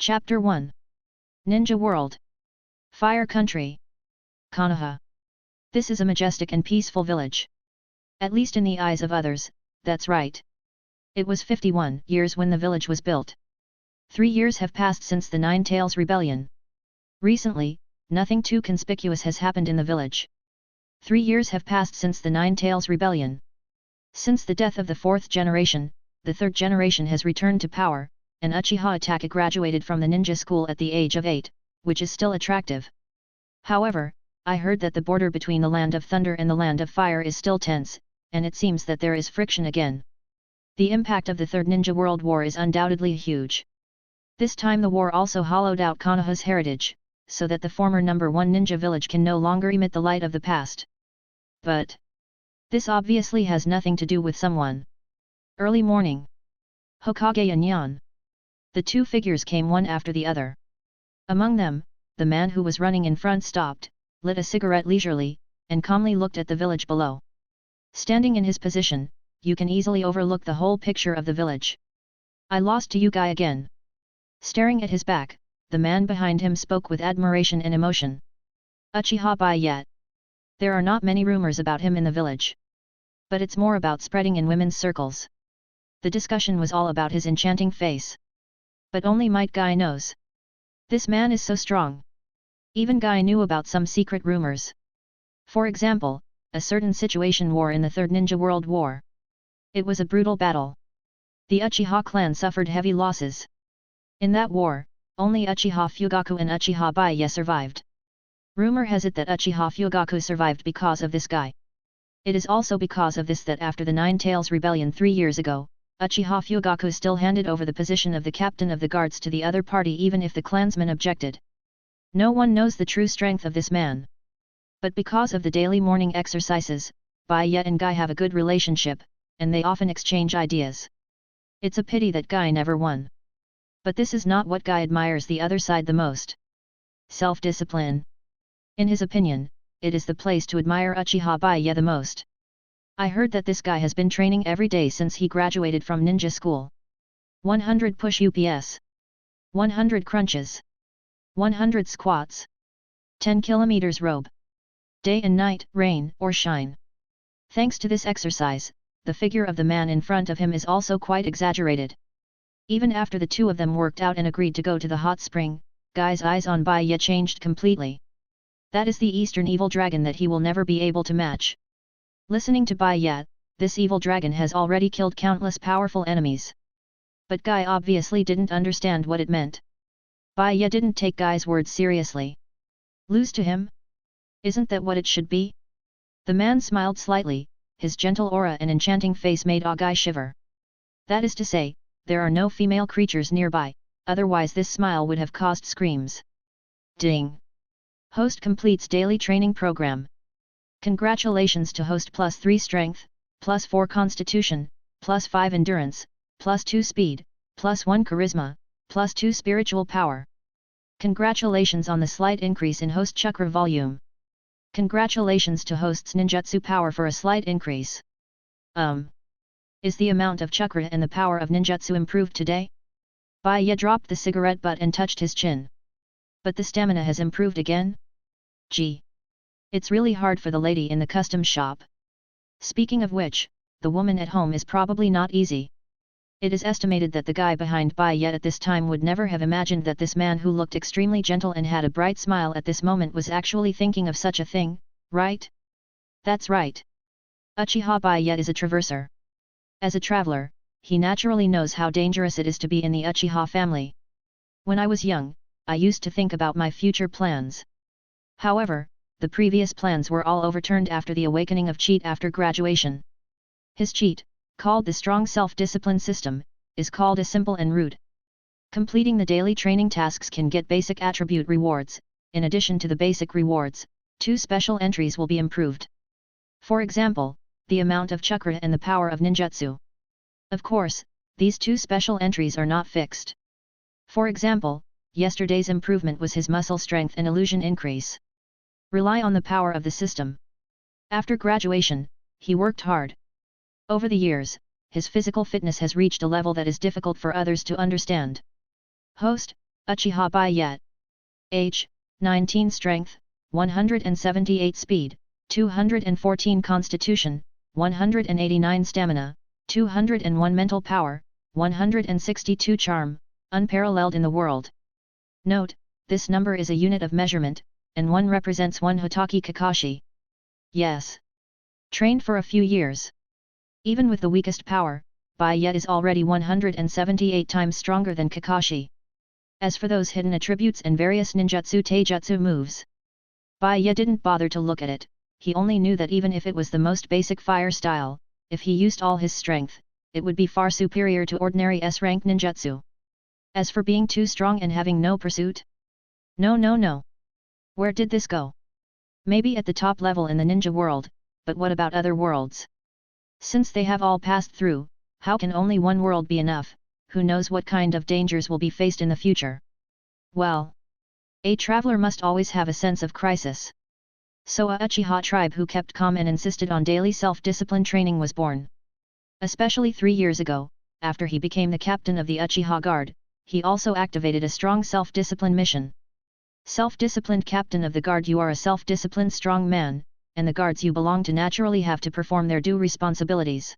Chapter 1. Ninja World. Fire Country. Konoha. This is a majestic and peaceful village. At least in the eyes of others, that's right. It was 51 years when the village was built. 3 years have passed since the Nine Tails Rebellion. Recently, nothing too conspicuous has happened in the village. 3 years have passed since the Nine Tails Rebellion. Since the death of the fourth generation, the third generation has returned to power, and Uchiha Itachi graduated from the ninja school at the age of 8, which is still attractive. However, I heard that the border between the Land of Thunder and the Land of Fire is still tense, and it seems that there is friction again. The impact of the Third Ninja World War is undoubtedly huge. This time the war also hollowed out Konoha's heritage, so that the former number 1 ninja village can no longer emit the light of the past. But this obviously has nothing to do with someone. Early morning. Hokage and Yan. The two figures came one after the other. Among them, the man who was running in front stopped, lit a cigarette leisurely, and calmly looked at the village below. Standing in his position, you can easily overlook the whole picture of the village. I lost to you guy again. Staring at his back, the man behind him spoke with admiration and emotion. Uchiha Bai Ye. There are not many rumors about him in the village. But it's more about spreading in women's circles. The discussion was all about his enchanting face. But only Might Guy knows. This man is so strong. Even Guy knew about some secret rumors. For example, a certain situation war in the Third Ninja World War. It was a brutal battle. The Uchiha clan suffered heavy losses. In that war, only Uchiha Fugaku and Uchiha Bai Ye survived. Rumor has it that Uchiha Fugaku survived because of this guy. It is also because of this that after the Nine Tails Rebellion 3 years ago, Uchiha Fugaku still handed over the position of the captain of the guards to the other party even if the clansmen objected. No one knows the true strength of this man. But because of the daily morning exercises, Bai Ye and Guy have a good relationship, and they often exchange ideas. It's a pity that Guy never won. But this is not what Guy admires the other side the most. Self-discipline. In his opinion, it is the place to admire Uchiha Bai Ye the most. I heard that this guy has been training every day since he graduated from ninja school. 100 push-ups. 100 crunches. 100 squats. 10 kilometers robe. Day and night, rain or shine. Thanks to this exercise, the figure of the man in front of him is also quite exaggerated. Even after the two of them worked out and agreed to go to the hot spring, Guy's eyes on Bai Ye changed completely. That is the Eastern evil dragon that he will never be able to match. Listening to Bai Ye, this evil dragon has already killed countless powerful enemies. But Guy obviously didn't understand what it meant. Bai Ye didn't take Guy's words seriously. Lose to him? Isn't that what it should be? The man smiled slightly, his gentle aura and enchanting face made Guy shiver. That is to say, there are no female creatures nearby, otherwise this smile would have caused screams. Ding! Host completes daily training program. Congratulations to host +3 strength, +4 constitution, +5 endurance, +2 speed, +1 charisma, +2 spiritual power. Congratulations on the slight increase in host chakra volume. Congratulations to host's ninjutsu power for a slight increase. Is the amount of chakra and the power of ninjutsu improved today? Bai Ye dropped the cigarette butt and touched his chin. But the stamina has improved again? Gee. It's really hard for the lady in the custom shop. Speaking of which, the woman at home is probably not easy. It is estimated that the guy behind Bai Ye at this time would never have imagined that this man who looked extremely gentle and had a bright smile at this moment was actually thinking of such a thing, right? That's right. Uchiha Bai Ye is a traverser. As a traveler, he naturally knows how dangerous it is to be in the Uchiha family. When I was young, I used to think about my future plans. However, the previous plans were all overturned after the awakening of cheat after graduation. His cheat, called the strong self-discipline system, is called a simple and rude. Completing the daily training tasks can get basic attribute rewards. In addition to the basic rewards, 2 special entries will be improved. For example, the amount of chakra and the power of ninjutsu. Of course, these 2 special entries are not fixed. For example, yesterday's improvement was his muscle strength and illusion increase. Rely on the power of the system. After graduation, he worked hard. Over the years, his physical fitness has reached a level that is difficult for others to understand. Host, Uchiha Bai Ye. Age, 19 strength, 178 speed, 214 constitution, 189 stamina, 201 mental power, 162 charm, unparalleled in the world. Note, this number is a unit of measurement, and 1 represents 1 Hotaki Kakashi. Yes. Trained for a few years. Even with the weakest power, Bai Ye is already 178 times stronger than Kakashi. As for those hidden attributes and various ninjutsu taijutsu moves, Bai Ye didn't bother to look at it, he only knew that even if it was the most basic fire style, if he used all his strength, it would be far superior to ordinary S-rank ninjutsu. As for being too strong and having no pursuit? No. Where did this go? Maybe at the top level in the ninja world, but what about other worlds? Since they have all passed through, how can only one world be enough? Who knows what kind of dangers will be faced in the future? Well, a traveler must always have a sense of crisis. So a Uchiha tribe who kept calm and insisted on daily self-discipline training was born. Especially 3 years ago, after he became the captain of the Uchiha Guard, he also activated a strong self-discipline mission. Self-disciplined captain of the guard, you are a self-disciplined strong man, and the guards you belong to naturally have to perform their due responsibilities.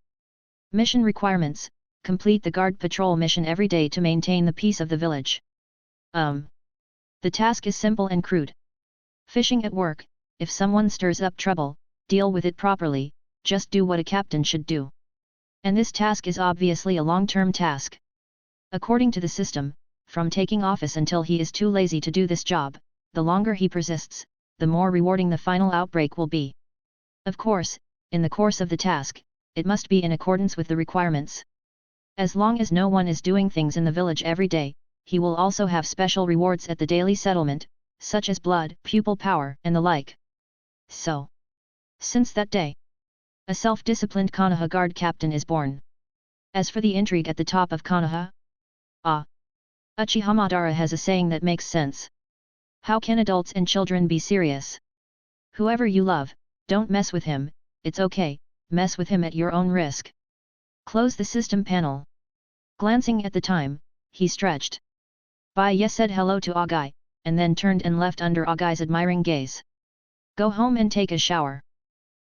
Mission requirements: complete the guard patrol mission every day to maintain the peace of the village. The task is simple and crude. Fishing at work: if someone stirs up trouble, deal with it properly, just do what a captain should do. And this task is obviously a long-term task. According to the system, from taking office until he is too lazy to do this job, the longer he persists, the more rewarding the final outbreak will be. Of course, in the course of the task, it must be in accordance with the requirements. As long as no one is doing things in the village every day, he will also have special rewards at the daily settlement, such as blood, pupil power, and the like. So, since that day, a self-disciplined Konoha guard captain is born. As for the intrigue at the top of Konoha, Uchiha Madara has a saying that makes sense. How can adults and children be serious? Whoever you love, don't mess with him, it's okay, mess with him at your own risk. Close the system panel. Glancing at the time, he stretched. Bai Ye said hello to Agai, and then turned and left under Agai's admiring gaze. Go home and take a shower.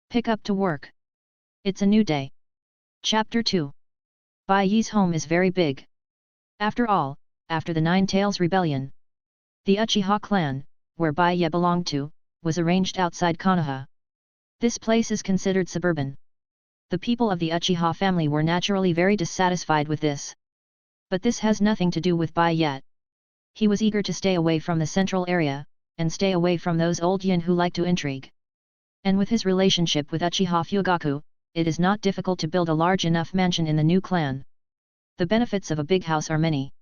Pick up to work. It's a new day. Chapter 2. Bai Ye's home is very big. After all, after the Nine Tails Rebellion, the Uchiha clan, where Bai Ye belonged to, was arranged outside Konoha. This place is considered suburban. The people of the Uchiha family were naturally very dissatisfied with this. But this has nothing to do with Bai Ye. He was eager to stay away from the central area, and stay away from those old yin who like to intrigue. And with his relationship with Uchiha Fugaku, it is not difficult to build a large enough mansion in the new clan. The benefits of a big house are many.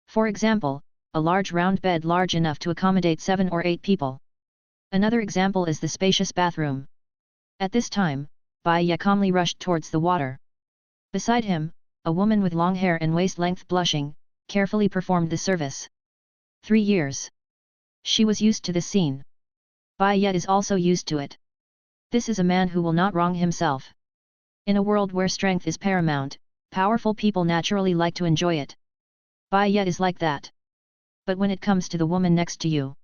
For example, a large round bed large enough to accommodate 7 or 8 people. Another example is the spacious bathroom. At this time, Bai Ye calmly rushed towards the water. Beside him, a woman with long hair and waist-length blushing, carefully performed the service. 3 years. She was used to this scene. Bai Ye is also used to it. This is a man who will not wrong himself. In a world where strength is paramount, powerful people naturally like to enjoy it. Bai Ye is like that. But when it comes to the woman next to you,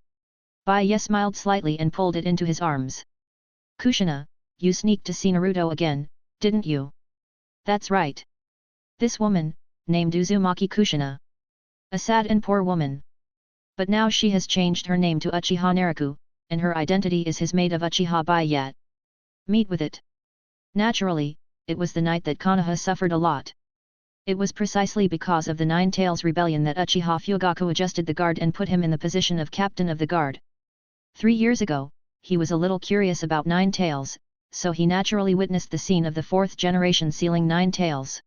Bai Ye smiled slightly and pulled it into his arms. Kushina, you sneaked to see Naruto again, didn't you? That's right. This woman, named Uzumaki Kushina. A sad and poor woman. But now she has changed her name to Uchiha Naruto, and her identity is his maid of Uchiha Bai Ye. Meet with it. Naturally, it was the night that Konoha suffered a lot. It was precisely because of the Nine Tails Rebellion that Uchiha Fugaku adjusted the guard and put him in the position of captain of the guard. 3 years ago, he was a little curious about Nine Tails, so he naturally witnessed the scene of the 4th generation sealing Nine Tails.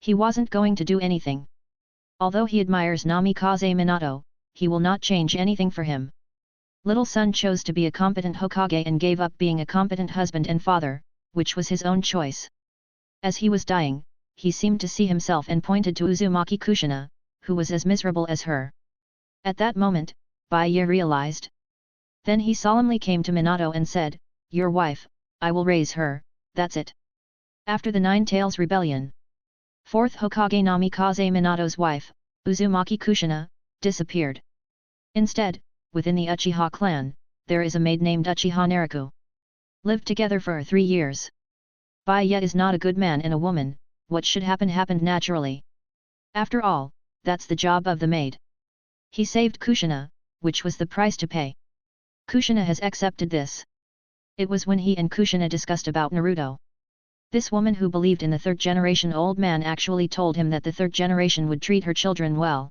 He wasn't going to do anything. Although he admires Namikaze Minato, he will not change anything for him. Little son chose to be a competent Hokage and gave up being a competent husband and father, which was his own choice. As he was dying, he seemed to see himself and pointed to Uzumaki Kushina, who was as miserable as her. At that moment, Bai Ye realized. Then he solemnly came to Minato and said, "Your wife, I will raise her, that's it." After the Nine Tails Rebellion, 4th Hokage Namikaze Minato's wife, Uzumaki Kushina, disappeared. Instead, within the Uchiha clan, there is a maid named Uchiha Naruto. Lived together for 3 years. Bai Ye is not a good man and a woman, what should happen happened naturally. After all, that's the job of the maid. He saved Kushina, which was the price to pay. Kushina has accepted this. It was when he and Kushina discussed about Naruto. This woman who believed in the third generation old man actually told him that the third generation would treat her children well.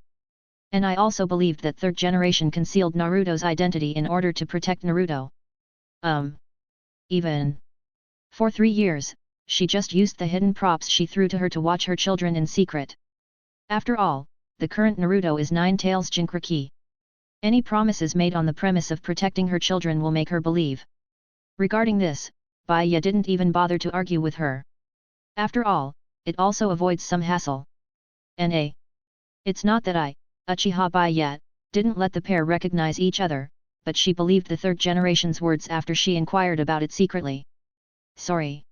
And I also believed that third generation concealed Naruto's identity in order to protect Naruto. Even. For 3 years, she just used the hidden props she threw to her to watch her children in secret. After all, the current Naruto is Nine Tails Jinchuriki. Any promises made on the premise of protecting her children will make her believe. Regarding this, Bai Ye didn't even bother to argue with her. After all, it also avoids some hassle. It's not that I, Uchiha Bai Ye, didn't let the pair recognize each other, but she believed the third generation's words after she inquired about it secretly. Sorry.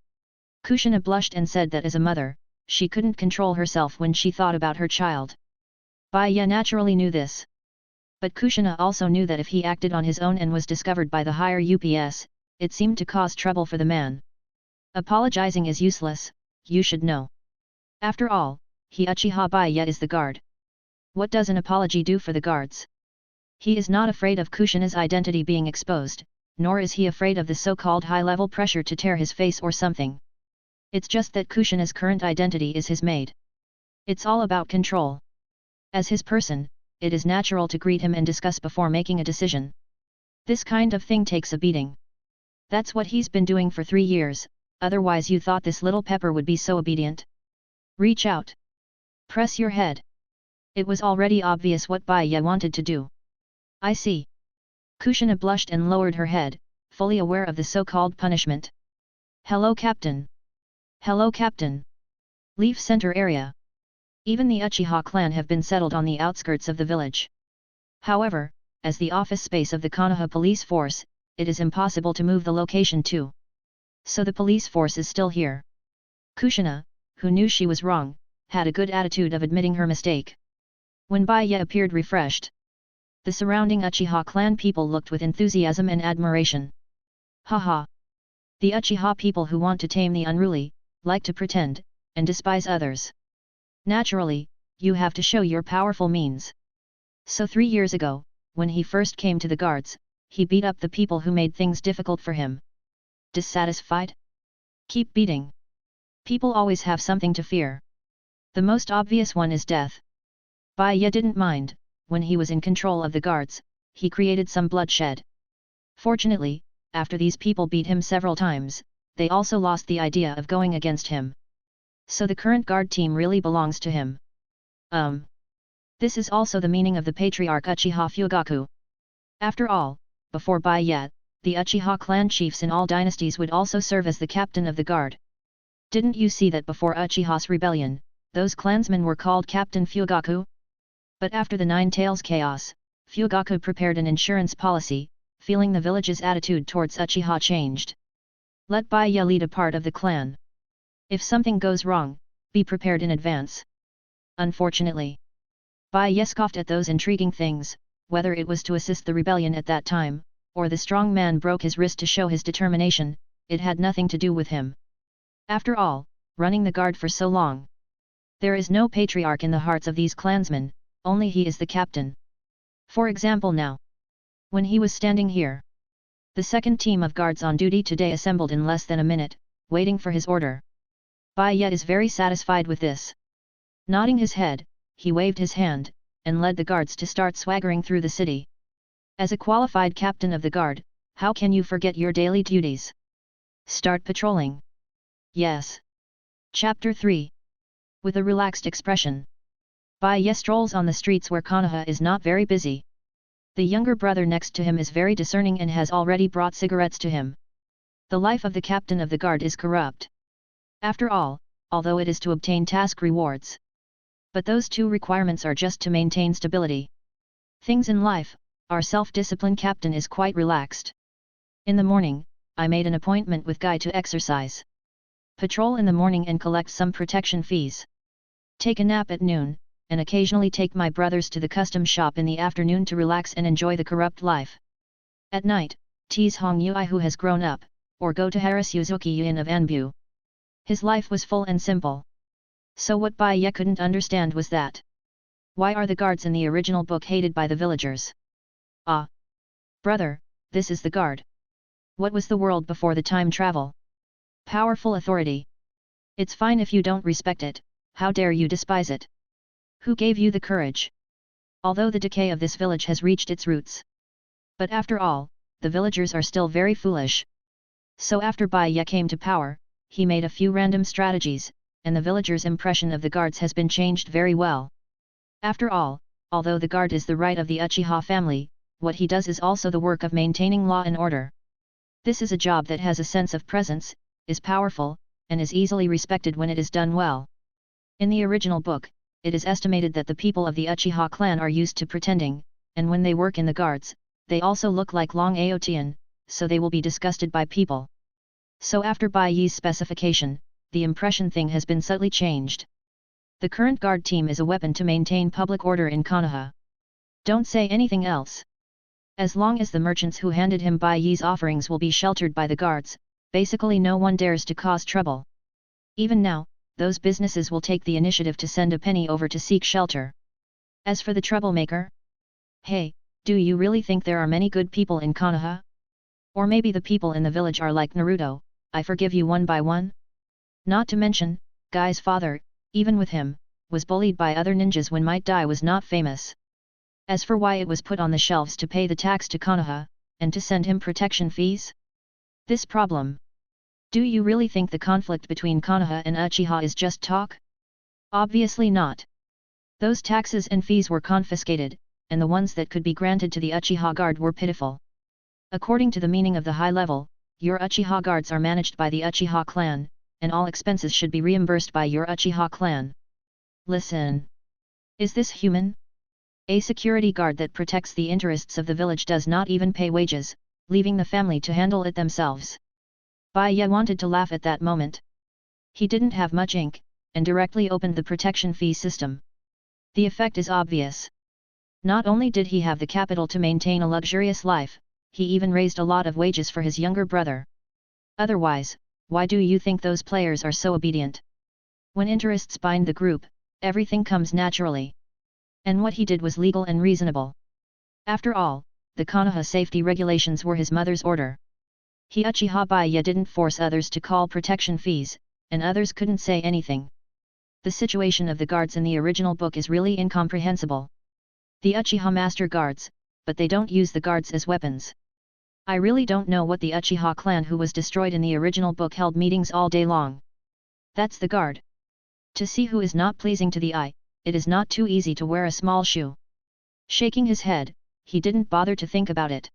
Kushina blushed and said that as a mother, she couldn't control herself when she thought about her child. Bai Ye naturally knew this. But Kushina also knew that if he acted on his own and was discovered by the higher UPS, it seemed to cause trouble for the man. Apologizing is useless, you should know. After all, he Uchiha Bai Ye is the guard. What does an apology do for the guards? He is not afraid of Kushina's identity being exposed, nor is he afraid of the so-called high-level pressure to tear his face or something. It's just that Kushina's current identity is his maid. It's all about control. As his person, it is natural to greet him and discuss before making a decision. This kind of thing takes a beating. That's what he's been doing for 3 years, otherwise you thought this little pepper would be so obedient. Reach out. Press your head. It was already obvious what Bai Ye wanted to do. I see. Kushina blushed and lowered her head, fully aware of the so-called punishment. Hello Captain. Hello Captain. Leaf Center area. Even the Uchiha clan have been settled on the outskirts of the village. However, as the office space of the Konoha Police Force, it is impossible to move the location too. So the police force is still here. Kushina, who knew she was wrong, had a good attitude of admitting her mistake. When Bai Ye appeared refreshed, the surrounding Uchiha clan people looked with enthusiasm and admiration. Haha! The Uchiha people who want to tame the unruly, like to pretend, and despise others. Naturally, you have to show your powerful means. So 3 years ago, when he first came to the guards, he beat up the people who made things difficult for him. Dissatisfied? Keep beating. People always have something to fear. The most obvious one is death. Bai Ye didn't mind, when he was in control of the guards, he created some bloodshed. Fortunately, after these people beat him several times, they also lost the idea of going against him. So the current guard team really belongs to him. This is also the meaning of the patriarch Uchiha Fugaku. After all, before Bai Ye, the Uchiha clan chiefs in all dynasties would also serve as the captain of the guard. Didn't you see that before Uchiha's rebellion, those clansmen were called Captain Fugaku? But after the Nine Tails chaos, Fugaku prepared an insurance policy, feeling the village's attitude towards Uchiha changed. Let Bai Ye lead a part of the clan. If something goes wrong, be prepared in advance. Unfortunately, Bai Ye scoffed at those intriguing things, whether it was to assist the rebellion at that time, or the strong man broke his wrist to show his determination, it had nothing to do with him. After all, running the guard for so long. There is no patriarch in the hearts of these clansmen, only he is the captain. For example now. When he was standing here. The second team of guards on duty today assembled in less than a minute, waiting for his order. Bai Ye is very satisfied with this. Nodding his head, he waved his hand, and led the guards to start swaggering through the city. As a qualified captain of the guard, how can you forget your daily duties? Start patrolling. Yes. Chapter 3. With a relaxed expression. Bai Ye strolls on the streets where Konoha is not very busy. The younger brother next to him is very discerning and has already brought cigarettes to him. The life of the captain of the guard is corrupt. After all, although it is to obtain task rewards. But those two requirements are just to maintain stability. Things in life, our self-discipline captain is quite relaxed. In the morning, I made an appointment with Guy to exercise. Patrol in the morning and collect some protection fees. Take a nap at noon, and occasionally take my brothers to the custom shop in the afternoon to relax and enjoy the corrupt life. At night, tease Hong Yui who has grown up, or go to Harris Yuzuki Yin of Anbu. His life was full and simple. So what Bai Ye couldn't understand was that. Why are the guards in the original book hated by the villagers? Ah! Brother, this is the guard. What was the world before the time travel? Powerful authority. It's fine if you don't respect it, how dare you despise it? Who gave you the courage? Although the decay of this village has reached its roots. But after all, the villagers are still very foolish. So after Bai Ye came to power, he made a few random strategies, and the villagers' impression of the guards has been changed very well. After all, although the guard is the right of the Uchiha family, what he does is also the work of maintaining law and order. This is a job that has a sense of presence, is powerful, and is easily respected when it is done well. In the original book, it is estimated that the people of the Uchiha clan are used to pretending, and when they work in the guards, they also look like Long Aotian, so they will be disgusted by people. So after Bai Ye's specification, the impression thing has been subtly changed. The current guard team is a weapon to maintain public order in Konoha. Don't say anything else. As long as the merchants who handed him Bai Ye's offerings will be sheltered by the guards, basically no one dares to cause trouble. Even now, those businesses will take the initiative to send a penny over to seek shelter. As for the troublemaker? Hey, do you really think there are many good people in Konoha? Or maybe the people in the village are like Naruto, I forgive you one by one? Not to mention, Guy's father, even with him, was bullied by other ninjas when Might Dai was not famous. As for why it was put on the shelves to pay the tax to Konoha, and to send him protection fees? This problem. Do you really think the conflict between Konoha and Uchiha is just talk? Obviously not. Those taxes and fees were confiscated, and the ones that could be granted to the Uchiha guard were pitiful. According to the meaning of the high level, your Uchiha guards are managed by the Uchiha clan, and all expenses should be reimbursed by your Uchiha clan. Listen. Is this human? A security guard that protects the interests of the village does not even pay wages, leaving the family to handle it themselves. Bai Ye wanted to laugh at that moment. He didn't have much ink, and directly opened the protection fee system. The effect is obvious. Not only did he have the capital to maintain a luxurious life, he even raised a lot of wages for his younger brother. Otherwise, why do you think those players are so obedient? When interests bind the group, everything comes naturally. And what he did was legal and reasonable. After all, the Konoha safety regulations were his mother's order. He Uchiha Bai Ye didn't force others to call protection fees, and others couldn't say anything. The situation of the guards in the original book is really incomprehensible. The Uchiha master guards, but they don't use the guards as weapons. I really don't know what the Uchiha clan who was destroyed in the original book held meetings all day long. That's the guard. To see who is not pleasing to the eye, it is not too easy to wear a small shoe. Shaking his head, he didn't bother to think about it.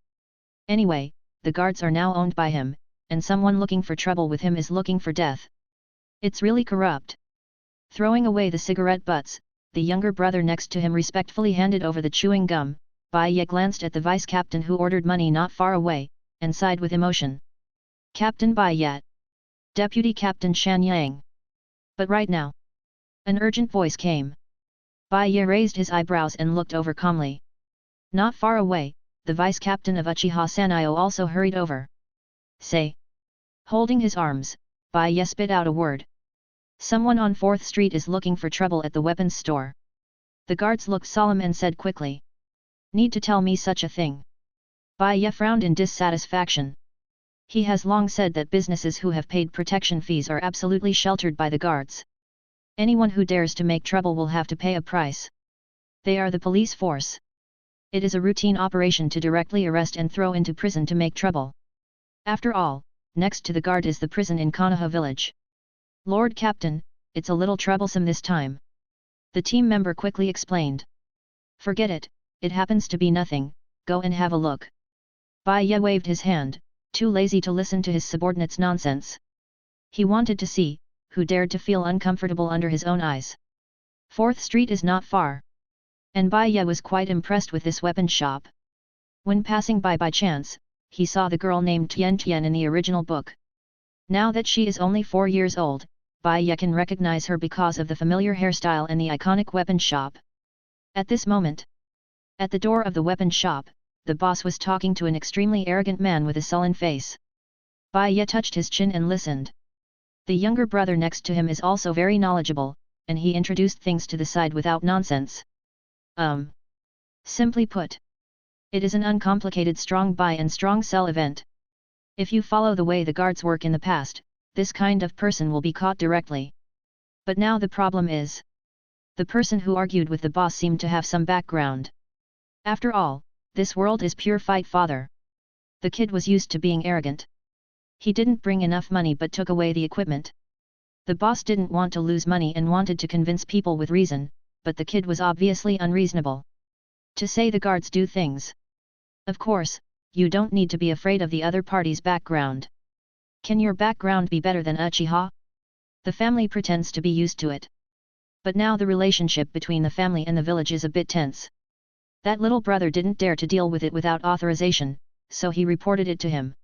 Anyway, the guards are now owned by him, and someone looking for trouble with him is looking for death. It's really corrupt. Throwing away the cigarette butts, the younger brother next to him respectfully handed over the chewing gum. Bai Ye glanced at the vice captain who ordered money not far away, and sighed with emotion. Captain Bai Ye. Deputy Captain Shan Yang. But right now. An urgent voice came. Bai Ye raised his eyebrows and looked over calmly. Not far away, the vice captain of Uchiha Sanyo also hurried over. Say. Holding his arms, Bai Ye spit out a word. Someone on 4th Street is looking for trouble at the weapons store. The guards looked solemn and said quickly. Need to tell me such a thing? Bai Ye frowned in dissatisfaction. He has long said that businesses who have paid protection fees are absolutely sheltered by the guards. Anyone who dares to make trouble will have to pay a price. They are the police force. It is a routine operation to directly arrest and throw into prison to make trouble. After all, next to the guard is the prison in Konoha village. Lord Captain, it's a little troublesome this time. The team member quickly explained. Forget it, it happens to be nothing, go and have a look. Bai Ye waved his hand, too lazy to listen to his subordinates' nonsense. He wanted to see, who dared to feel uncomfortable under his own eyes. 4th Street is not far. And Bai Ye was quite impressed with this weapon shop. When passing by chance, he saw the girl named Tian Tian in the original book. Now that she is only 4 years old, Bai Ye can recognize her because of the familiar hairstyle and the iconic weapon shop. At this moment, at the door of the weapon shop, the boss was talking to an extremely arrogant man with a sullen face. Bai Ye touched his chin and listened. The younger brother next to him is also very knowledgeable, and he introduced things to the side without nonsense. Simply put, it is an uncomplicated strong buy and strong sell event. If you follow the way the guards work in the past, this kind of person will be caught directly. But now the problem is, the person who argued with the boss seemed to have some background. After all, this world is pure fight father. The kid was used to being arrogant. He didn't bring enough money but took away the equipment. The boss didn't want to lose money and wanted to convince people with reason, but the kid was obviously unreasonable. To say the guards do things. Of course, you don't need to be afraid of the other party's background. Can your background be better than Uchiha? The family pretends to be used to it. But now the relationship between the family and the village is a bit tense. That little brother didn't dare to deal with it without authorization, so he reported it to him.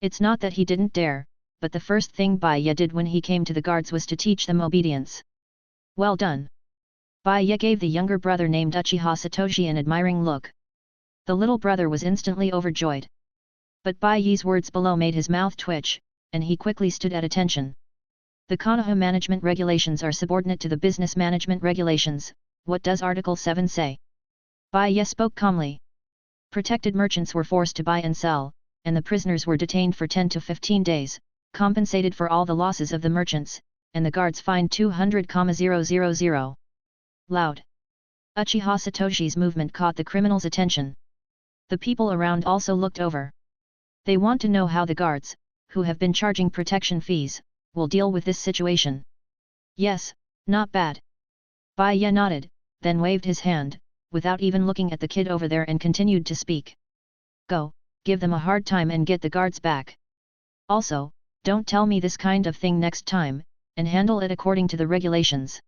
It's not that he didn't dare, but the first thing Bai Ye did when he came to the guards was to teach them obedience. Well done. Bai Ye gave the younger brother named Uchiha Satoshi an admiring look. The little brother was instantly overjoyed. But Bai Ye's words below made his mouth twitch, and he quickly stood at attention. The Konoha management regulations are subordinate to the business management regulations. What does Article 7 say? Bai Ye spoke calmly. Protected merchants were forced to buy and sell, and the prisoners were detained for 10 to 15 days, compensated for all the losses of the merchants, and the guards fined 200,000. Loud. Uchiha Satoshi's movement caught the criminals' attention. The people around also looked over. They want to know how the guards, who have been charging protection fees, will deal with this situation. Yes, not bad. Bai Ye nodded, then waved his hand, without even looking at the kid over there, and continued to speak. Go, give them a hard time and get the guards back. Also, don't tell me this kind of thing next time, and handle it according to the regulations.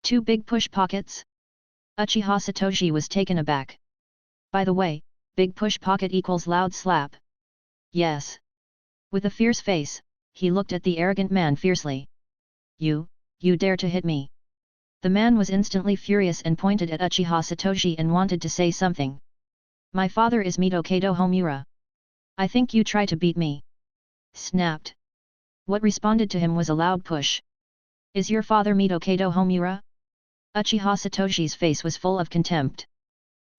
2 big push pockets? Uchiha Satoshi was taken aback. By the way, big push pocket equals loud slap. Yes. With a fierce face, he looked at the arrogant man fiercely. You dare to hit me. The man was instantly furious and pointed at Uchiha Satoshi and wanted to say something. My father is Mito Kato Homura. I think you try to beat me. Snapped. What responded to him was a loud push. Is your father Mito Kato Homura? Uchiha Satoshi's face was full of contempt.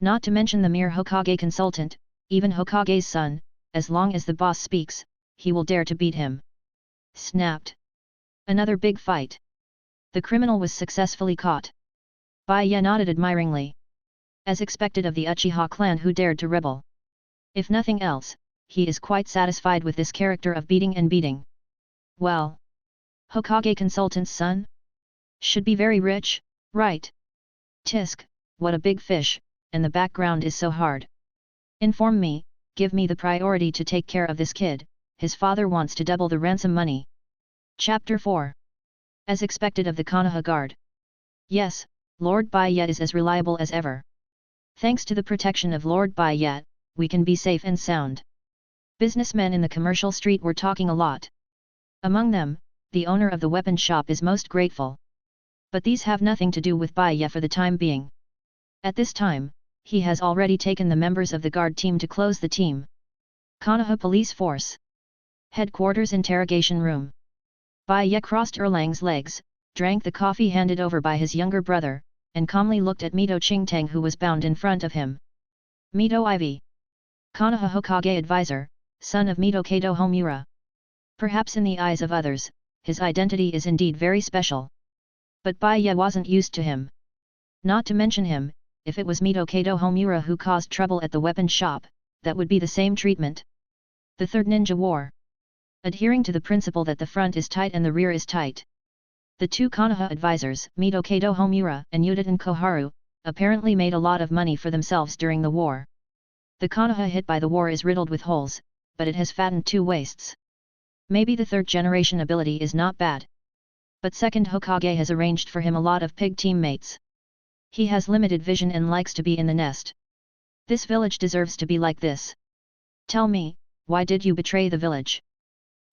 Not to mention the mere Hokage consultant, even Hokage's son, as long as the boss speaks, he will dare to beat him. Snapped. Another big fight. The criminal was successfully caught. Bai Ye nodded admiringly. As expected of the Uchiha clan who dared to rebel. If nothing else, he is quite satisfied with this character of beating and beating. Well. Hokage consultant's son? Should be very rich, right? Tisk, what a big fish, and the background is so hard. Inform me, give me the priority to take care of this kid, his father wants to double the ransom money. Chapter 4. As expected of the Konoha Guard. Yes, Lord Bai Ye is as reliable as ever. Thanks to the protection of Lord Bai Ye, we can be safe and sound. Businessmen in the commercial street were talking a lot. Among them, the owner of the weapon shop is most grateful. But these have nothing to do with Bai Ye for the time being. At this time, he has already taken the members of the guard team to close the team. Konoha Police Force. Headquarters Interrogation Room. Bai Ye crossed Erlang's legs, drank the coffee handed over by his younger brother, and calmly looked at Mito Qingtang who was bound in front of him. Mito Ivy. Konoha Hokage advisor, son of Mito Kato Homura. Perhaps in the eyes of others, his identity is indeed very special. But Bai Ye wasn't used to him. Not to mention him, if it was Mito Kato Homura who caused trouble at the weapon shop, that would be the same treatment. The Third Ninja War. Adhering to the principle that the front is tight and the rear is tight. The 2 Konoha advisors, Mito Kato Homura and Uchiha Koharu, apparently made a lot of money for themselves during the war. The Konoha hit by the war is riddled with holes, but it has fattened 2 waists. Maybe the 3rd generation ability is not bad. But 2nd Hokage has arranged for him a lot of pig teammates. He has limited vision and likes to be in the nest. This village deserves to be like this. Tell me, why did you betray the village?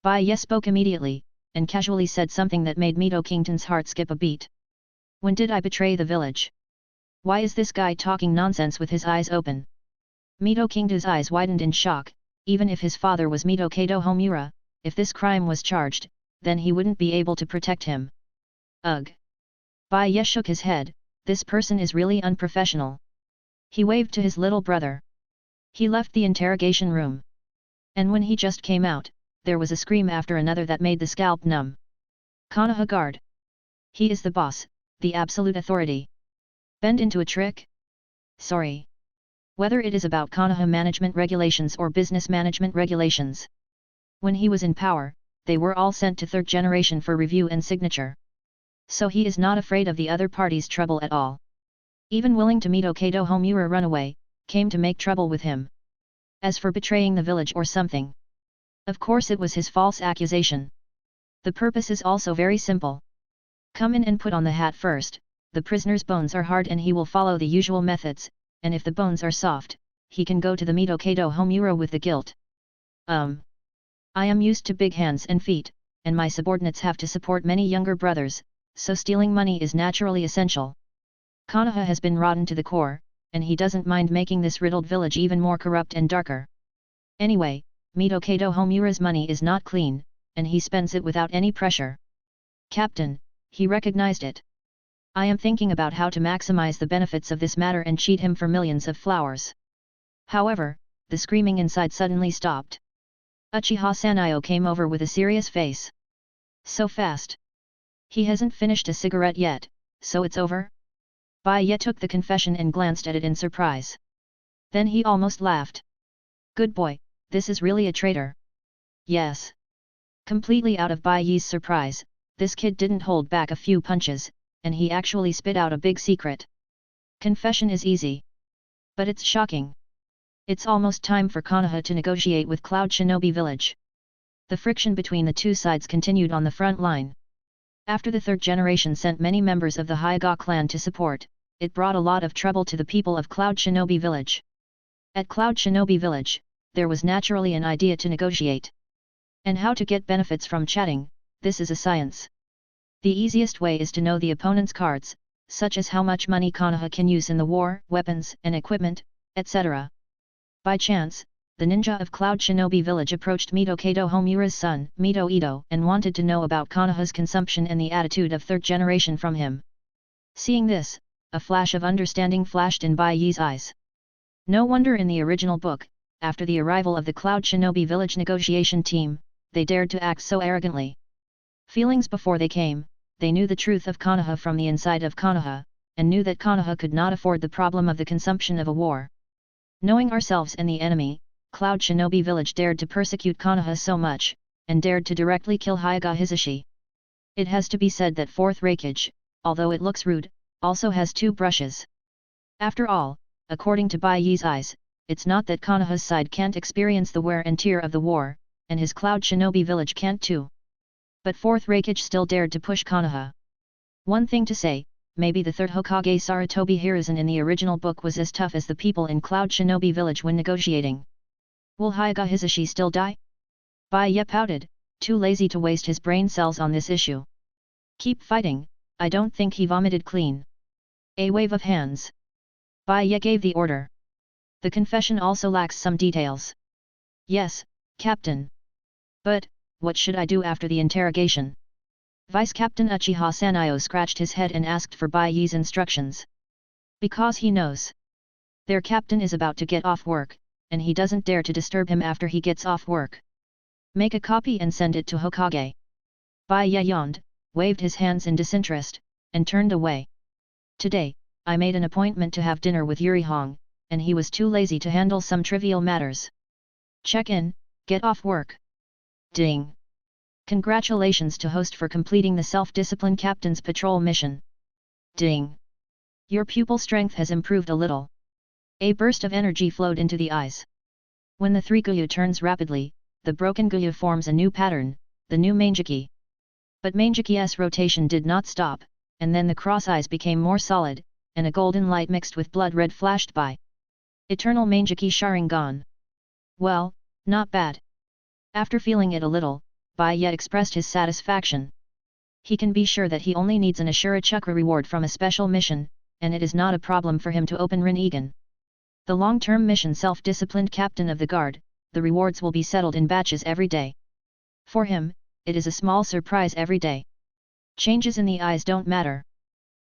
Bai Ye spoke immediately, and casually said something that made Mito Kington's heart skip a beat. When did I betray the village? Why is this guy talking nonsense with his eyes open? Mito Kington's eyes widened in shock. Even if his father was Mito Kato Homura, if this crime was charged, then he wouldn't be able to protect him. Ugh! Bai Ye shook his head. This person is really unprofessional. He waved to his little brother. He left the interrogation room. And when he just came out, there was a scream after another that made the scalp numb. Konoha guard. He is the boss, the absolute authority. Bend into a trick? Sorry. Whether it is about Konoha management regulations or business management regulations. When he was in power, they were all sent to third generation for review and signature. So he is not afraid of the other party's trouble at all. Even willing to Mito Kato Homura run away, came to make trouble with him. As for betraying the village or something. Of course it was his false accusation. The purpose is also very simple. Come in and put on the hat first, the prisoner's bones are hard and he will follow the usual methods, and if the bones are soft, he can go to the Mito Kato Homura with the guilt. I am used to big hands and feet, and my subordinates have to support many younger brothers, so stealing money is naturally essential. Konoha has been rotten to the core, and he doesn't mind making this riddled village even more corrupt and darker. Anyway, Mito Kato Homura's money is not clean, and he spends it without any pressure. Captain, he recognized it. I am thinking about how to maximize the benefits of this matter and cheat him for millions of flowers. However, the screaming inside suddenly stopped. Uchiha Sanayo came over with a serious face. So fast. He hasn't finished a cigarette yet, so it's over? Bai Ye took the confession and glanced at it in surprise. Then he almost laughed. Good boy, this is really a traitor. Yes. Completely out of Bai Ye's surprise, this kid didn't hold back a few punches, and he actually spit out a big secret. Confession is easy. But it's shocking. It's almost time for Konoha to negotiate with Cloud Shinobi Village. The friction between the two sides continued on the front line. After the third generation sent many members of the Hyuga clan to support, it brought a lot of trouble to the people of Cloud Shinobi Village. At Cloud Shinobi Village, there was naturally an idea to negotiate. And how to get benefits from chatting, this is a science. The easiest way is to know the opponent's cards, such as how much money Konoha can use in the war, weapons and equipment, etc. By chance, the ninja of Cloud Shinobi Village approached Mito Kato Homura's son, Mito Ito, and wanted to know about Konoha's consumption and the attitude of third generation from him. Seeing this, a flash of understanding flashed in Bai Ye's eyes. No wonder in the original book, after the arrival of the Cloud Shinobi Village negotiation team, they dared to act so arrogantly. Feelings before they came, they knew the truth of Konoha from the inside of Konoha, and knew that Konoha could not afford the problem of the consumption of a war. Knowing ourselves and the enemy, Cloud Shinobi Village dared to persecute Konoha so much, and dared to directly kill Hyuga Hisashi. It has to be said that fourth Raikage, although it looks rude, also has two brushes. After all, according to Bai Ye's eyes, it's not that Konoha's side can't experience the wear and tear of the war, and his Cloud Shinobi Village can't too. But fourth Raikage still dared to push Konoha. One thing to say, maybe the third Hokage Sarutobi Hiruzen in the original book was as tough as the people in Cloud Shinobi Village when negotiating. Will Hyuga Hisashi still die? Bai Ye pouted, too lazy to waste his brain cells on this issue. Keep fighting, I don't think he vomited clean. A wave of hands. Bai Ye gave the order. The confession also lacks some details. Yes, Captain. But, what should I do after the interrogation? Vice Captain Uchiha Sanayo scratched his head and asked for Bai Ye's instructions. Because he knows. Their captain is about to get off work, and he doesn't dare to disturb him after he gets off work. Make a copy and send it to Hokage. Bai Ye yawned, waved his hands in disinterest, and turned away. Today, I made an appointment to have dinner with Yuri Hong, and he was too lazy to handle some trivial matters. Check in, get off work. Ding! Congratulations to host for completing the self-discipline captain's patrol mission. Ding! Your pupil strength has improved a little. A burst of energy flowed into the eyes. When the 3 Guyu turns rapidly, the broken Guyu forms a new pattern, the new Manjiki. But Manjiki's rotation did not stop, and then the cross eyes became more solid, and a golden light mixed with blood red flashed by. Eternal Manjiki Sharingan. Well, not bad. After feeling it a little, Bai Ye expressed his satisfaction. He can be sure that he only needs an Ashura Chakra reward from a special mission, and it is not a problem for him to open Rinnegan. The long-term mission self-disciplined captain of the guard, the rewards will be settled in batches every day. For him, it is a small surprise every day. Changes in the eyes don't matter.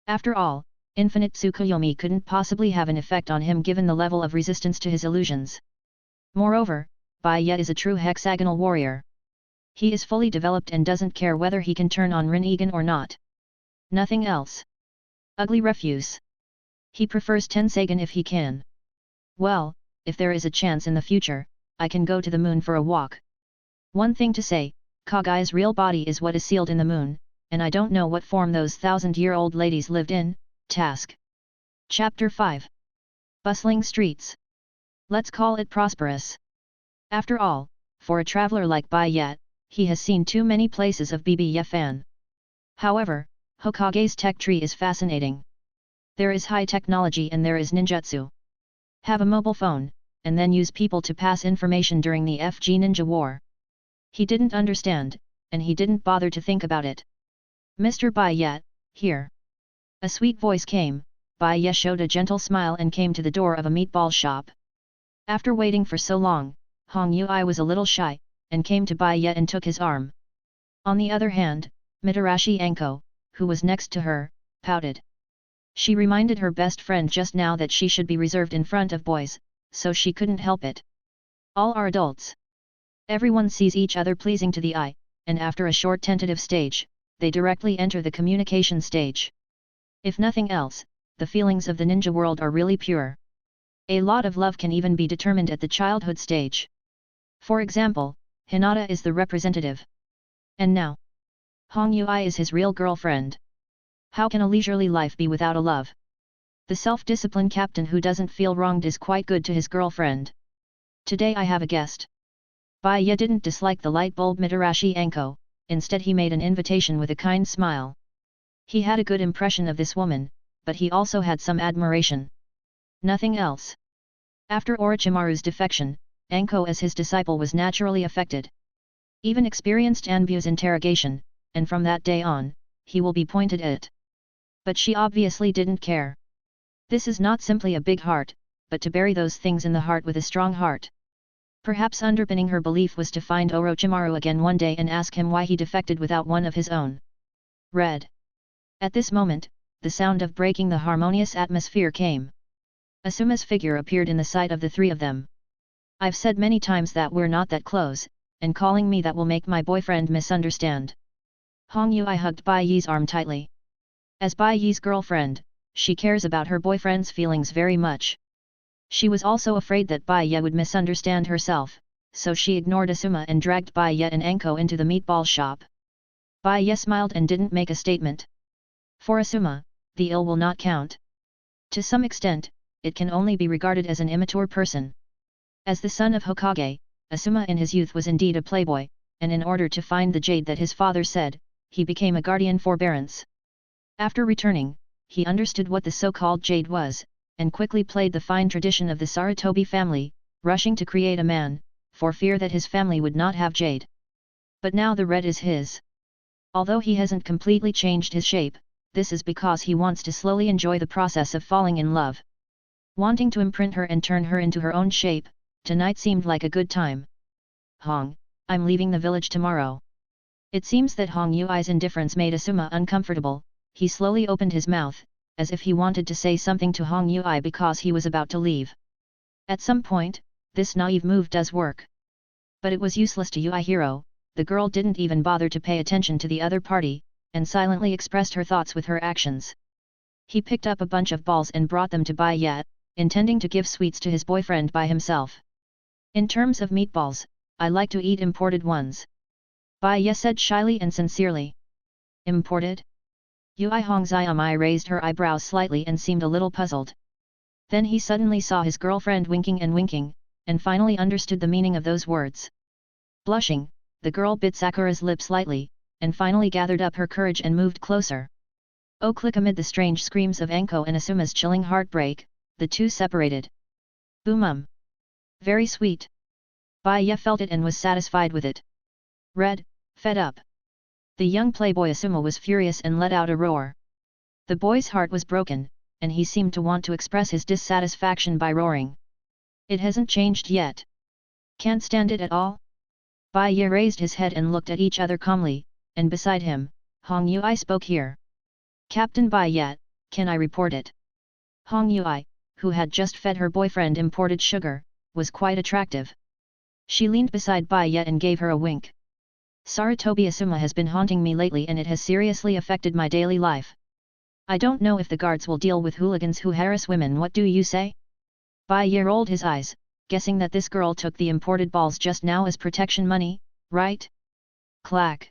After all, infinite Tsukuyomi couldn't possibly have an effect on him given the level of resistance to his illusions. Moreover, Bai Ye is a true hexagonal warrior. He is fully developed and doesn't care whether he can turn on Rinnegan or not. Nothing else. Ugly refuse. He prefers Tensagen if he can. Well, if there is a chance in the future, I can go to the moon for a walk. One thing to say, Kagai's real body is what is sealed in the moon, and I don't know what form those 1,000-year-old ladies lived in. Task. Chapter 5. Bustling streets. Let's call it prosperous. After all, for a traveler like Bai Ye, he has seen too many places of BB Yefan. However, Hokage's tech tree is fascinating. There is high technology and there is ninjutsu. Have a mobile phone, and then use people to pass information during the FG Ninja War. He didn't understand, and he didn't bother to think about it. Mr. Bai Ye, here. A sweet voice came. Bai Ye showed a gentle smile and came to the door of a meatball shop. After waiting for so long, Hong Yui was a little shy, and came to Bai Ye and took his arm. On the other hand, Mitarashi Anko, who was next to her, pouted. She reminded her best friend just now that she should be reserved in front of boys, so she couldn't help it. All are adults. Everyone sees each other pleasing to the eye, and after a short tentative stage, they directly enter the communication stage. If nothing else, the feelings of the ninja world are really pure. A lot of love can even be determined at the childhood stage. For example, Hinata is the representative. And now, Hong Yui is his real girlfriend. How can a leisurely life be without a love? The self-disciplined captain who doesn't feel wronged is quite good to his girlfriend. Today I have a guest. Bai Ye didn't dislike the light bulb Mitarashi Anko, instead he made an invitation with a kind smile. He had a good impression of this woman, but he also had some admiration. Nothing else. After Orochimaru's defection, Anko as his disciple was naturally affected. Even experienced Anbu's interrogation, and from that day on, he will be pointed at. But she obviously didn't care. This is not simply a big heart, but to bury those things in the heart with a strong heart. Perhaps underpinning her belief was to find Orochimaru again one day and ask him why he defected without one of his own. Red. At this moment, the sound of breaking the harmonious atmosphere came. Asuma's figure appeared in the sight of the three of them. I've said many times that we're not that close, and calling me that will make my boyfriend misunderstand. Hong Yui hugged Bai Ye's arm tightly. As Bai Ye's girlfriend, she cares about her boyfriend's feelings very much. She was also afraid that Bai Ye would misunderstand herself, so she ignored Asuma and dragged Bai Ye and Anko into the meatball shop. Bai Ye smiled and didn't make a statement. For Asuma, the ill will not count. To some extent, it can only be regarded as an immature person. As the son of Hokage, Asuma in his youth was indeed a playboy, and in order to find the jade that his father said, he became a guardian forbearance. After returning, he understood what the so-called jade was, and quickly played the fine tradition of the Sarutobi family, rushing to create a man, for fear that his family would not have jade. But now the red is his. Although he hasn't completely changed his shape, this is because he wants to slowly enjoy the process of falling in love. Wanting to imprint her and turn her into her own shape, tonight seemed like a good time. Hong, I'm leaving the village tomorrow. It seems that Hong Yui's indifference made Asuma uncomfortable. He slowly opened his mouth, as if he wanted to say something to Hong Yui because he was about to leave. At some point, this naive move does work. But it was useless to Yui Hiro. The girl didn't even bother to pay attention to the other party, and silently expressed her thoughts with her actions. He picked up a bunch of balls and brought them to Bai Ye, intending to give sweets to his boyfriend by himself. In terms of meatballs, I like to eat imported ones. Bai Ye said shyly and sincerely. Imported? Yui Hongxiamai raised her eyebrows slightly and seemed a little puzzled. Then he suddenly saw his girlfriend winking, and finally understood the meaning of those words. Blushing, the girl bit Sakura's lips lightly, and finally gathered up her courage and moved closer. Oh click! Amid the strange screams of Anko and Asuma's chilling heartbreak, the two separated. Boom. Very sweet. Bai Ye felt it and was satisfied with it. Red, Fed up. The young playboy Asuma was furious and let out a roar. The boy's heart was broken, and he seemed to want to express his dissatisfaction by roaring. It hasn't changed yet. Can't stand it at all? Bai Ye raised his head and looked at each other calmly, and beside him, Hong Yui spoke here. Captain Bai Ye, can I report it? Hong Yui, who had just fed her boyfriend imported sugar, was quite attractive. She leaned beside Bai Ye and gave her a wink. Sarutobi Asuma has been haunting me lately and it has seriously affected my daily life. I don't know if the guards will deal with hooligans who harass women. What do you say? Bai Ye rolled his eyes, guessing that this girl took the imported balls just now as protection money, right? Clack.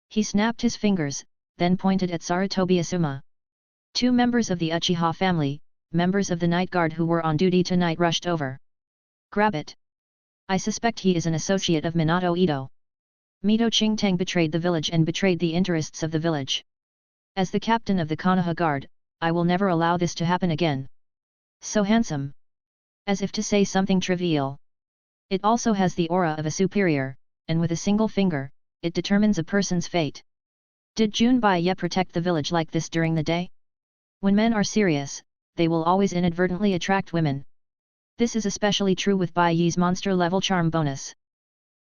He snapped his fingers, then pointed at Sarutobi Asuma. Two members of the Uchiha family, members of the night guard who were on duty tonight, rushed over. Grab it. I suspect he is an associate of Minato Ito. Mito Qingtang betrayed the village and betrayed the interests of the village. As the captain of the Konoha Guard, I will never allow this to happen again. So handsome. As if to say something trivial. It also has the aura of a superior, and with a single finger, it determines a person's fate. Did Jun Bai Ye protect the village like this during the day? When men are serious, they will always inadvertently attract women. This is especially true with Bai Ye's monster-level charm bonus.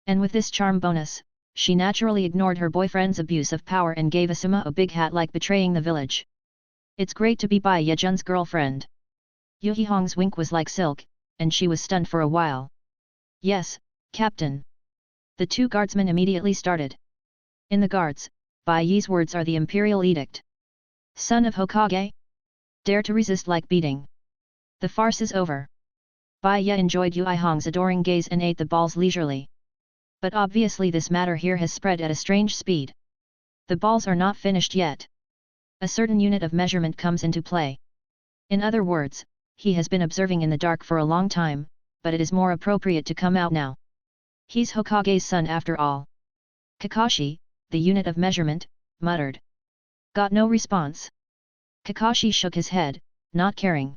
And with this charm bonus, she naturally ignored her boyfriend's abuse of power and gave Asuma a big hat like betraying the village. It's great to be Bai Ye Jun's girlfriend. Yu Hong's wink was like silk, and she was stunned for a while. Yes, Captain. The two guardsmen immediately started. In the guards, Bai Ye's words are the imperial edict. Son of Hokage? Dare to resist like beating. The farce is over. Bai Ye enjoyed Yu Hong's adoring gaze and ate the balls leisurely. But obviously this matter here has spread at a strange speed. The balls are not finished yet. A certain unit of measurement comes into play. In other words, he has been observing in the dark for a long time, but it is more appropriate to come out now. He's Hokage's son after all. Kakashi, the unit of measurement, muttered. Got no response. Kakashi shook his head, not caring.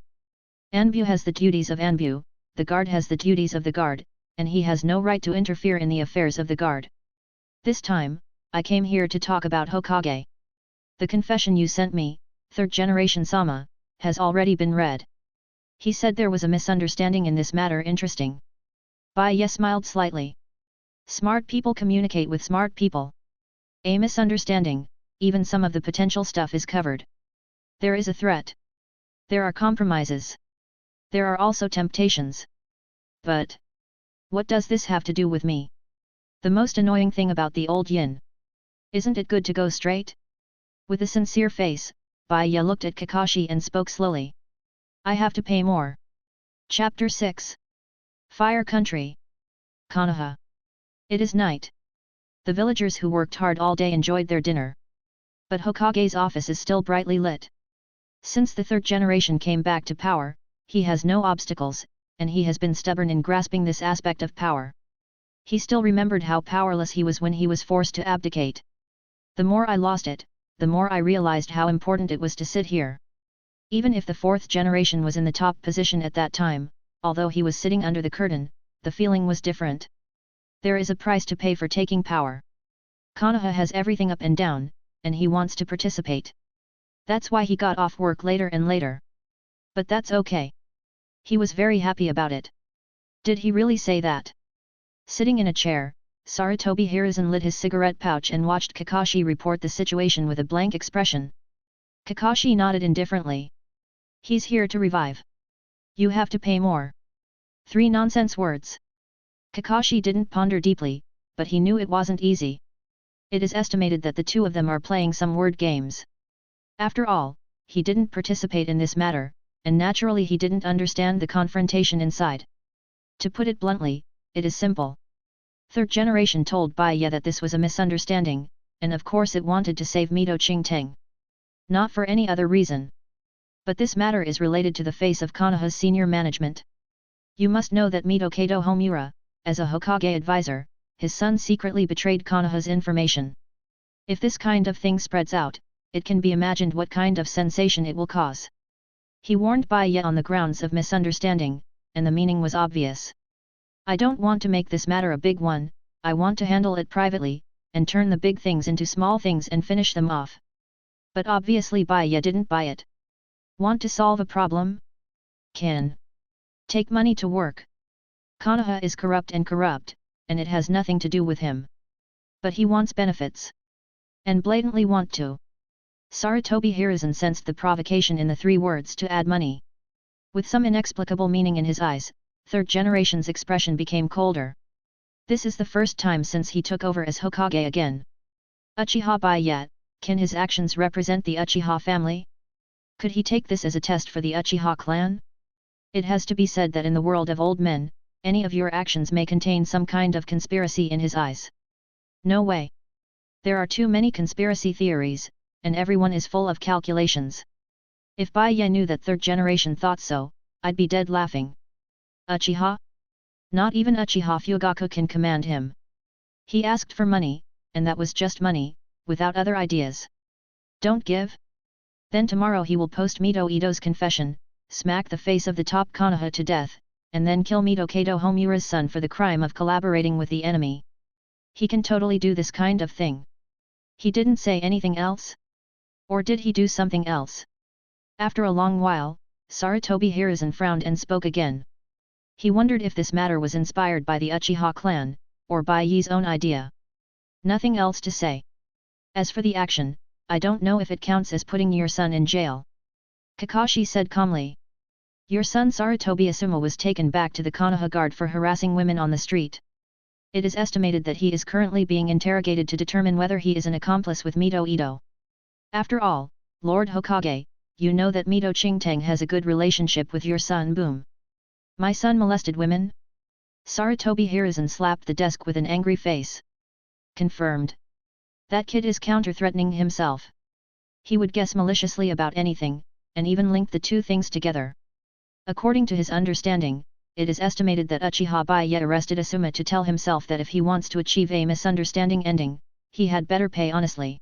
Anbu has the duties of Anbu, the guard has the duties of the guard, and he has no right to interfere in the affairs of the guard. This time, I came here to talk about Hokage. The confession you sent me, third generation Sama, has already been read. He said there was a misunderstanding in this matter. Interesting. Bai Ye smiled slightly. Smart people communicate with smart people. A misunderstanding, even some of the potential stuff is covered. There is a threat. There are compromises. There are also temptations. But what does this have to do with me? The most annoying thing about the old yin. Isn't it good to go straight? With a sincere face, Bai Ye looked at Kakashi and spoke slowly. I have to pay more. Chapter 6. Fire Country. Konoha. It is night. The villagers who worked hard all day enjoyed their dinner. But Hokage's office is still brightly lit. Since the third generation came back to power, he has no obstacles, and he has been stubborn in grasping this aspect of power. He still remembered how powerless he was when he was forced to abdicate. The more I lost it, the more I realized how important it was to sit here. Even if the fourth generation was in the top position at that time, although he was sitting under the curtain, the feeling was different. There is a price to pay for taking power. Konoha has everything up and down, and he wants to participate. That's why he got off work later and later. But that's okay. He was very happy about it. Did he really say that? Sitting in a chair, Sarutobi Hiruzen lit his cigarette pouch and watched Kakashi report the situation with a blank expression. Kakashi nodded indifferently. He's here to revive. You have to pay more. 3 nonsense words. Kakashi didn't ponder deeply, but he knew it wasn't easy. It is estimated that the two of them are playing some word games. After all, he didn't participate in this matter, and naturally he didn't understand the confrontation inside. To put it bluntly, it is simple. Third generation told Bai Ye that this was a misunderstanding, and of course it wanted to save Mito Qingtang. Not for any other reason. But this matter is related to the face of Konoha's senior management. You must know that Mito Kato Homura, as a Hokage advisor, his son secretly betrayed Konoha's information. If this kind of thing spreads out, it can be imagined what kind of sensation it will cause. He warned Bai Ye on the grounds of misunderstanding, and the meaning was obvious. I don't want to make this matter a big one, I want to handle it privately, and turn the big things into small things and finish them off. But obviously Bai Ye didn't buy it. Want to solve a problem? Can. Take money to work. Konoha is corrupt, and it has nothing to do with him. But he wants benefits. And blatantly want to. Sarutobi Hiruzen sensed the provocation in the 3 words to add money. With some inexplicable meaning in his eyes, third generation's expression became colder. This is the first time since he took over as Hokage again. Uchiha Bai Ye, can his actions represent the Uchiha family? Could he take this as a test for the Uchiha clan? It has to be said that in the world of old men, any of your actions may contain some kind of conspiracy in his eyes. No way. There are too many conspiracy theories, and everyone is full of calculations. If Bai Ye knew that third generation thought so, I'd be dead laughing. Uchiha? Not even Uchiha Fugaku can command him. He asked for money, and that was just money, without other ideas. Don't give? Then tomorrow he will post Mito Ito's confession, smack the face of the top Konoha to death, and then kill Mito Kato Homura's son for the crime of collaborating with the enemy. He can totally do this kind of thing. He didn't say anything else? Or did he do something else? After a long while, Sarutobi Hiruzen frowned and spoke again. He wondered if this matter was inspired by the Uchiha clan, or Bai Ye's own idea. Nothing else to say. As for the action, I don't know if it counts as putting your son in jail. Kakashi said calmly. Your son Sarutobi Asuma was taken back to the Konoha guard for harassing women on the street. It is estimated that he is currently being interrogated to determine whether he is an accomplice with Mito Ito. After all, Lord Hokage, you know that Mito Chingtang has a good relationship with your son Boom. My son molested women? Sarutobi Hiruzen slapped the desk with an angry face. Confirmed. That kid is counter-threatening himself. He would guess maliciously about anything, and even link the 2 things together. According to his understanding, it is estimated that Uchiha Bai Ye arrested Asuma to tell himself that if he wants to achieve a misunderstanding ending, he had better pay honestly.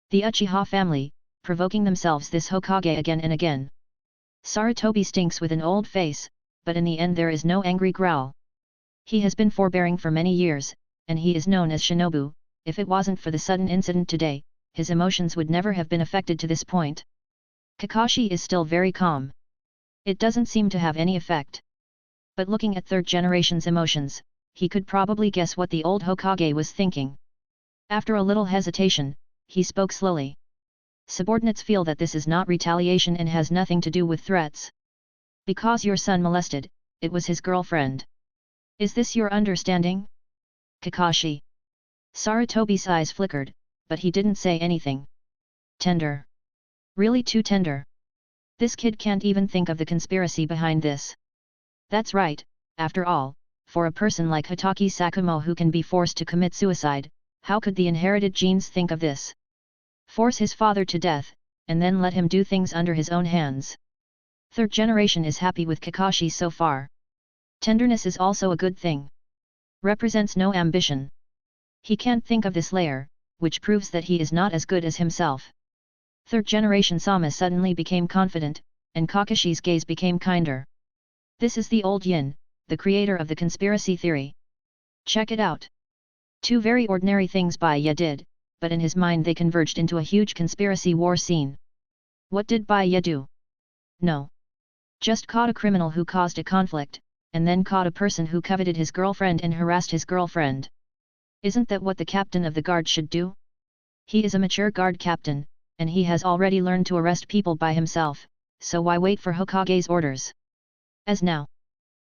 The Uchiha family, provoking themselves this Hokage again and again. Sarutobi stinks with an old face, but in the end there is no angry growl. He has been forbearing for many years, and he is known as Shinobu. If it wasn't for the sudden incident today, his emotions would never have been affected to this point. Kakashi is still very calm. It doesn't seem to have any effect. But looking at third generation's emotions, he could probably guess what the old Hokage was thinking. After a little hesitation, he spoke slowly. Subordinates feel that this is not retaliation and has nothing to do with threats. Because your son molested, it was his girlfriend. Is this your understanding? Kakashi. Sarutobi's eyes flickered, but he didn't say anything. Tender. Really too tender. This kid can't even think of the conspiracy behind this. That's right, after all, for a person like Hitaki Sakumo who can be forced to commit suicide, how could the inherited genes think of this? Force his father to death, and then let him do things under his own hands. Third generation is happy with Kakashi so far. Tenderness is also a good thing. Represents no ambition. He can't think of this layer, which proves that he is not as good as himself. Third generation Sama suddenly became confident, and Kakashi's gaze became kinder. This is the old Yin, the creator of the conspiracy theory. Check it out. 2 very ordinary things Bai Ye did, but in his mind they converged into a huge conspiracy war scene. What did Bai Ye do? No. Just caught a criminal who caused a conflict, and then caught a person who coveted his girlfriend and harassed his girlfriend. Isn't that what the captain of the guard should do? He is a mature guard captain, and he has already learned to arrest people by himself, so why wait for Hokage's orders? As now.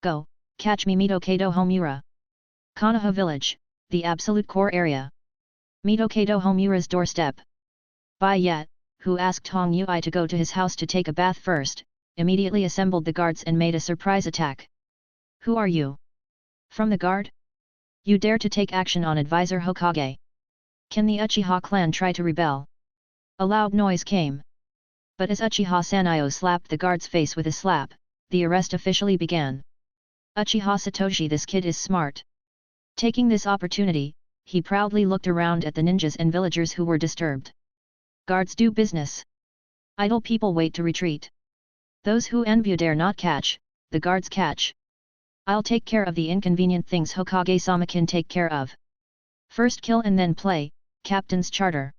Go, catch me Mito Kato Homura. Konoha village, the absolute core area. Mito Kato Homura's doorstep. Bai Ye, who asked Hong Yui to go to his house to take a bath first, immediately assembled the guards and made a surprise attack. Who are you? From the guard? You dare to take action on Advisor Hokage? Can the Uchiha clan try to rebel? A loud noise came. But as Uchiha Sanyo slapped the guard's face with a slap, the arrest officially began. Uchiha Satoshi, this kid is smart. Taking this opportunity, he proudly looked around at the ninjas and villagers who were disturbed. Guards do business. Idle people wait to retreat. Those who envy dare not catch, the guards catch. I'll take care of the inconvenient things Hokage-sama can take care of. First kill and then play, Captain's Charter.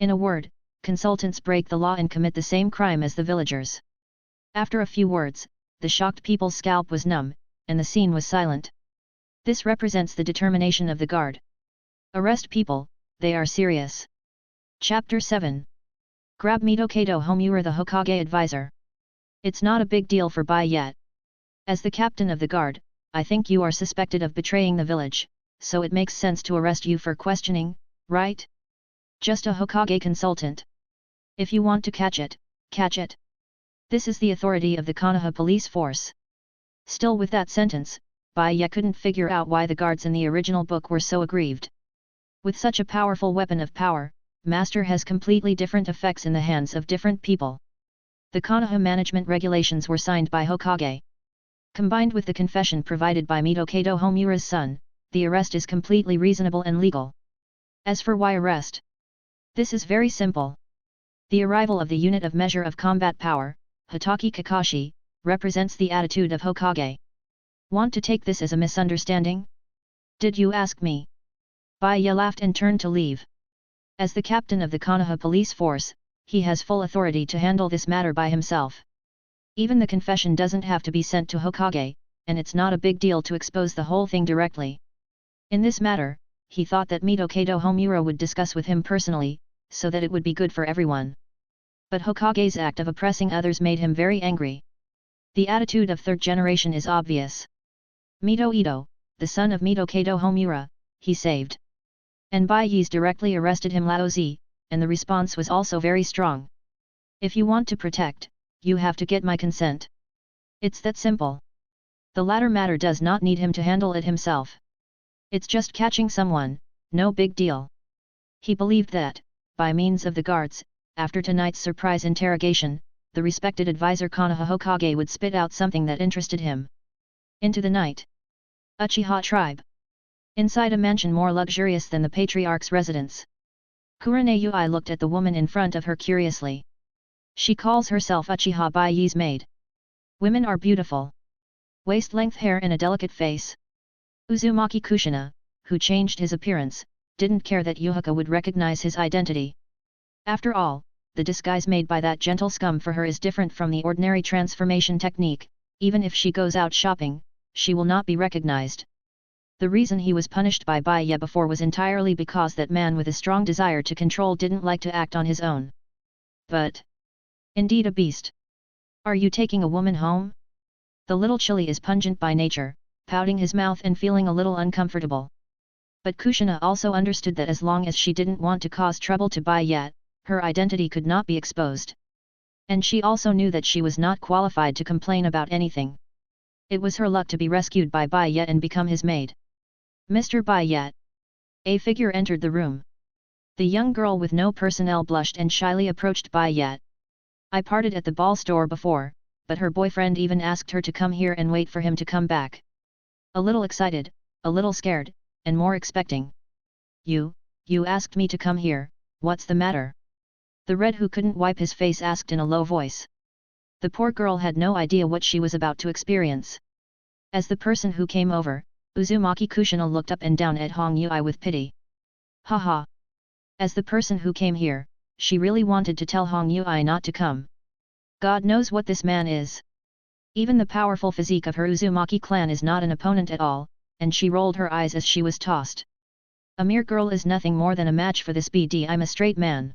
In a word, consultants break the law and commit the same crime as the villagers. After a few words, the shocked people's scalp was numb, and the scene was silent. This represents the determination of the guard. Arrest people, they are serious. Chapter 7. Grab Mitokado Homura, the Hokage advisor. It's not a big deal for Bai Ye. As the captain of the guard, I think you are suspected of betraying the village, so it makes sense to arrest you for questioning, right? Just a Hokage consultant. If you want to catch it, catch it. This is the authority of the Konoha Police Force. Still, with that sentence, Bai Ye couldn't figure out why the guards in the original book were so aggrieved. With such a powerful weapon of power, Master has completely different effects in the hands of different people. The Konoha management regulations were signed by Hokage. Combined with the confession provided by Mitokado Homura's son, the arrest is completely reasonable and legal. As for why arrest? This is very simple. The arrival of the unit of measure of combat power, Hitaki Kakashi, represents the attitude of Hokage. Want to take this as a misunderstanding? Did you ask me? Bai Ye laughed and turned to leave. As the captain of the Konoha Police Force, he has full authority to handle this matter by himself. Even the confession doesn't have to be sent to Hokage, and it's not a big deal to expose the whole thing directly. In this matter, he thought that Mitokado Homura would discuss with him personally, so that it would be good for everyone. But Hokage's act of oppressing others made him very angry. The attitude of third generation is obvious. Mito Ito, the son of Mitokado Homura, he saved. And Bai Ye's directly arrested him Laozi, and the response was also very strong. If you want to protect, you have to get my consent. It's that simple. The latter matter does not need him to handle it himself. It's just catching someone, no big deal. He believed that, by means of the guards, after tonight's surprise interrogation, the respected advisor Konoha Hokage would spit out something that interested him. Into the night. Uchiha tribe. Inside a mansion more luxurious than the patriarch's residence. Kurane Yui looked at the woman in front of her curiously. She calls herself Uchiha Bai Ye's maid. Women are beautiful. Waist-length hair and a delicate face. Uzumaki Kushina, who changed his appearance, didn't care that Yuhaka would recognize his identity. After all, the disguise made by that gentle scum for her is different from the ordinary transformation technique. Even if she goes out shopping, she will not be recognized. The reason he was punished by Bai Ye before was entirely because that man with a strong desire to control didn't like to act on his own. But indeed a beast. Are you taking a woman home? The little chili is pungent by nature, pouting his mouth and feeling a little uncomfortable. But Kushina also understood that as long as she didn't want to cause trouble to Bai Ye, her identity could not be exposed. And she also knew that she was not qualified to complain about anything. It was her luck to be rescued by Bai Ye and become his maid. Mr. Bai Ye. A figure entered the room. The young girl with no personnel blushed and shyly approached Bai Ye. I parted at the ball store before, but her boyfriend even asked her to come here and wait for him to come back. A little excited, a little scared, and more expecting. You asked me to come here, what's the matter? The red who couldn't wipe his face asked in a low voice. The poor girl had no idea what she was about to experience. As the person who came over, Uzumaki Kushina looked up and down at Hong Yui with pity. Haha. As the person who came here, she really wanted to tell Hong Yui not to come. God knows what this man is. Even the powerful physique of her Uzumaki clan is not an opponent at all, and she rolled her eyes as she was tossed. A mere girl is nothing more than a match for this BD. I'm a straight man.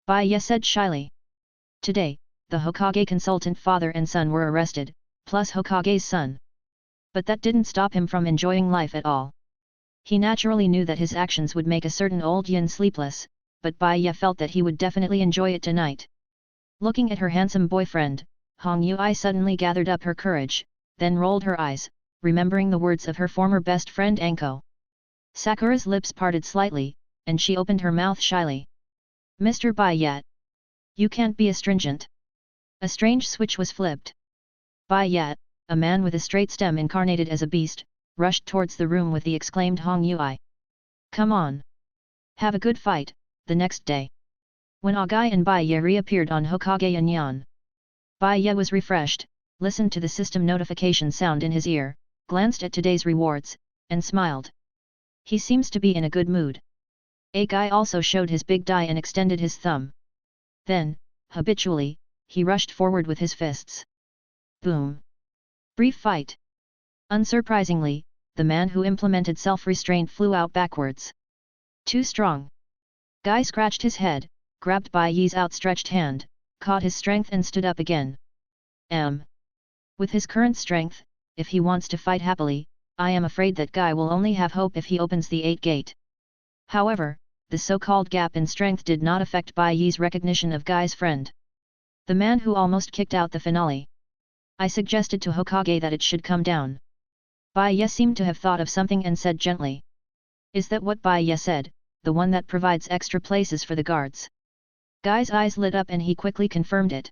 Bai Ye said shyly. Today, the Hokage consultant father and son were arrested, plus Hokage's son. But that didn't stop him from enjoying life at all. He naturally knew that his actions would make a certain old yin sleepless, but Bai Ye felt that he would definitely enjoy it tonight. Looking at her handsome boyfriend, Hong Yui suddenly gathered up her courage, then rolled her eyes, remembering the words of her former best friend Anko. Sakura's lips parted slightly, and she opened her mouth shyly. Mr. Bai Ye. You can't be astringent. A strange switch was flipped. Bai Ye, a man with a straight stem incarnated as a beast, rushed towards the room with the exclaimed Hong Yui. Come on. Have a good fight. The next day, when Agai and Bai Ye reappeared on Hokage Yanyan, Bai Ye was refreshed, listened to the system notification sound in his ear, glanced at today's rewards, and smiled. He seems to be in a good mood. A guy also showed his big die and extended his thumb. Then, habitually, he rushed forward with his fists. Boom! Brief fight. Unsurprisingly, the man who implemented self-restraint flew out backwards. Too strong. Guy scratched his head, grabbed Bai Ye's outstretched hand, caught his strength and stood up again. With his current strength, if he wants to fight happily, I am afraid that Guy will only have hope if he opens the 8 gate. However, the so-called gap in strength did not affect Bai Ye's recognition of Guy's friend. The man who almost kicked out the finale. I suggested to Hokage that it should come down. Bai Ye seemed to have thought of something and said gently. Is that what Bai Ye said, the one that provides extra places for the guards? Guy's eyes lit up and he quickly confirmed it.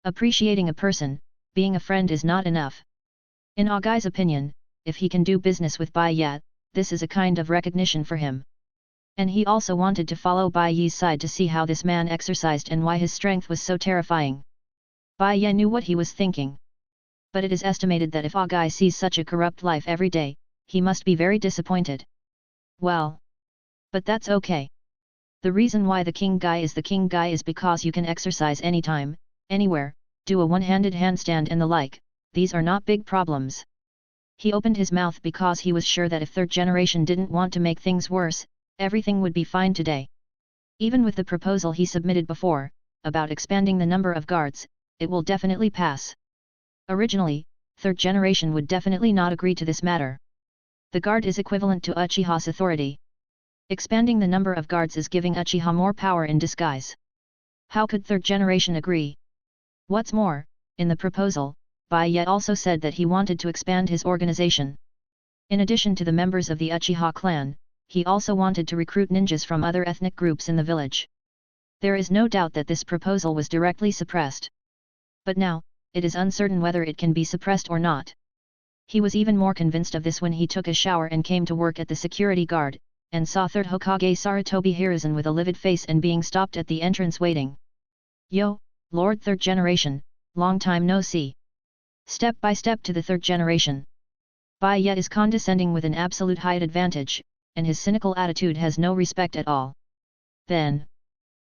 Appreciating a person, being a friend is not enough. In Guy's opinion, if he can do business with Bai Ye, this is a kind of recognition for him. And he also wanted to follow Bai Ye's side to see how this man exercised and why his strength was so terrifying. Bai Ye knew what he was thinking. But it is estimated that if Guy sees such a corrupt life every day, he must be very disappointed. Well. But that's okay. The reason why the King Guy is because you can exercise anytime, anywhere, do a one-handed handstand and the like, these are not big problems. He opened his mouth because he was sure that if third generation didn't want to make things worse, everything would be fine today. Even with the proposal he submitted before, about expanding the number of guards, it will definitely pass. Originally, third generation would definitely not agree to this matter. The guard is equivalent to Uchiha's authority. Expanding the number of guards is giving Uchiha more power in disguise. How could third generation agree? What's more, in the proposal, Bai Ye also said that he wanted to expand his organization. In addition to the members of the Uchiha clan, he also wanted to recruit ninjas from other ethnic groups in the village. There is no doubt that this proposal was directly suppressed. But now, it is uncertain whether it can be suppressed or not. He was even more convinced of this when he took a shower and came to work at the security guard, and saw Third Hokage Sarutobi Hiruzen with a livid face and being stopped at the entrance waiting. Yo, Lord Third Generation, long time no see. Step by step to the third generation. Bai Ye is condescending with an absolute height advantage, and his cynical attitude has no respect at all. Then,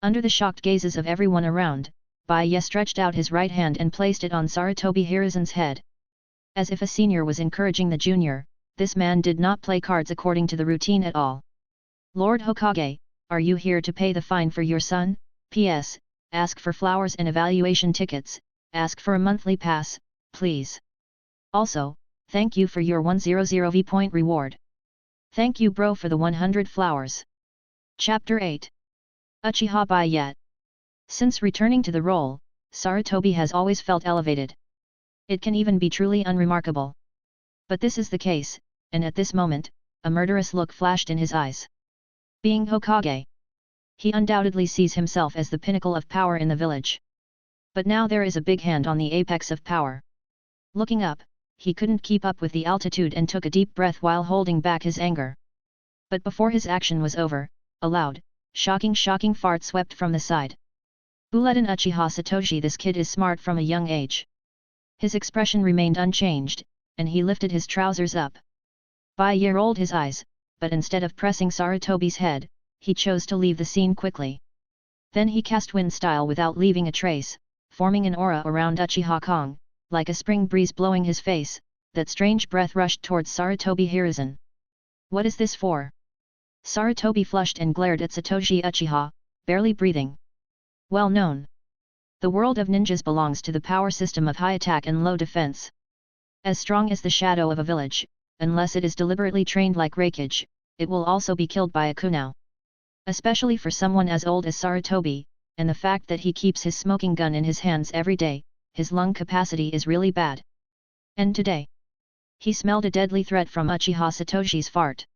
under the shocked gazes of everyone around, Bai Ye stretched out his right hand and placed it on Sarutobi Hiruzen's head. As if a senior was encouraging the junior, this man did not play cards according to the routine at all. Lord Hokage, are you here to pay the fine for your son? P.S. Ask for flowers and evaluation tickets, ask for a monthly pass, please. Also, thank you for your 100 V-point reward. Thank you bro for the 100 flowers. Chapter 8. Uchiha Bai Ye. Since returning to the role, Sarutobi has always felt elevated. It can even be truly unremarkable. But this is the case, and at this moment, a murderous look flashed in his eyes. Being Hokage, he undoubtedly sees himself as the pinnacle of power in the village. But now there is a big hand on the apex of power. Looking up, he couldn't keep up with the altitude and took a deep breath while holding back his anger. But before his action was over, a loud, shocking fart swept from the side. Bulletin Uchiha Satoshi, this kid is smart from a young age. His expression remained unchanged, and he lifted his trousers up. Bai Ye rolled his eyes, but instead of pressing Sarutobi's head, he chose to leave the scene quickly. Then he cast wind style without leaving a trace, forming an aura around Uchiha Kong, like a spring breeze blowing his face. That strange breath rushed towards Sarutobi Hiruzen. What is this for? Sarutobi flushed and glared at Satoshi Uchiha, barely breathing. Well known. The world of ninjas belongs to the power system of high attack and low defense. As strong as the shadow of a village, unless it is deliberately trained like Raikage, it will also be killed by a kunao. Especially for someone as old as Sarutobi, and the fact that he keeps his smoking gun in his hands every day, his lung capacity is really bad. And today, he smelled a deadly threat from Uchiha Satoshi's fart.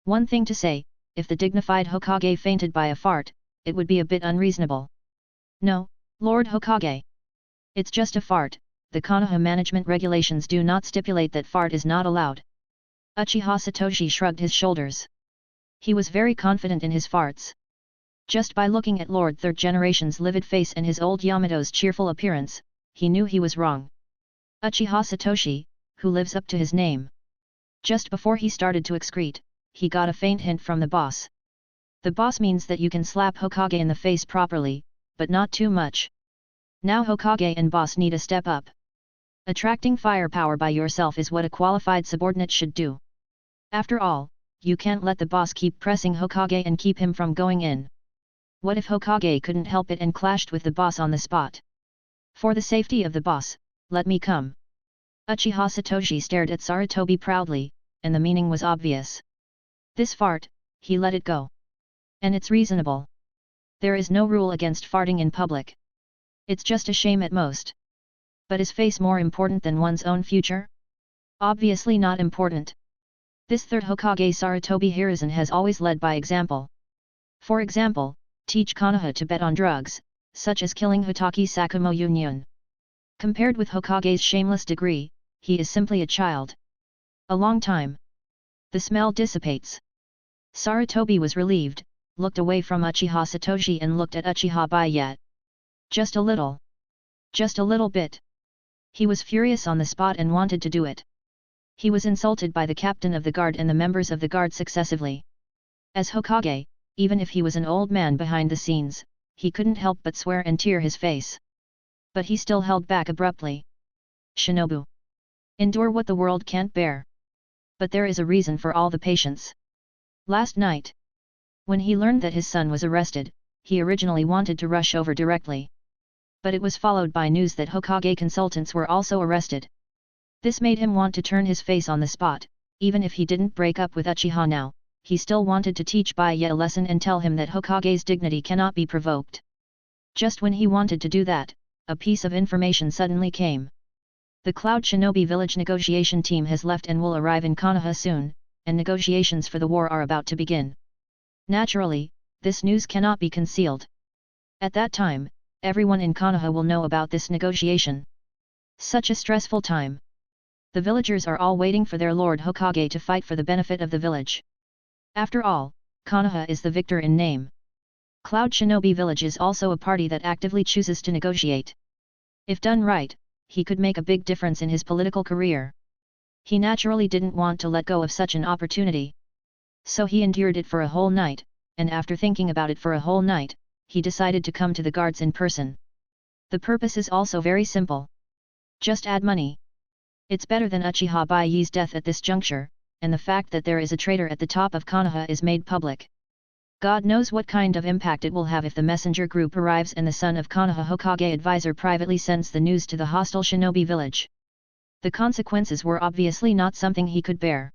One thing to say, if the dignified Hokage fainted by a fart, it would be a bit unreasonable. No, Lord Hokage. It's just a fart, the Konoha management regulations do not stipulate that fart is not allowed. Uchiha Satoshi shrugged his shoulders. He was very confident in his farts. Just by looking at Lord Third Generation's livid face and his old Yamato's cheerful appearance, he knew he was wrong. Uchiha Satoshi, who lives up to his name. Just before he started to excrete, he got a faint hint from the boss. The boss means that you can slap Hokage in the face properly, but not too much. Now Hokage and boss need a step up. Attracting firepower by yourself is what a qualified subordinate should do. After all, you can't let the boss keep pressing Hokage and keep him from going in. What if Hokage couldn't help it and clashed with the boss on the spot? For the safety of the boss, let me come. Uchiha Satoshi stared at Sarutobi proudly, and the meaning was obvious. This fart, he let it go. And it's reasonable. There is no rule against farting in public. It's just a shame at most. But is face more important than one's own future? Obviously not important. This third Hokage Sarutobi Hiruzen has always led by example. For example, teach Konoha to bet on drugs, such as killing Hitaki Sakumo Union. Compared with Hokage's shameless degree, he is simply a child. A long time. The smell dissipates. Sarutobi was relieved, looked away from Uchiha Satoshi and looked at Uchiha Bai Ye. Just a little. Just a little bit. He was furious on the spot and wanted to do it. He was insulted by the captain of the guard and the members of the guard successively. As Hokage, even if he was an old man behind the scenes, he couldn't help but swear and tear his face. But he still held back abruptly. Shinobu. Endure what the world can't bear. But there is a reason for all the patience. Last night, when he learned that his son was arrested, he originally wanted to rush over directly. But it was followed by news that Hokage consultants were also arrested. This made him want to turn his face on the spot. Even if he didn't break up with Uchiha now, he still wanted to teach Bai Ye a lesson and tell him that Hokage's dignity cannot be provoked. Just when he wanted to do that, a piece of information suddenly came. The Cloud Shinobi Village negotiation team has left and will arrive in Konoha soon, and negotiations for the war are about to begin. Naturally, this news cannot be concealed. At that time, everyone in Konoha will know about this negotiation. Such a stressful time. The villagers are all waiting for their Lord Hokage to fight for the benefit of the village. After all, Konoha is the victor in name. Cloud Shinobi Village is also a party that actively chooses to negotiate. If done right, he could make a big difference in his political career. He naturally didn't want to let go of such an opportunity. So he endured it for a whole night, and after thinking about it for a whole night, he decided to come to the guards in person. The purpose is also very simple. Just add money. It's better than Uchiha Bai Ye's death at this juncture, and the fact that there is a traitor at the top of Konoha is made public. God knows what kind of impact it will have if the messenger group arrives and the son of Konoha Hokage advisor privately sends the news to the hostile shinobi village. The consequences were obviously not something he could bear.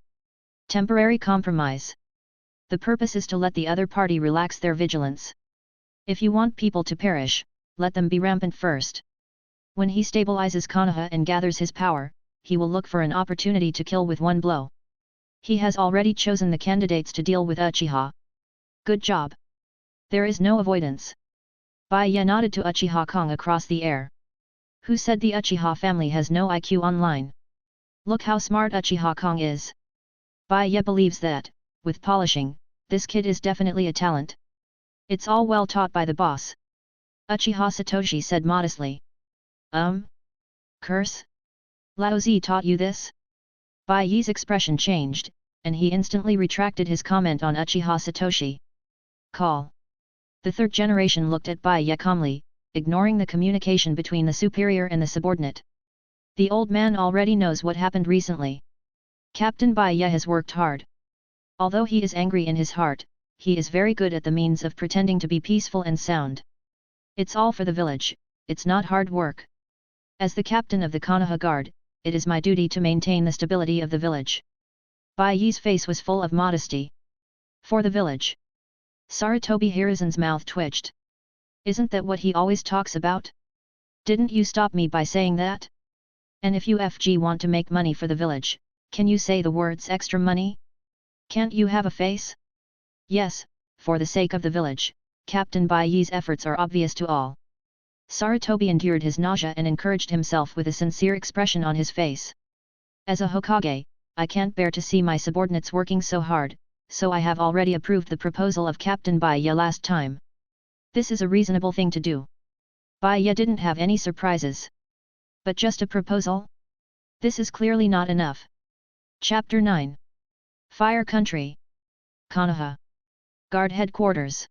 Temporary compromise. The purpose is to let the other party relax their vigilance. If you want people to perish, let them be rampant first. When he stabilizes Konoha and gathers his power, he will look for an opportunity to kill with one blow. He has already chosen the candidates to deal with Uchiha. Good job. There is no avoidance. Bai Ye nodded to Uchiha Kong across the air. Who said the Uchiha family has no IQ online? Look how smart Uchiha Kong is. Bai Ye believes that, with polishing, this kid is definitely a talent. It's all well taught by the boss. Uchiha Satoshi said modestly. Curse? Lao Zi taught you this? Bai Ye's expression changed, and he instantly retracted his comment on Uchiha Satoshi. Call. The third generation looked at Bai Ye calmly, ignoring the communication between the superior and the subordinate. The old man already knows what happened recently. Captain Bai Ye has worked hard. Although he is angry in his heart, he is very good at the means of pretending to be peaceful and sound. It's all for the village, it's not hard work. As the captain of the Konoha Guard, it is my duty to maintain the stability of the village. Bai Ye's face was full of modesty. For the village. Sarutobi Hiruzen's mouth twitched. Isn't that what he always talks about? Didn't you stop me by saying that? And if you FG want to make money for the village, can you say the words extra money? Can't you have a face? Yes, for the sake of the village, Captain Bai Ye's efforts are obvious to all. Sarutobi endured his nausea and encouraged himself with a sincere expression on his face. As a Hokage, I can't bear to see my subordinates working so hard, so I have already approved the proposal of Captain Bai Ye last time. This is a reasonable thing to do. Bai Ye didn't have any surprises. But just a proposal? This is clearly not enough. Chapter 9. Fire Country. Konoha. Guard Headquarters.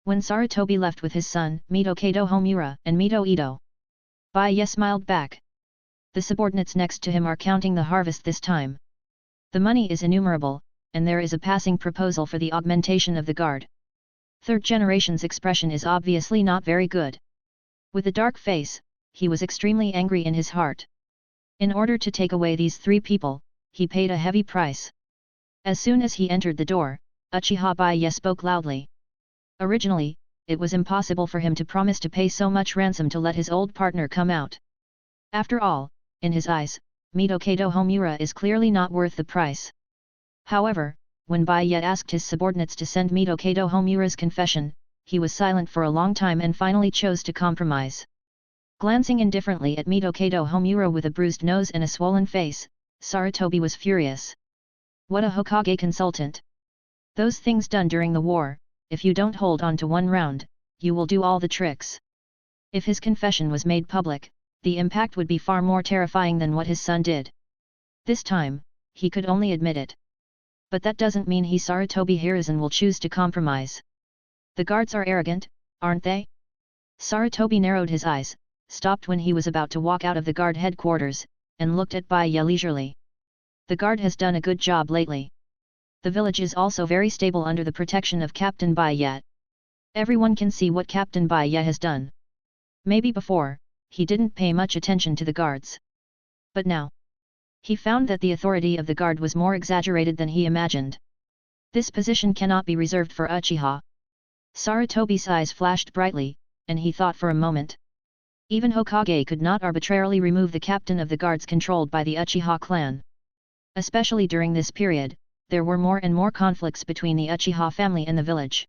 When Sarutobi left with his son, Mito Kato Homura, and Mito Ito, Bai Ye smiled back. The subordinates next to him are counting the harvest this time. The money is innumerable, and there is a passing proposal for the augmentation of the guard. Third generation's expression is obviously not very good. With a dark face, he was extremely angry in his heart. In order to take away these three people, he paid a heavy price. As soon as he entered the door, Uchiha Bai Ye spoke loudly. Originally, it was impossible for him to promise to pay so much ransom to let his old partner come out. After all, in his eyes, Mito Kato Homura is clearly not worth the price. However, when Bai Ye asked his subordinates to send Mito Kato Homura's confession, he was silent for a long time and finally chose to compromise. Glancing indifferently at Mito Kato Homura with a bruised nose and a swollen face, Sarutobi was furious. What a Hokage consultant! Those things done during the war, if you don't hold on to one round, you will do all the tricks. If his confession was made public, the impact would be far more terrifying than what his son did. This time, he could only admit it. But that doesn't mean he Sarutobi Hiruzen will choose to compromise. The guards are arrogant, aren't they? Sarutobi narrowed his eyes, stopped when he was about to walk out of the guard headquarters, and looked at Bai Ye leisurely. The guard has done a good job lately. The village is also very stable under the protection of Captain Bai Ye. Everyone can see what Captain Bai Ye has done. Maybe before, he didn't pay much attention to the guards. But now, he found that the authority of the guard was more exaggerated than he imagined. This position cannot be reserved for Uchiha. Sarutobi's eyes flashed brightly, and he thought for a moment. Even Hokage could not arbitrarily remove the captain of the guards controlled by the Uchiha clan. Especially during this period, there were more and more conflicts between the Uchiha family and the village.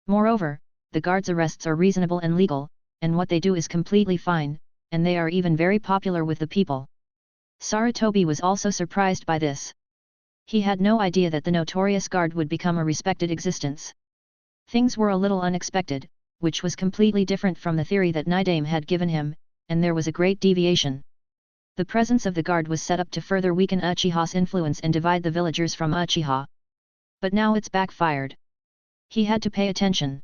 Moreover, the guards' arrests are reasonable and legal, and what they do is completely fine, and they are even very popular with the people. Sarutobi was also surprised by this. He had no idea that the notorious guard would become a respected existence. Things were a little unexpected, which was completely different from the theory that Nidame had given him, and there was a great deviation. The presence of the guard was set up to further weaken Uchiha's influence and divide the villagers from Uchiha. But now it's backfired. He had to pay attention.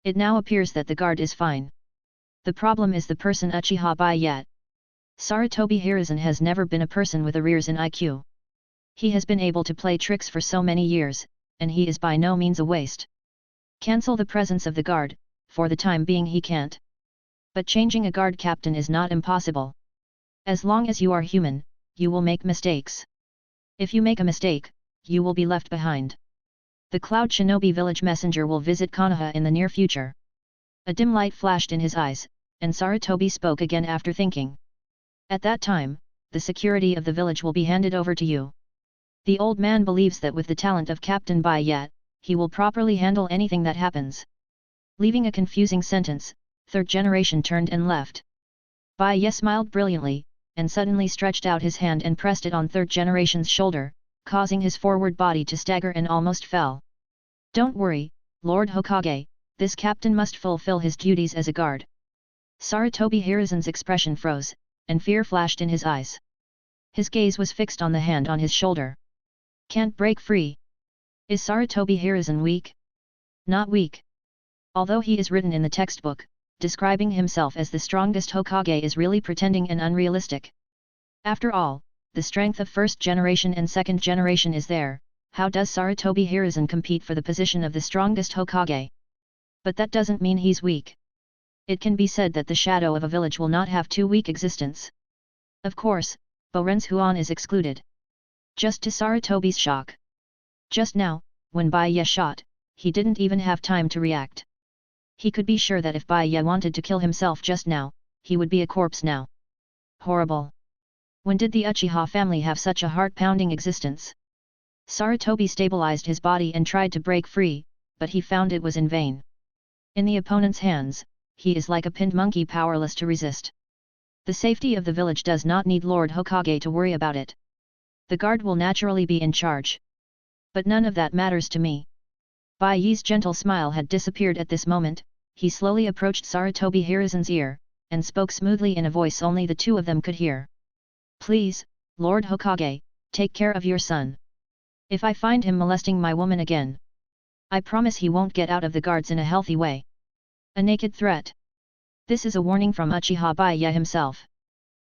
It now appears that the guard is fine. The problem is the person Uchiha Bai Ye. Sarutobi Hiruzen has never been a person with arrears in IQ. He has been able to play tricks for so many years, and he is by no means a waste. Cancel the presence of the guard, for the time being he can't. But changing a guard captain is not impossible. As long as you are human, you will make mistakes. If you make a mistake, you will be left behind. The Cloud Shinobi village messenger will visit Konoha in the near future. A dim light flashed in his eyes, and Sarutobi spoke again after thinking. At that time, the security of the village will be handed over to you. The old man believes that with the talent of Captain Bai Ye, he will properly handle anything that happens. Leaving a confusing sentence, third generation turned and left. Bai Ye smiled brilliantly, and suddenly stretched out his hand and pressed it on third generation's shoulder, causing his forward body to stagger and almost fell. Don't worry, Lord Hokage, this captain must fulfill his duties as a guard. Sarutobi Hiruzen's expression froze, and fear flashed in his eyes. His gaze was fixed on the hand on his shoulder. Can't break free. Is Sarutobi Hiruzen weak? Not weak. Although he is written in the textbook, describing himself as the strongest Hokage is really pretending and unrealistic. After all, the strength of first generation and second generation is there. How does Sarutobi Hiruzen compete for the position of the strongest Hokage? But that doesn't mean he's weak. It can be said that the shadow of a village will not have too weak existence. Of course, Boren's Huan is excluded. Just to Sarutobi's shock. Just now, when Bai Ye shot, he didn't even have time to react. He could be sure that if Bai Ye wanted to kill himself just now, he would be a corpse now. Horrible. When did the Uchiha family have such a heart-pounding existence? Sarutobi stabilized his body and tried to break free, but he found it was in vain. In the opponent's hands, he is like a pinned monkey powerless to resist. The safety of the village does not need Lord Hokage to worry about it. The guard will naturally be in charge. But none of that matters to me. Bai Ye's gentle smile had disappeared at this moment. He slowly approached Sarutobi Hiruzen's ear, and spoke smoothly in a voice only the two of them could hear. Please, Lord Hokage, take care of your son. If I find him molesting my woman again, I promise he won't get out of the guards in a healthy way. A naked threat. This is a warning from Uchiha Bai Ye himself.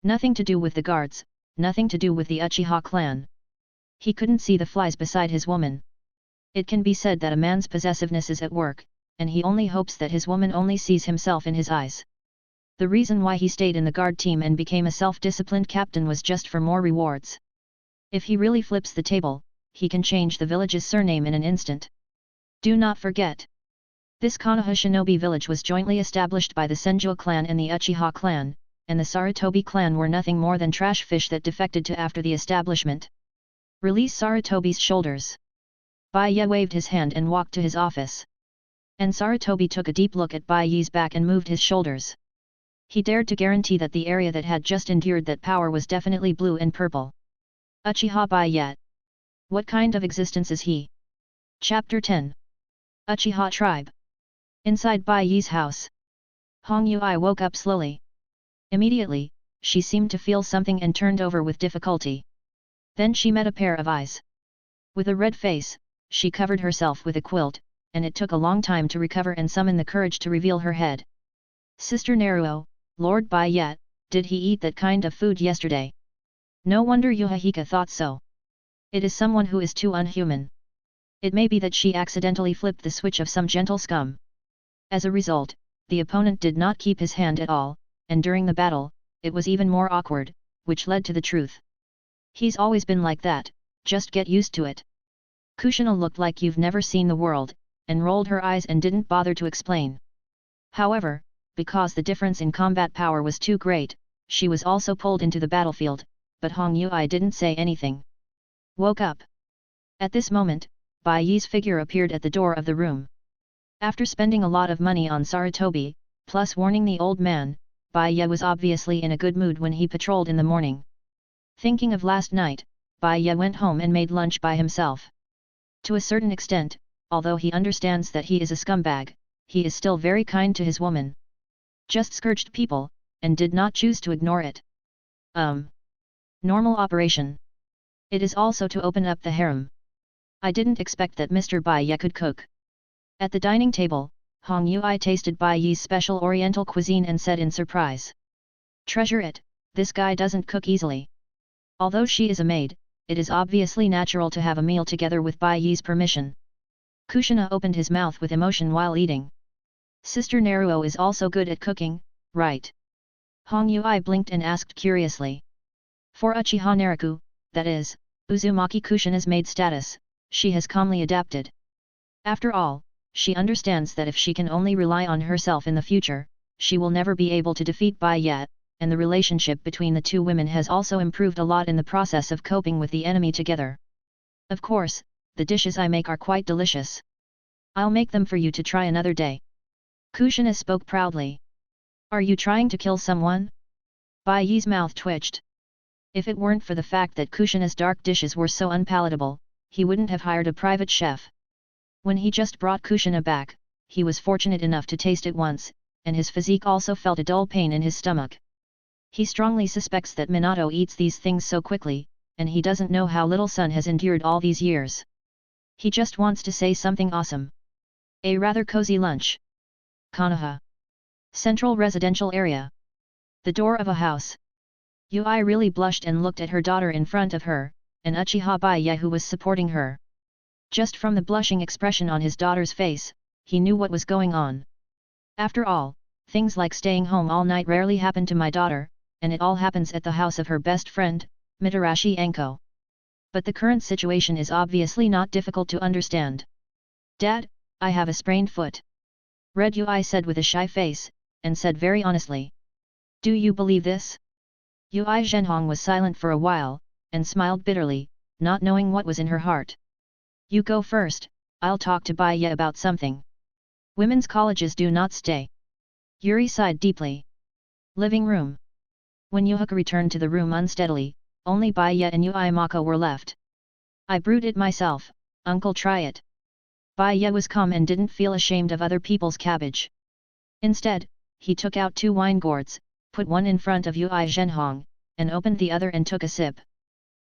Nothing to do with the guards, nothing to do with the Uchiha clan. He couldn't see the flies beside his woman. It can be said that a man's possessiveness is at work, and he only hopes that his woman only sees himself in his eyes. The reason why he stayed in the guard team and became a self-disciplined captain was just for more rewards. If he really flips the table, he can change the village's surname in an instant. Do not forget. This Konoha shinobi village was jointly established by the Senju clan and the Uchiha clan, and the Sarutobi clan were nothing more than trash fish that defected to after the establishment. Release Sarutobi's shoulders. Bai Ye waved his hand and walked to his office. And Sarutobi took a deep look at Bai Ye's back and moved his shoulders. He dared to guarantee that the area that had just endured that power was definitely blue and purple. Uchiha Bai Ye. What kind of existence is he? Chapter 10. Uchiha Tribe. Inside Bai Ye's house. Hong Yui woke up slowly. Immediately, she seemed to feel something and turned over with difficulty. Then she met a pair of eyes. With a red face, she covered herself with a quilt, and it took a long time to recover and summon the courage to reveal her head. Sister Naruto, Lord Bai Ye, did he eat that kind of food yesterday? No wonder Yuhahika thought so. It is someone who is too unhuman. It may be that she accidentally flipped the switch of some gentle scum. As a result, the opponent did not keep his hand at all, and during the battle, it was even more awkward, which led to the truth. He's always been like that, just get used to it. Kushina looked like you've never seen the world, and rolled her eyes and didn't bother to explain. However, because the difference in combat power was too great, she was also pulled into the battlefield, but Hong Yui didn't say anything. Woke up. At this moment, Bai Ye's figure appeared at the door of the room. After spending a lot of money on Sarutobi, plus warning the old man, Bai Ye was obviously in a good mood when he patrolled in the morning. Thinking of last night, Bai Ye went home and made lunch by himself. To a certain extent, although he understands that he is a scumbag, he is still very kind to his woman. Just scourged people, and did not choose to ignore it. Normal operation. It is also to open up the harem. I didn't expect that Mr. Bai Ye could cook. At the dining table, Hong Yui tasted Bai Ye's special oriental cuisine and said in surprise. Treasure it, this guy doesn't cook easily. Although she is a maid, it is obviously natural to have a meal together with Bai Ye's permission. Kushina opened his mouth with emotion while eating. Sister Naruto is also good at cooking, right? Hong Yui blinked and asked curiously. For Uchiha Naruto, that is, Uzumaki Kushina's maid status, she has calmly adapted. After all, she understands that if she can only rely on herself in the future, she will never be able to defeat Bai Ye, and the relationship between the two women has also improved a lot in the process of coping with the enemy together. Of course, the dishes I make are quite delicious. I'll make them for you to try another day. Kushina spoke proudly. Are you trying to kill someone? Bai Ye's mouth twitched. If it weren't for the fact that Kushina's dark dishes were so unpalatable, he wouldn't have hired a private chef. When he just brought Kushina back, he was fortunate enough to taste it once, and his physique also felt a dull pain in his stomach. He strongly suspects that Minato eats these things so quickly, and he doesn't know how little Sun has endured all these years. He just wants to say something awesome. A rather cozy lunch. Konoha. Central residential area. The door of a house. Yui really blushed and looked at her daughter in front of her, and Uchiha Bai Ye who was supporting her. Just from the blushing expression on his daughter's face, he knew what was going on. After all, things like staying home all night rarely happen to my daughter, and it all happens at the house of her best friend, Mitarashi Anko. But the current situation is obviously not difficult to understand. Dad, I have a sprained foot. Red Yui said with a shy face, and said very honestly. Do you believe this? Yui Zhenhong was silent for a while, and smiled bitterly, not knowing what was in her heart. You go first, I'll talk to Bai Ye about something. Women's colleges do not stay. Yuri sighed deeply. Living room. When Yuhaka returned to the room unsteadily, only Bai Ye and Yui Mako were left. I brewed it myself, uncle try it. Bai Ye was calm and didn't feel ashamed of other people's cabbage. Instead, he took out 2 wine gourds, put one in front of Yui Zhenhong, and opened the other and took a sip.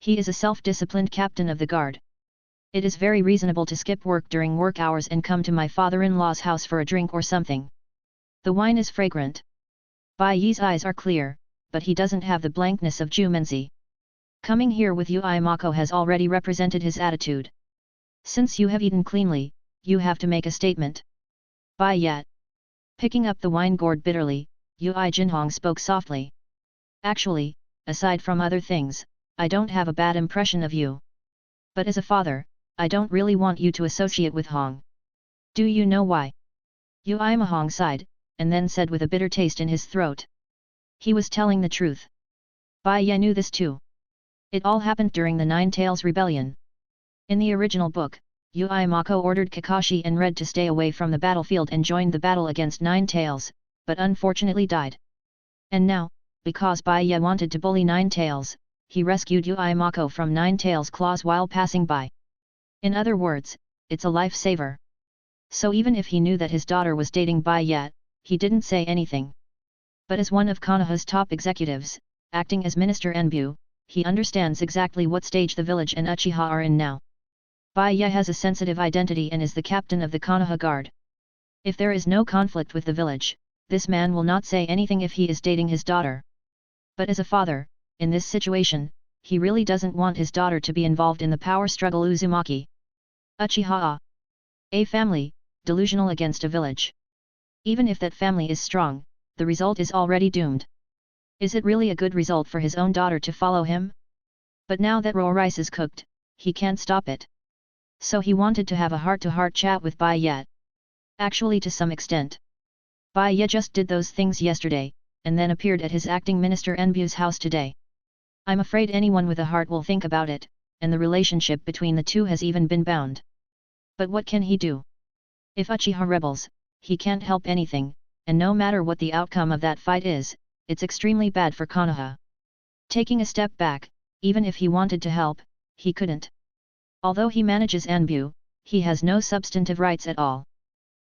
He is a self-disciplined captain of the guard. It is very reasonable to skip work during work hours and come to my father-in-law's house for a drink or something. The wine is fragrant. Bai Ye's eyes are clear, but he doesn't have the blankness of Jumanji. Coming here with Ui Mako has already represented his attitude. Since you have eaten cleanly, you have to make a statement. Bai Ye. Picking up the wine gourd bitterly, Ui Jinhong spoke softly. Actually, aside from other things, I don't have a bad impression of you. But as a father, I don't really want you to associate with Hong. Do you know why? Ui Mahong sighed, and then said with a bitter taste in his throat. He was telling the truth. Bai Ye knew this too. It all happened during the Nine Tails Rebellion. In the original book, Ui Mako ordered Kakashi and Red to stay away from the battlefield and joined the battle against Nine Tails, but unfortunately died. And now, because Bai Ye wanted to bully Nine Tails, he rescued Ui Mako from Nine Tails' claws while passing by. In other words, it's a lifesaver. So even if he knew that his daughter was dating Bai Ye, he didn't say anything. But as one of Konoha's top executives, acting as Minister Enbu, he understands exactly what stage the village and Uchiha are in now. Bai Ye has a sensitive identity and is the captain of the Konoha Guard. If there is no conflict with the village, this man will not say anything if he is dating his daughter. But as a father, in this situation, he really doesn't want his daughter to be involved in the power struggle Uzumaki. Uchiha. A family, delusional against a village. Even if that family is strong, the result is already doomed. Is it really a good result for his own daughter to follow him? But now that raw rice is cooked, he can't stop it. So he wanted to have a heart-to-heart chat with Bai Ye. Actually, to some extent. Bai Ye just did those things yesterday, and then appeared at his acting minister Enbu's house today. I'm afraid anyone with a heart will think about it, and the relationship between the two has even been bound. But what can he do? If Uchiha rebels, he can't help anything, and no matter what the outcome of that fight is, it's extremely bad for Konoha. Taking a step back, even if he wanted to help, he couldn't. Although he manages Enbu, he has no substantive rights at all.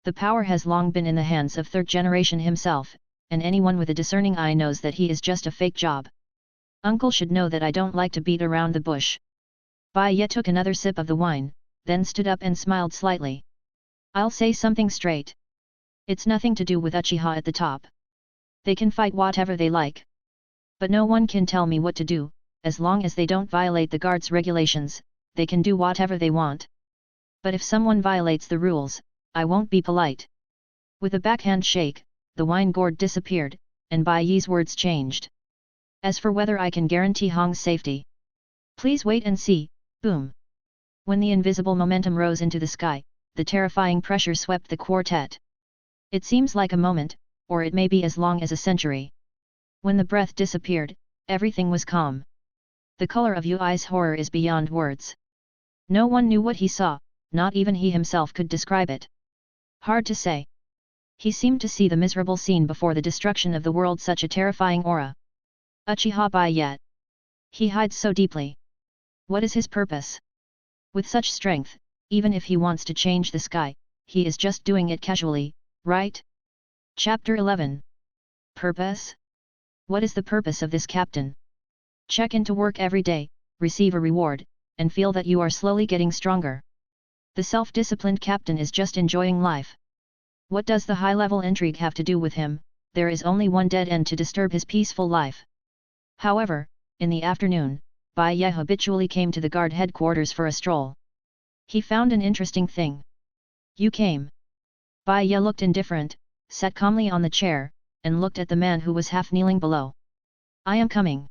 The power has long been in the hands of third generation himself, and anyone with a discerning eye knows that he is just a fake job. Uncle should know that I don't like to beat around the bush. Bai Ye took another sip of the wine, then stood up and smiled slightly. I'll say something straight. It's nothing to do with Uchiha at the top. They can fight whatever they like. But no one can tell me what to do, as long as they don't violate the guard's regulations, they can do whatever they want. But if someone violates the rules, I won't be polite. With a backhand shake, the wine gourd disappeared, and Bai Ye's words changed. As for whether I can guarantee Hong's safety, please wait and see. Boom. When the invisible momentum rose into the sky, the terrifying pressure swept the quartet. It seems like a moment, or it may be as long as a century. When the breath disappeared, everything was calm. The color of Ui's horror is beyond words. No one knew what he saw, not even he himself could describe it. Hard to say. He seemed to see the miserable scene before the destruction of the world, such a terrifying aura. Uchiha Bai Ye. He hides so deeply. What is his purpose? With such strength, even if he wants to change the sky, he is just doing it casually, right? Chapter 11. Purpose? What is the purpose of this captain? Check into work every day, receive a reward, and feel that you are slowly getting stronger. The self-disciplined captain is just enjoying life. What does the high-level intrigue have to do with him? There is only one dead end to disturb his peaceful life. However, in the afternoon, Bai Ye habitually came to the guard headquarters for a stroll. He found an interesting thing. You came. Bai Ye looked indifferent, sat calmly on the chair, and looked at the man who was half kneeling below. I am coming.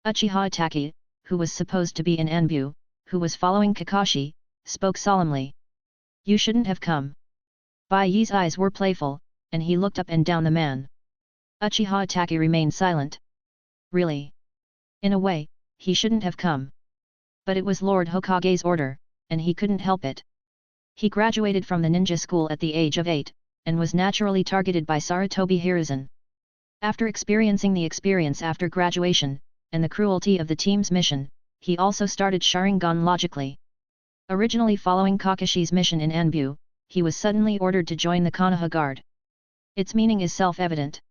Uchiha Itachi, who was supposed to be in Enbu, who was following Kakashi, spoke solemnly. You shouldn't have come. Bai Ye's eyes were playful, and he looked up and down the man. Uchiha Itachi remained silent. Really? In a way, he shouldn't have come. But it was Lord Hokage's order, and he couldn't help it. He graduated from the ninja school at the age of 8, and was naturally targeted by Sarutobi Hiruzen. After experiencing the experience after graduation, and the cruelty of the team's mission, he also started Sharingan logically. Originally following Kakashi's mission in Enbu, he was suddenly ordered to join the Konoha Guard. Its meaning is self-evident.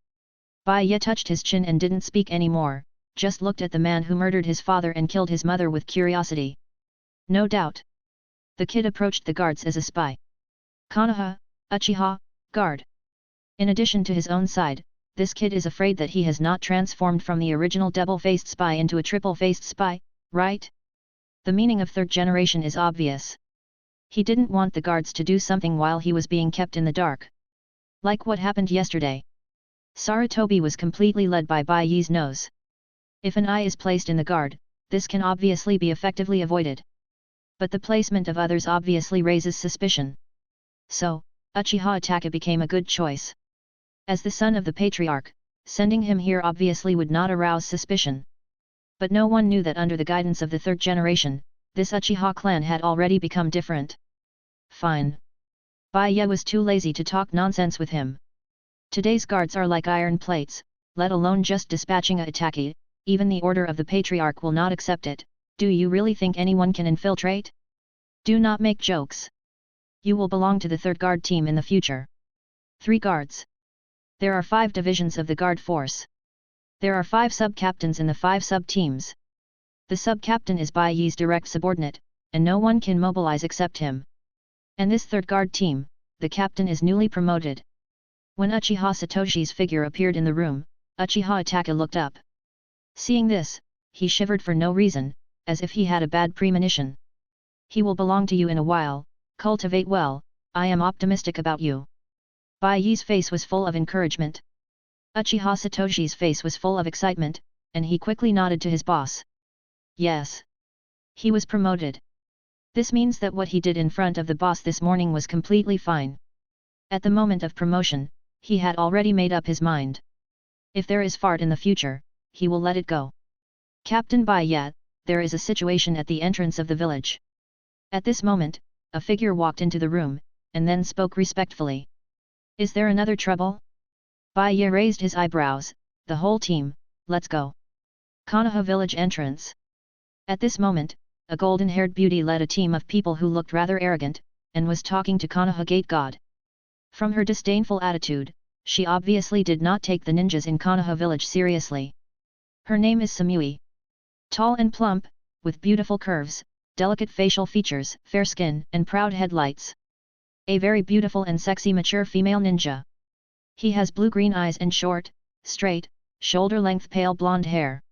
Bai Ye touched his chin and didn't speak anymore, just looked at the man who murdered his father and killed his mother with curiosity. No doubt. The kid approached the guards as a spy. Konoha, Uchiha, guard. In addition to his own side, this kid is afraid that he has not transformed from the original double-faced spy into a triple-faced spy, right? The meaning of third generation is obvious. He didn't want the guards to do something while he was being kept in the dark. Like what happened yesterday. Sarutobi was completely led by Bai Ye's nose. If an eye is placed in the guard, this can obviously be effectively avoided. But the placement of others obviously raises suspicion. So, Uchiha Itachi became a good choice. As the son of the patriarch, sending him here obviously would not arouse suspicion. But no one knew that under the guidance of the third generation, this Uchiha clan had already become different. Fine. Bai Ye was too lazy to talk nonsense with him. Today's guards are like iron plates, let alone just dispatching a Itachi, even the order of the patriarch will not accept it. Do you really think anyone can infiltrate? Do not make jokes. You will belong to the third guard team in the future. 3 guards. There are 5 divisions of the guard force. There are 5 sub-captains in the 5 sub-teams. The sub-captain is Bai Ye's direct subordinate, and no one can mobilize except him. And this third guard team, the captain is newly promoted. When Uchiha Satoshi's figure appeared in the room, Uchiha Itachi looked up. Seeing this, he shivered for no reason, as if he had a bad premonition. He will belong to you in a while, cultivate well, I am optimistic about you. Bai Ye's face was full of encouragement. Uchiha Satoshi's face was full of excitement, and he quickly nodded to his boss. Yes. He was promoted. This means that what he did in front of the boss this morning was completely fine. At the moment of promotion, he had already made up his mind. If there is fart in the future, he will let it go. Captain Bai Ye, there is a situation at the entrance of the village. At this moment, a figure walked into the room, and then spoke respectfully. Is there another trouble? Bai Ye raised his eyebrows. The whole team, let's go. Konoha village entrance. At this moment, a golden-haired beauty led a team of people who looked rather arrogant, and was talking to Konoha gate god. From her disdainful attitude, she obviously did not take the ninjas in Konoha village seriously. Her name is Samui. Tall and plump, with beautiful curves, delicate facial features, fair skin, and proud headlights. A very beautiful and sexy mature female ninja. He has blue-green eyes and short, straight, shoulder-length pale blonde hair.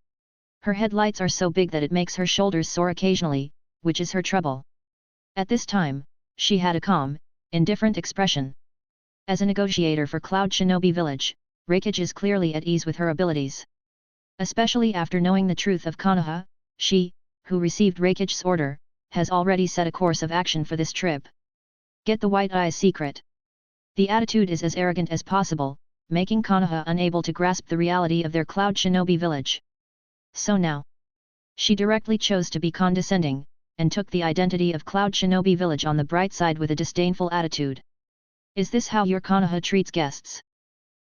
Her headlights are so big that it makes her shoulders sore occasionally, which is her trouble. At this time, she had a calm, indifferent expression. As a negotiator for Cloud Shinobi Village, Reikage is clearly at ease with her abilities. Especially after knowing the truth of Konoha, she, who received Reikage's order, has already set a course of action for this trip. Get the White Eye's secret. The attitude is as arrogant as possible, making Konoha unable to grasp the reality of their Cloud Shinobi Village. So now, she directly chose to be condescending, and took the identity of Cloud Shinobi Village on the bright side with a disdainful attitude. Is this how your Konoha treats guests?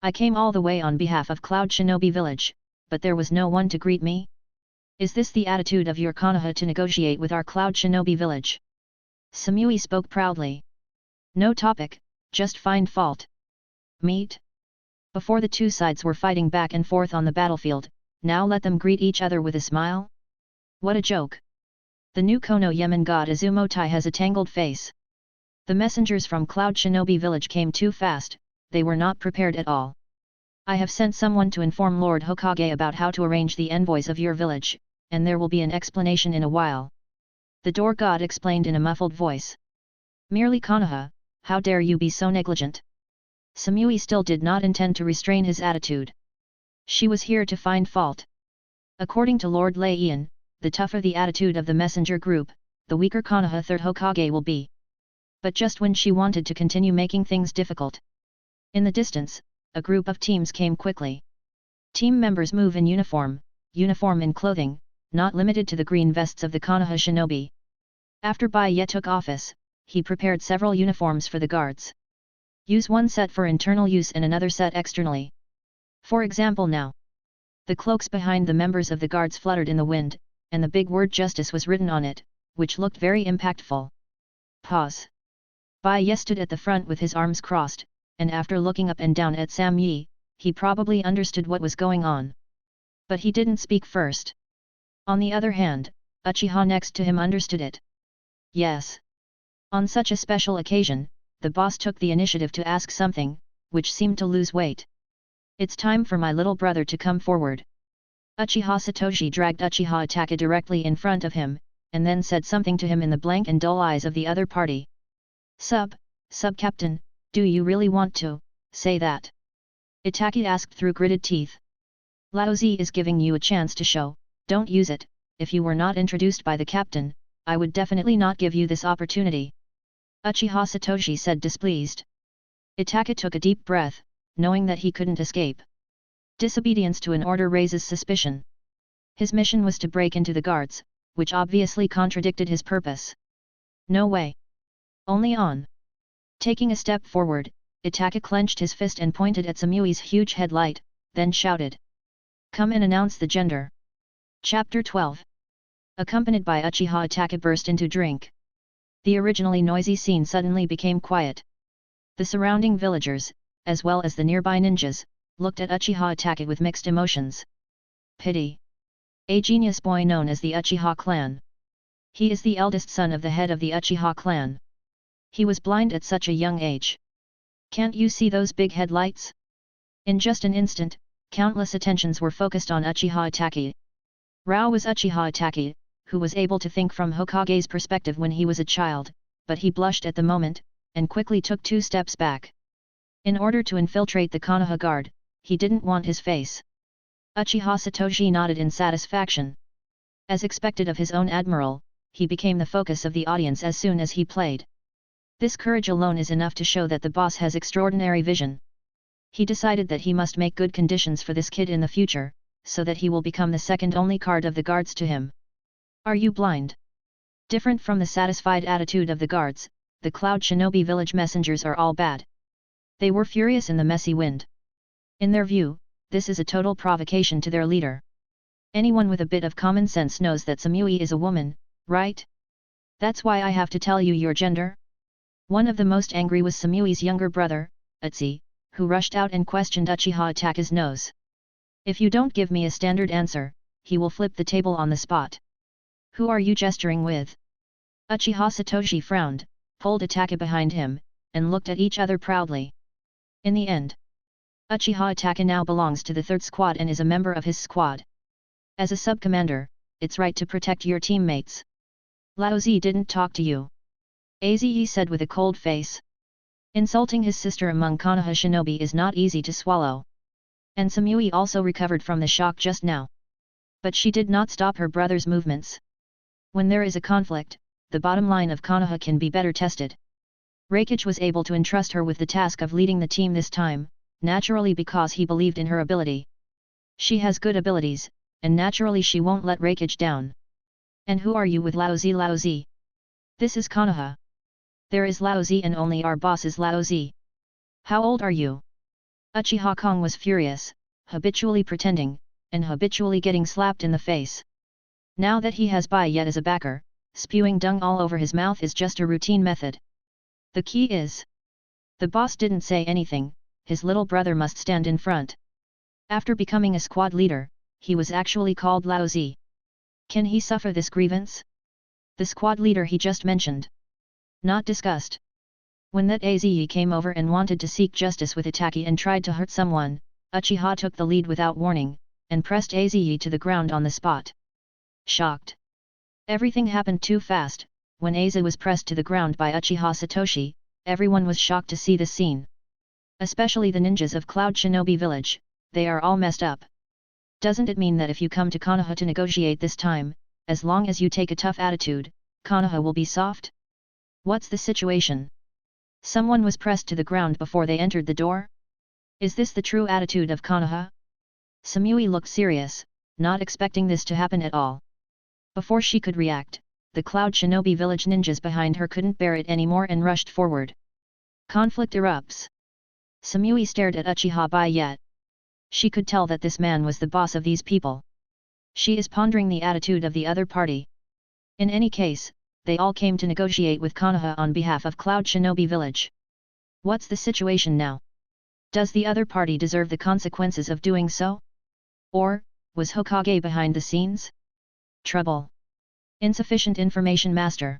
I came all the way on behalf of Cloud Shinobi Village, but there was no one to greet me? Is this the attitude of your Konoha to negotiate with our Cloud Shinobi Village? Samui spoke proudly. No topic, just find fault. Meet? Before the two sides were fighting back and forth on the battlefield, now let them greet each other with a smile? What a joke! The new Kono Yemen god Azumotai has a tangled face. The messengers from Cloud Shinobi Village came too fast, they were not prepared at all. I have sent someone to inform Lord Hokage about how to arrange the envoys of your village, and there will be an explanation in a while. The door god explained in a muffled voice. Merely Konoha, how dare you be so negligent? Samui still did not intend to restrain his attitude. She was here to find fault. According to Lord Laiyan, the tougher the attitude of the messenger group, the weaker Konoha Third Hokage will be. But just when she wanted to continue making things difficult. In the distance, a group of teams came quickly. Team members move in uniform in clothing, not limited to the green vests of the Konoha shinobi. After Bai Ye took office, he prepared several uniforms for the guards. Use one set for internal use and another set externally. For example now. The cloaks behind the members of the guards fluttered in the wind, and the big word justice was written on it, which looked very impactful. Pause. Bai Ye stood at the front with his arms crossed, and after looking up and down at Sam Yi, he probably understood what was going on. But he didn't speak first. On the other hand, Uchiha next to him understood it. Yes. On such a special occasion, the boss took the initiative to ask something, which seemed to lose weight. It's time for my little brother to come forward. Uchiha Satoshi dragged Uchiha Itachi directly in front of him, and then said something to him in the blank and dull eyes of the other party. Sub-captain, do you really want to say that? Itachi asked through gritted teeth. Lao Zi is giving you a chance to show, don't use it. If you were not introduced by the captain, I would definitely not give you this opportunity. Uchiha Satoshi said displeased. Itachi took a deep breath, knowing that he couldn't escape. Disobedience to an order raises suspicion. His mission was to break into the guards, which obviously contradicted his purpose. No way. Only on. Taking a step forward, Itachi clenched his fist and pointed at Samui's huge headlight, then shouted. Come and announce the gender. Chapter 12. Accompanied by Uchiha Itachi burst into drink. The originally noisy scene suddenly became quiet. The surrounding villagers, as well as the nearby ninjas, looked at Uchiha Itachi with mixed emotions. Pity. A genius boy known as the Uchiha clan. He is the eldest son of the head of the Uchiha clan. He was blind at such a young age. Can't you see those big headlights? In just an instant, countless attentions were focused on Uchiha Itachi. Rao was Uchiha Itachi, who was able to think from Hokage's perspective when he was a child, but he blushed at the moment, and quickly took 2 steps back. In order to infiltrate the Konoha guard, he didn't want his face. Uchiha Satoshi nodded in satisfaction. As expected of his own admiral, he became the focus of the audience as soon as he played. This courage alone is enough to show that the boss has extraordinary vision. He decided that he must make good conditions for this kid in the future, so that he will become the second only card of the guards to him. Are you blind? Different from the satisfied attitude of the guards, the Cloud Shinobi village messengers are all bad. They were furious in the messy wind. In their view, this is a total provocation to their leader. Anyone with a bit of common sense knows that Samui is a woman, right? That's why I have to tell you your gender? One of the most angry was Samui's younger brother, Utsi, who rushed out and questioned Uchiha Itachi's nose. If you don't give me a standard answer, he will flip the table on the spot. Who are you gesturing with? Uchiha Satoshi frowned, pulled Itachi behind him, and looked at each other proudly. In the end, Uchiha Itachi now belongs to the 3rd squad and is a member of his squad. As a sub-commander, it's right to protect your teammates. Lao Zi didn't talk to you. Aze said with a cold face. Insulting his sister among Konoha shinobi is not easy to swallow. And Samui also recovered from the shock just now. But she did not stop her brother's movements. When there is a conflict, the bottom line of Konoha can be better tested. Reikage was able to entrust her with the task of leading the team this time, naturally because he believed in her ability. She has good abilities, and naturally she won't let Reikage down. And who are you with Lao Zi? Lao Zi? This is Konoha. There is Lao Zi and only our boss is Lao Zi. How old are you? Uchiha Kong was furious, habitually pretending, and habitually getting slapped in the face. Now that he has Bai Ye as a backer, spewing dung all over his mouth is just a routine method. The key is... The boss didn't say anything, his little brother must stand in front. After becoming a squad leader, he was actually called Lao Zi. Can he suffer this grievance? The squad leader he just mentioned. Not discussed. When that Aze came over and wanted to seek justice with Itachi and tried to hurt someone, Uchiha took the lead without warning, and pressed Aze to the ground on the spot. Shocked. Everything happened too fast. When Aze was pressed to the ground by Uchiha Satoshi, everyone was shocked to see the scene. Especially the ninjas of Cloud Shinobi village, they are all messed up. Doesn't it mean that if you come to Konoha to negotiate this time, as long as you take a tough attitude, Konoha will be soft? What's the situation? Someone was pressed to the ground before they entered the door? Is this the true attitude of Konoha? Samui looked serious, not expecting this to happen at all. Before she could react, the Cloud Shinobi village ninjas behind her couldn't bear it anymore and rushed forward. Conflict erupts. Samui stared at Uchiha Bai Ye. She could tell that this man was the boss of these people. She is pondering the attitude of the other party. In any case, they all came to negotiate with Konoha on behalf of Cloud Shinobi village. What's the situation now? Does the other party deserve the consequences of doing so? Or, was Hokage behind the scenes? Trouble. Insufficient information, master.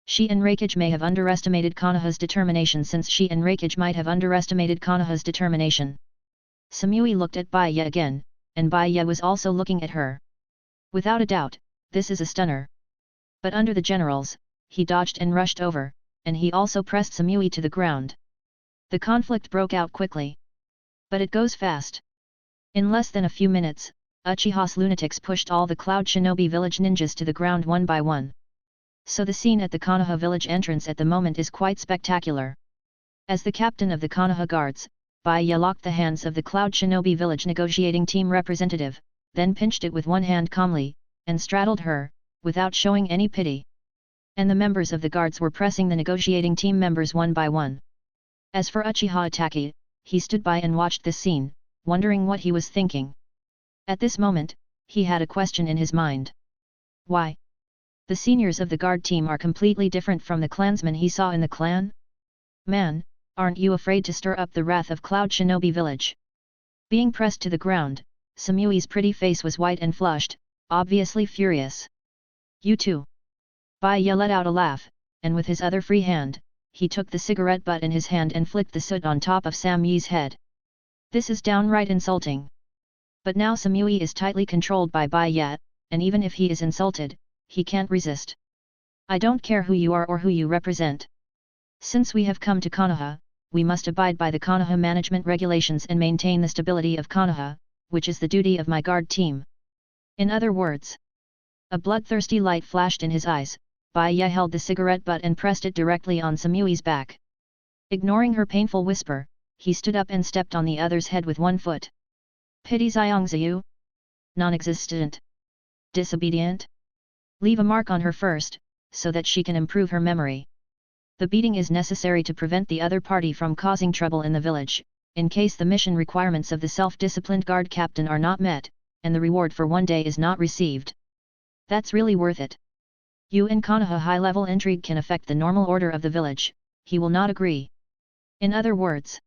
She and Raikage may have underestimated Konoha's determination, since she and Raikage might have underestimated Konoha's determination. Samui looked at Bai Ye again, and Bai Ye was also looking at her. Without a doubt, this is a stunner. But under the generals, he dodged and rushed over, and he also pressed Samui to the ground. The conflict broke out quickly. But it goes fast. In less than a few minutes, Uchiha's lunatics pushed all the Cloud Shinobi village ninjas to the ground one by one. So the scene at the Konoha village entrance at the moment is quite spectacular. As the captain of the Konoha guards, Bai Ye locked the hands of the Cloud Shinobi village negotiating team representative, then pinched it with one hand calmly, and straddled her, without showing any pity. And the members of the guards were pressing the negotiating team members one by one. As for Uchiha Itachi, he stood by and watched this scene, wondering what he was thinking. At this moment, he had a question in his mind. Why? The seniors of the guard team are completely different from the clansmen he saw in the clan? Man, aren't you afraid to stir up the wrath of Cloud Shinobi village? Being pressed to the ground, Samui's pretty face was white and flushed, obviously furious. You too. Bai Ye let out a laugh, and with his other free hand, he took the cigarette butt in his hand and flicked the soot on top of Samui's head. This is downright insulting. But now Samui is tightly controlled by Bai Ye, and even if he is insulted, he can't resist. I don't care who you are or who you represent. Since we have come to Konoha, we must abide by the Konoha management regulations and maintain the stability of Konoha, which is the duty of my guard team. In other words, a bloodthirsty light flashed in his eyes. Bai Ye held the cigarette butt and pressed it directly on Samui's back. Ignoring her painful whisper, he stood up and stepped on the other's head with one foot. Pity Xiangziyu? Non-existent? Disobedient? Leave a mark on her first, so that she can improve her memory. The beating is necessary to prevent the other party from causing trouble in the village, in case the mission requirements of the self-disciplined guard captain are not met, and the reward for one day is not received. That's really worth it. You in Konoha high-level intrigue can affect the normal order of the village, he will not agree. In other words,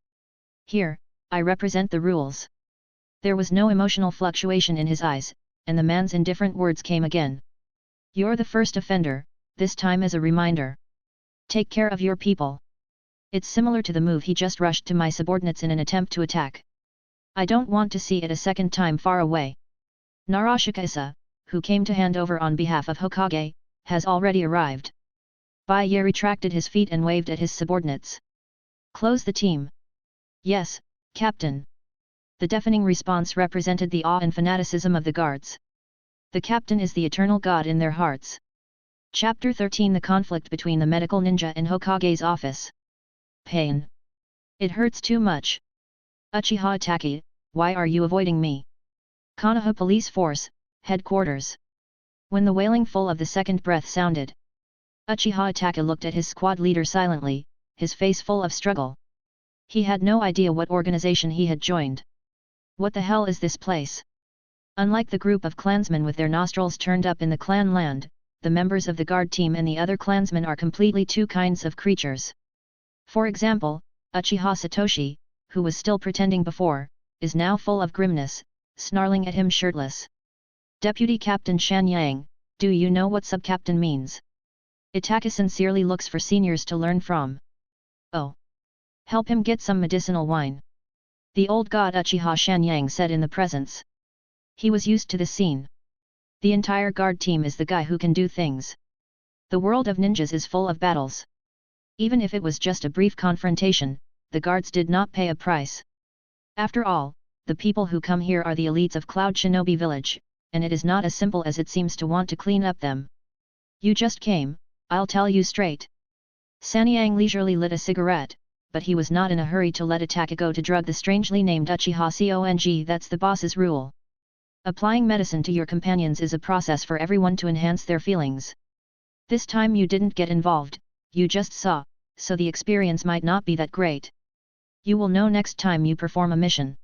here, I represent the rules. There was no emotional fluctuation in his eyes, and the man's indifferent words came again. You're the first offender, this time as a reminder. Take care of your people. It's similar to the move he just rushed to my subordinates in an attempt to attack. I don't want to see it a second time far away. Narashika-isa, who came to hand over on behalf of Hokage, has already arrived. Bai Ye retracted his feet and waved at his subordinates. Close the team. Yes, Captain. The deafening response represented the awe and fanaticism of the guards. The captain is the eternal god in their hearts. Chapter 13: The conflict between the medical ninja and Hokage's office. Pain. It hurts too much. Uchiha Itachi, why are you avoiding me? Konoha Police Force, Headquarters. When the wailing full of the second breath sounded, Uchiha Itachi looked at his squad leader silently, his face full of struggle. He had no idea what organization he had joined. What the hell is this place? Unlike the group of clansmen with their nostrils turned up in the clan land, the members of the guard team and the other clansmen are completely two kinds of creatures. For example, Uchiha Satoshi, who was still pretending before, is now full of grimness, snarling at him shirtless. Deputy Captain Shan Yang, do you know what subcaptain means? Itachi sincerely looks for seniors to learn from. Oh. Help him get some medicinal wine. The old god Uchiha Shan Yang said in the presence. He was used to the scene. The entire guard team is the guy who can do things. The world of ninjas is full of battles. Even if it was just a brief confrontation, the guards did not pay a price. After all, the people who come here are the elites of Cloud Shinobi Village, and it is not as simple as it seems to want to clean up them. You just came, I'll tell you straight. Sanyang leisurely lit a cigarette, but he was not in a hurry to let Itachi go to drug the strangely named Uchiha Kong. That's the boss's rule. Applying medicine to your companions is a process for everyone to enhance their feelings. This time you didn't get involved, you just saw, so the experience might not be that great. You will know next time you perform a mission.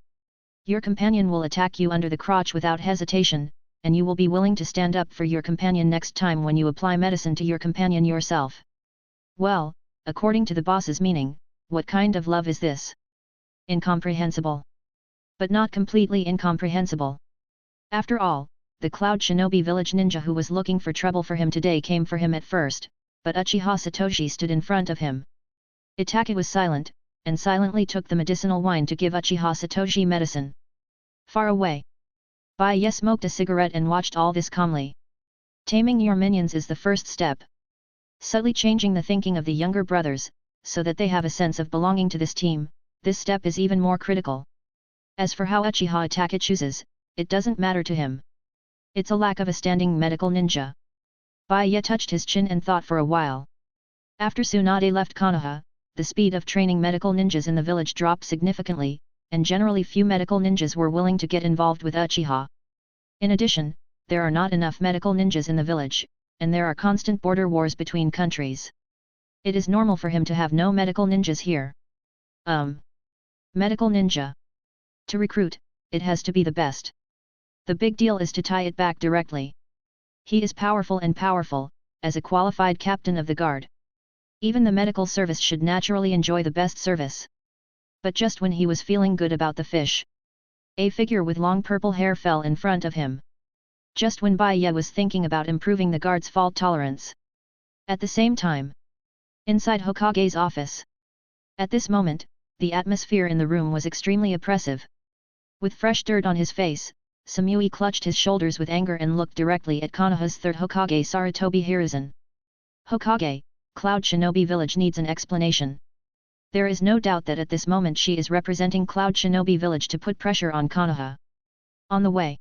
Your companion will attack you under the crotch without hesitation, and you will be willing to stand up for your companion next time when you apply medicine to your companion yourself. Well, according to the boss's meaning, what kind of love is this? Incomprehensible. But not completely incomprehensible. After all, the Cloud Shinobi village ninja who was looking for trouble for him today came for him at first, but Uchiha Satoshi stood in front of him. Itachi was silent, and silently took the medicinal wine to give Uchiha Satoshi medicine. Far away, Bai Ye smoked a cigarette and watched all this calmly. Taming your minions is the first step. Subtly changing the thinking of the younger brothers, so that they have a sense of belonging to this team, this step is even more critical. As for how Uchiha Itachi chooses, it doesn't matter to him. It's a lack of a standing medical ninja. Bai Ye touched his chin and thought for a while. After Tsunade left Konoha, the speed of training medical ninjas in the village dropped significantly, and generally few medical ninjas were willing to get involved with Uchiha. In addition, there are not enough medical ninjas in the village, and there are constant border wars between countries. It is normal for him to have no medical ninjas here. Medical ninja. To recruit, it has to be the best. The big deal is to tie it back directly. He is powerful, as a qualified captain of the guard. Even the medical service should naturally enjoy the best service. But just when he was feeling good about the fish, a figure with long purple hair fell in front of him. Just when Bai Ye was thinking about improving the guard's fault tolerance. At the same time, inside Hokage's office. At this moment, the atmosphere in the room was extremely oppressive. With fresh dirt on his face, Samui clutched his shoulders with anger and looked directly at Konoha's third Hokage Sarutobi Hiruzen. Hokage, Cloud Shinobi Village needs an explanation. There is no doubt that at this moment she is representing Cloud Shinobi Village to put pressure on Konoha. On the way,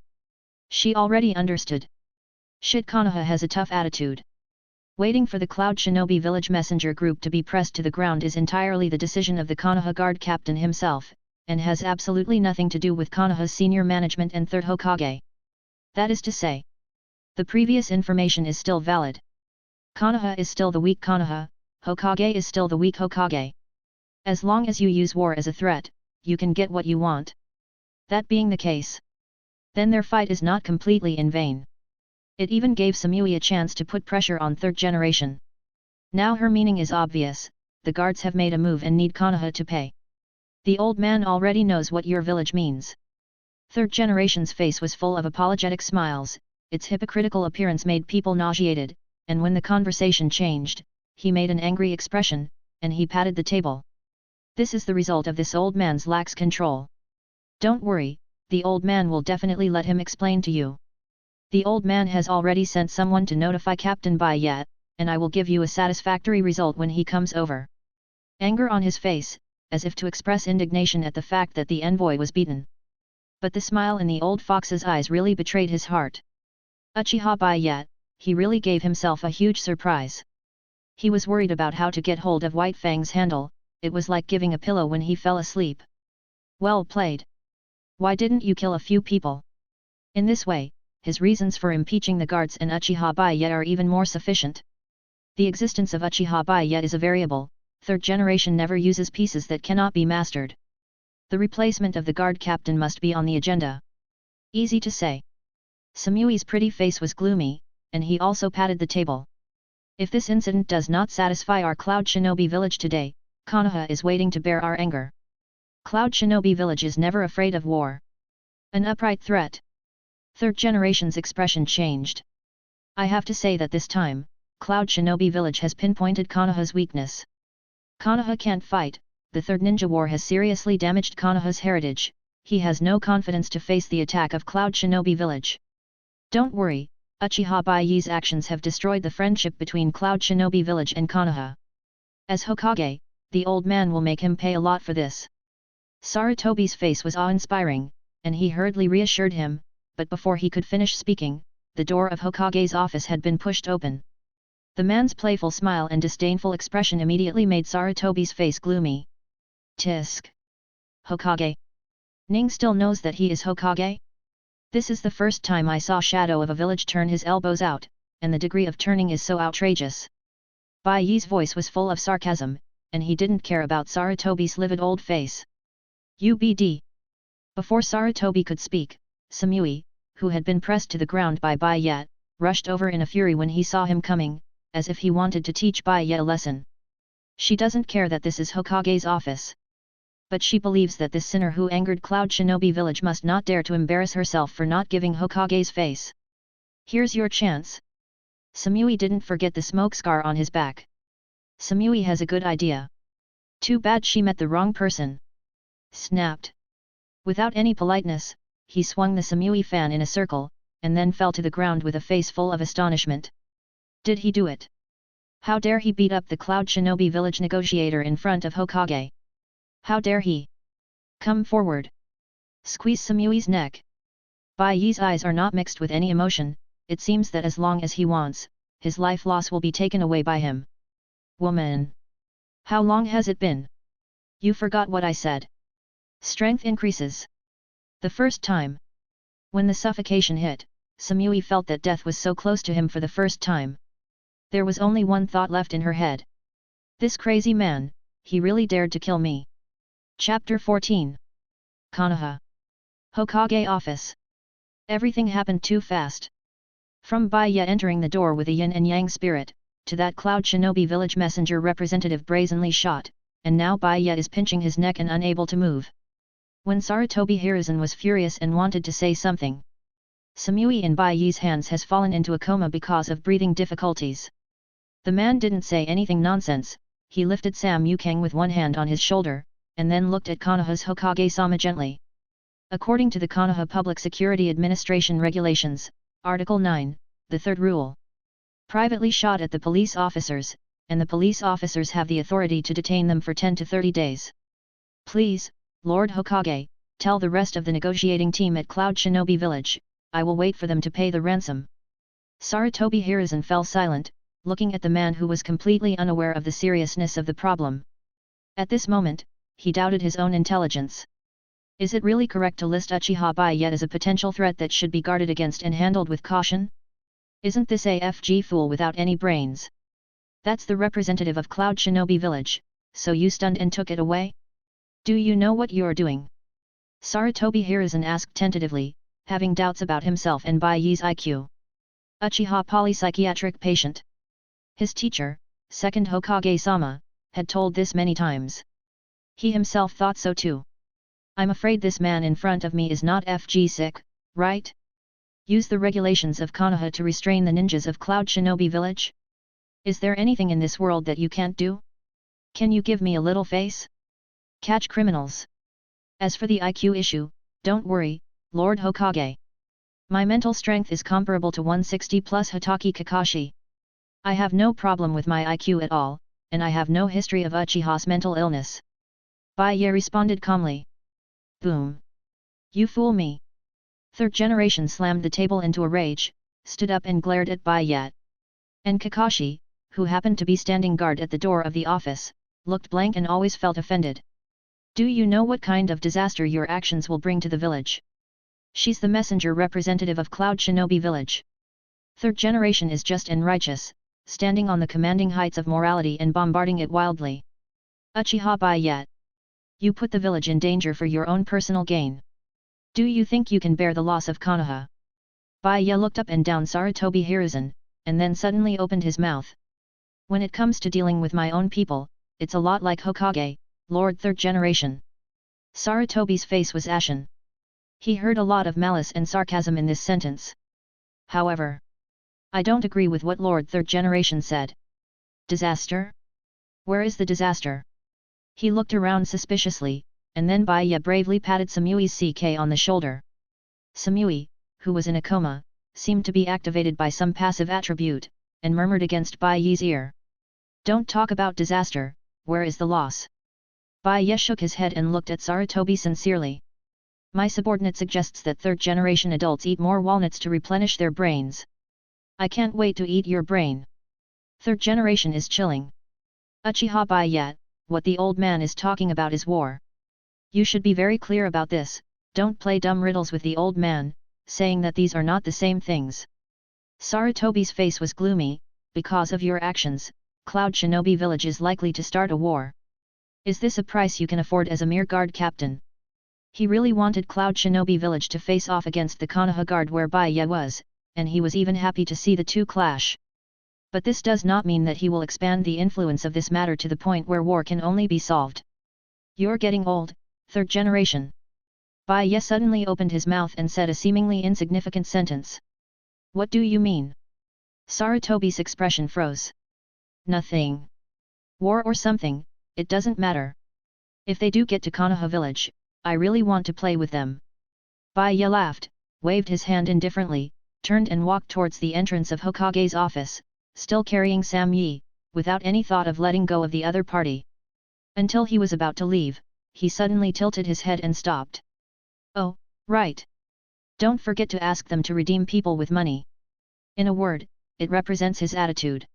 she already understood. Shit, Konoha has a tough attitude. Waiting for the Cloud Shinobi Village messenger group to be pressed to the ground is entirely the decision of the Konoha guard captain himself, and has absolutely nothing to do with Konoha's senior management and third Hokage. That is to say, the previous information is still valid. Konoha is still the weak Konoha, Hokage is still the weak Hokage. As long as you use war as a threat, you can get what you want. That being the case, then their fight is not completely in vain. It even gave Samui a chance to put pressure on third generation. Now her meaning is obvious, the guards have made a move and need Konoha to pay. The old man already knows what your village means. Third generation's face was full of apologetic smiles, its hypocritical appearance made people nauseated, and when the conversation changed, he made an angry expression, and he patted the table. This is the result of this old man's lax control. Don't worry, the old man will definitely let him explain to you. The old man has already sent someone to notify Captain Bai Ye, and I will give you a satisfactory result when he comes over. Anger on his face, as if to express indignation at the fact that the envoy was beaten. But the smile in the old fox's eyes really betrayed his heart. Uchiha Bai Ye, he really gave himself a huge surprise. He was worried about how to get hold of White Fang's handle, it was like giving a pillow when he fell asleep. Well played. Why didn't you kill a few people? In this way, his reasons for impeaching the guards and Uchiha Bai Ye are even more sufficient. The existence of Uchiha Bai Ye is a variable, third generation never uses pieces that cannot be mastered. The replacement of the guard captain must be on the agenda. Easy to say. Samui's pretty face was gloomy, and he also patted the table. If this incident does not satisfy our Cloud Shinobi Village today, Konoha is waiting to bear our anger. Cloud Shinobi Village is never afraid of war. An upright threat. Third generation's expression changed. I have to say that this time, Cloud Shinobi Village has pinpointed Konoha's weakness. Konoha can't fight, the Third Ninja War has seriously damaged Konoha's heritage, he has no confidence to face the attack of Cloud Shinobi Village. Don't worry, Uchiha Bai Ye's actions have destroyed the friendship between Cloud Shinobi Village and Konoha. As Hokage, the old man will make him pay a lot for this. Sarutobi's face was awe-inspiring, and he hurriedly reassured him, but before he could finish speaking, the door of Hokage's office had been pushed open. The man's playful smile and disdainful expression immediately made Sarutobi's face gloomy. Tisk. Hokage. Ning still knows that he is Hokage? This is the first time I saw Shadow of a village turn his elbows out, and the degree of turning is so outrageous. Bai Ye's voice was full of sarcasm, and he didn't care about Sarutobi's livid old face. UBD. Before Sarutobi could speak, Samui, who had been pressed to the ground by Bai Ye, rushed over in a fury when he saw him coming, as if he wanted to teach Bai Ye a lesson. She doesn't care that this is Hokage's office. But she believes that this sinner who angered Cloud Shinobi Village must not dare to embarrass herself for not giving Hokage's face. Here's your chance. Samui didn't forget the smoke scar on his back. Samui has a good idea. Too bad she met the wrong person. Snapped. Without any politeness, he swung the Samui fan in a circle, and then fell to the ground with a face full of astonishment. Did he do it? How dare he beat up the Cloud Shinobi village negotiator in front of Hokage? How dare he? Come forward. Squeeze Samui's neck. Bai Ye's eyes are not mixed with any emotion. It seems that as long as he wants, his life loss will be taken away by him. Woman! How long has it been? You forgot what I said. Strength increases. The first time. When the suffocation hit, Samui felt that death was so close to him for the first time. There was only one thought left in her head. This crazy man, he really dared to kill me. Chapter 14. Konoha. Hokage office. Everything happened too fast. From Bai Ye entering the door with a yin and yang spirit, to that Cloud Shinobi village messenger representative brazenly shot, and now Bai Ye is pinching his neck and unable to move. When Sarutobi Hiruzen was furious and wanted to say something. Samui in Bai Ye's hands has fallen into a coma because of breathing difficulties. The man didn't say anything nonsense, he lifted Sam Yukang with one hand on his shoulder, and then looked at Konoha's Hokage-sama gently. According to the Konoha Public Security Administration Regulations, Article 9, the third rule. Privately shot at the police officers, and the police officers have the authority to detain them for 10 to 30 days. Please, Lord Hokage, tell the rest of the negotiating team at Cloud Shinobi Village, I will wait for them to pay the ransom. Sarutobi Hiruzen fell silent, looking at the man who was completely unaware of the seriousness of the problem. At this moment, he doubted his own intelligence. Is it really correct to list Uchiha Bai Ye as a potential threat that should be guarded against and handled with caution? Isn't this a FG fool without any brains? That's the representative of Cloud Shinobi Village, so you stunned and took it away? Do you know what you're doing? Sarutobi Hiruzen asked tentatively, having doubts about himself and Bai Ye's IQ. Uchiha polypsychiatric patient. His teacher, second Hokage-sama, had told this many times. He himself thought so too. I'm afraid this man in front of me is not FG sick, right? Use the regulations of Konoha to restrain the ninjas of Cloud Shinobi Village? Is there anything in this world that you can't do? Can you give me a little face? Catch criminals. As for the IQ issue, don't worry, Lord Hokage. My mental strength is comparable to 160 plus Hitaki Kakashi. I have no problem with my IQ at all, and I have no history of Uchiha's mental illness. Bai Ye responded calmly. Boom. You fool me. Third generation slammed the table into a rage, stood up and glared at Bai Ye. And Kakashi, who happened to be standing guard at the door of the office, looked blank and always felt offended. Do you know what kind of disaster your actions will bring to the village? She's the messenger representative of Cloud Shinobi Village. Third generation is just and righteous, standing on the commanding heights of morality and bombarding it wildly. Uchiha Bai Ye. You put the village in danger for your own personal gain. Do you think you can bear the loss of Konoha? Bai Ye looked up and down Sarutobi Hiruzen, and then suddenly opened his mouth. When it comes to dealing with my own people, it's a lot like Hokage, Lord Third Generation. Sarutobi's face was ashen. He heard a lot of malice and sarcasm in this sentence. However, I don't agree with what Lord Third Generation said. Disaster? Where is the disaster? He looked around suspiciously, and then Bai Ye bravely patted Samui's CK on the shoulder. Samui, who was in a coma, seemed to be activated by some passive attribute, and murmured against Bai Ye's ear. Don't talk about disaster, where is the loss? Bai Ye shook his head and looked at Sarutobi sincerely. My subordinate suggests that third generation adults eat more walnuts to replenish their brains. I can't wait to eat your brain. Third generation is chilling. Uchiha Bai Ye, what the old man is talking about is war. You should be very clear about this, don't play dumb riddles with the old man, saying that these are not the same things. Sarutobi's face was gloomy. Because of your actions, Cloud Shinobi Village is likely to start a war. Is this a price you can afford as a mere guard captain? He really wanted Cloud Shinobi Village to face off against the Konoha Guard where Bai Ye was, and he was even happy to see the two clash. But this does not mean that he will expand the influence of this matter to the point where war can only be solved. You're getting old, third generation. Bai Ye suddenly opened his mouth and said a seemingly insignificant sentence. What do you mean? Sarutobi's expression froze. Nothing. War or something, it doesn't matter. If they do get to Konoha village, I really want to play with them. Bai Ye laughed, waved his hand indifferently, turned and walked towards the entrance of Hokage's office, still carrying Sam Yi, without any thought of letting go of the other party. Until he was about to leave, he suddenly tilted his head and stopped. Oh, right. Don't forget to ask them to redeem people with money. In a word, it represents his attitude.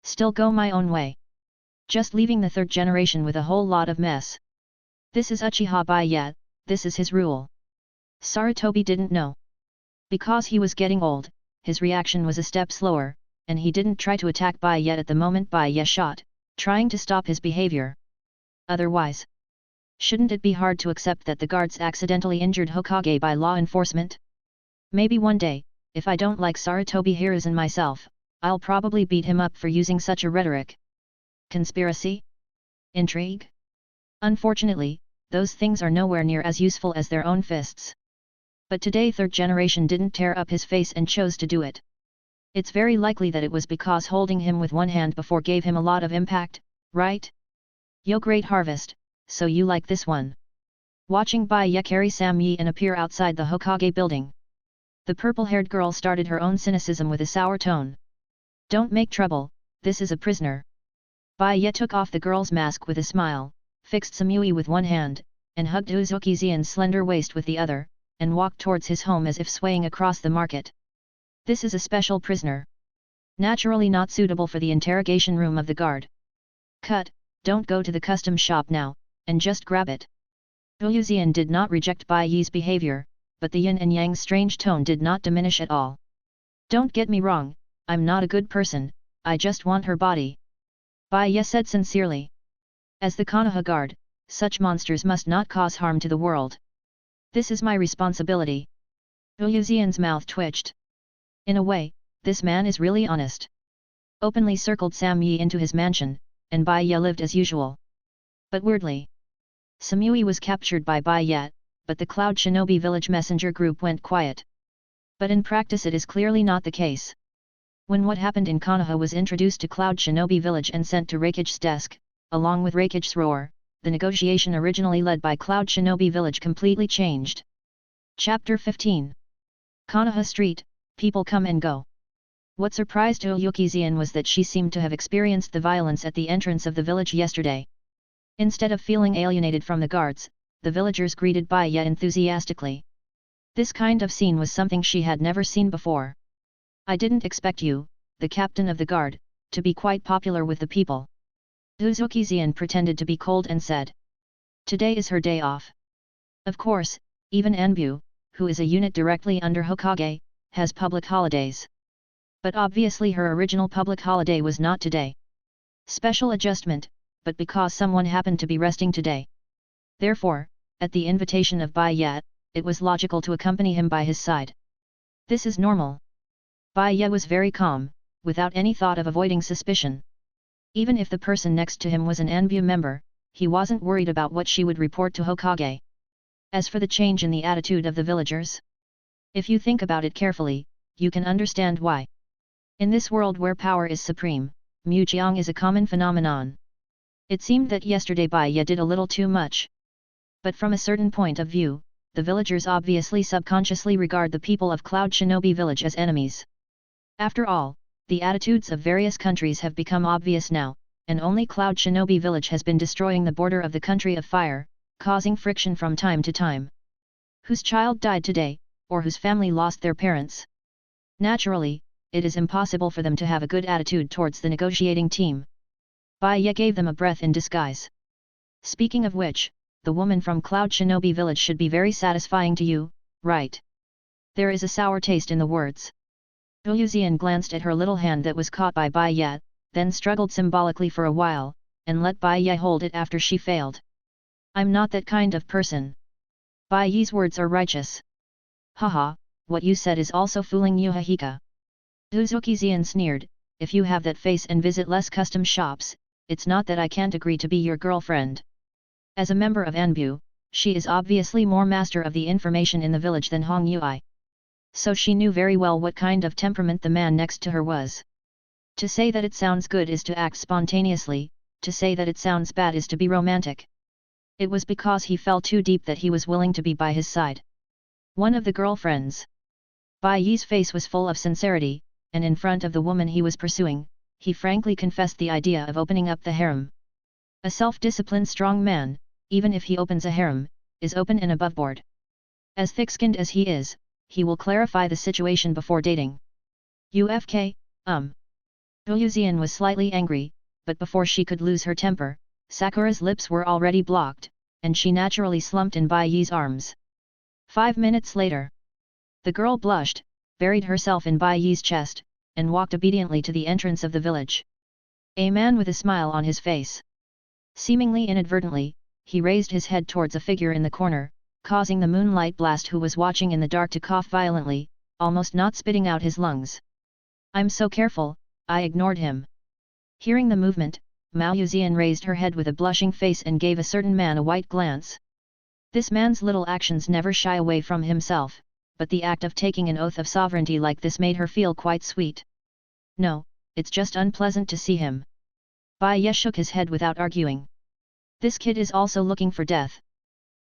Still go my own way. Just leaving the third generation with a whole lot of mess. This is Uchiha Bai Ye, this is his rule. Sarutobi didn't know. Because he was getting old, his reaction was a step slower, and he didn't try to attack Bai Ye at the moment Bai Ye shot, trying to stop his behavior. Otherwise, shouldn't it be hard to accept that the guards accidentally injured Hokage by law enforcement? Maybe one day, if I don't like Sarutobi Hiruzen myself, I'll probably beat him up for using such a rhetoric. Conspiracy? Intrigue? Unfortunately, those things are nowhere near as useful as their own fists. But today third generation didn't tear up his face and chose to do it. It's very likely that it was because holding him with one hand before gave him a lot of impact, right? Yo, great harvest, so you like this one. Watching Bai Ye carry Sam Yi and appear outside the Hokage building. The purple-haired girl started her own cynicism with a sour tone. Don't make trouble, this is a prisoner. Bai Ye took off the girl's mask with a smile, fixed Samui with one hand, and hugged Uzuki Xian's slender waist with the other, and walked towards his home as if swaying across the market. This is a special prisoner. Naturally not suitable for the interrogation room of the guard. Cut, don't go to the custom shop now, and just grab it. Uzuki did not reject Bai Ye's behavior, but the yin and yang strange tone did not diminish at all. Don't get me wrong, I'm not a good person, I just want her body. Bai Ye said sincerely. As the Konoha guard, such monsters must not cause harm to the world. This is my responsibility. Uzuki's mouth twitched. In a way, this man is really honest. Openly circled Sam Yi into his mansion, and Bai Ye lived as usual. But weirdly, Samui was captured by Bai Ye, but the Cloud Shinobi village messenger group went quiet. But in practice it is clearly not the case. When what happened in Konoha was introduced to Cloud Shinobi village and sent to Raikage's desk, along with Raikage's roar, the negotiation originally led by Cloud Shinobi village completely changed. Chapter 15. Konoha Street, people come and go. What surprised Uzuki Xian was that she seemed to have experienced the violence at the entrance of the village yesterday. Instead of feeling alienated from the guards, the villagers greeted Bai Ye enthusiastically. This kind of scene was something she had never seen before. I didn't expect you, the captain of the guard, to be quite popular with the people. Uzuki Xian pretended to be cold and said. Today is her day off. Of course, even Anbu, who is a unit directly under Hokage, has public holidays. But obviously her original public holiday was not today. Special adjustment, but because someone happened to be resting today. Therefore, at the invitation of Bai Ye, it was logical to accompany him by his side. This is normal. Bai Ye was very calm, without any thought of avoiding suspicion. Even if the person next to him was an Anbu member, he wasn't worried about what she would report to Hokage. As for the change in the attitude of the villagers, if you think about it carefully, you can understand why. In this world where power is supreme, Mujiang is a common phenomenon. It seemed that yesterday Bai Ye did a little too much. But from a certain point of view, the villagers obviously subconsciously regard the people of Cloud Shinobi village as enemies. After all, the attitudes of various countries have become obvious now, and only Cloud Shinobi village has been destroying the border of the country of fire, causing friction from time to time. Whose child died today, or whose family lost their parents? Naturally, it is impossible for them to have a good attitude towards the negotiating team. Bai Ye gave them a breath in disguise. Speaking of which, the woman from Cloud Shinobi village should be very satisfying to you, right? There is a sour taste in the words. Uzuki glanced at her little hand that was caught by Bai Ye, then struggled symbolically for a while, and let Bai Ye hold it after she failed. I'm not that kind of person. Bai Ye's words are righteous. Haha, what you said is also fooling you Hahika. Uzuki Xian sneered, if you have that face and visit less custom shops, it's not that I can't agree to be your girlfriend. As a member of Anbu, she is obviously more master of the information in the village than Hong Yui. so she knew very well what kind of temperament the man next to her was. To say that it sounds good is to act spontaneously, to say that it sounds bad is to be romantic. It was because he fell too deep that he was willing to be by his side. One of the girlfriends. Bai Ye's face was full of sincerity, and in front of the woman he was pursuing, he frankly confessed the idea of opening up the harem. A self-disciplined strong man, even if he opens a harem, is open and aboveboard. As thick-skinned as he is, he will clarify the situation before dating. Ufk. Uyuzian was slightly angry, but before she could lose her temper, Sakura's lips were already blocked, and she naturally slumped in Bai Ye's arms. 5 minutes later, the girl blushed, buried herself in Bai Ye's chest, and walked obediently to the entrance of the village. A man with a smile on his face. Seemingly inadvertently, he raised his head towards a figure in the corner, causing the moonlight blast who was watching in the dark to cough violently, almost not spitting out his lungs. "I'm so careful, I ignored him." Hearing the movement, Mao Yuzian raised her head with a blushing face and gave a certain man a white glance. This man's little actions never shy away from himself, but the act of taking an oath of sovereignty like this made her feel quite sweet. "No, it's just unpleasant to see him." Bai Ye shook his head without arguing. This kid is also looking for death.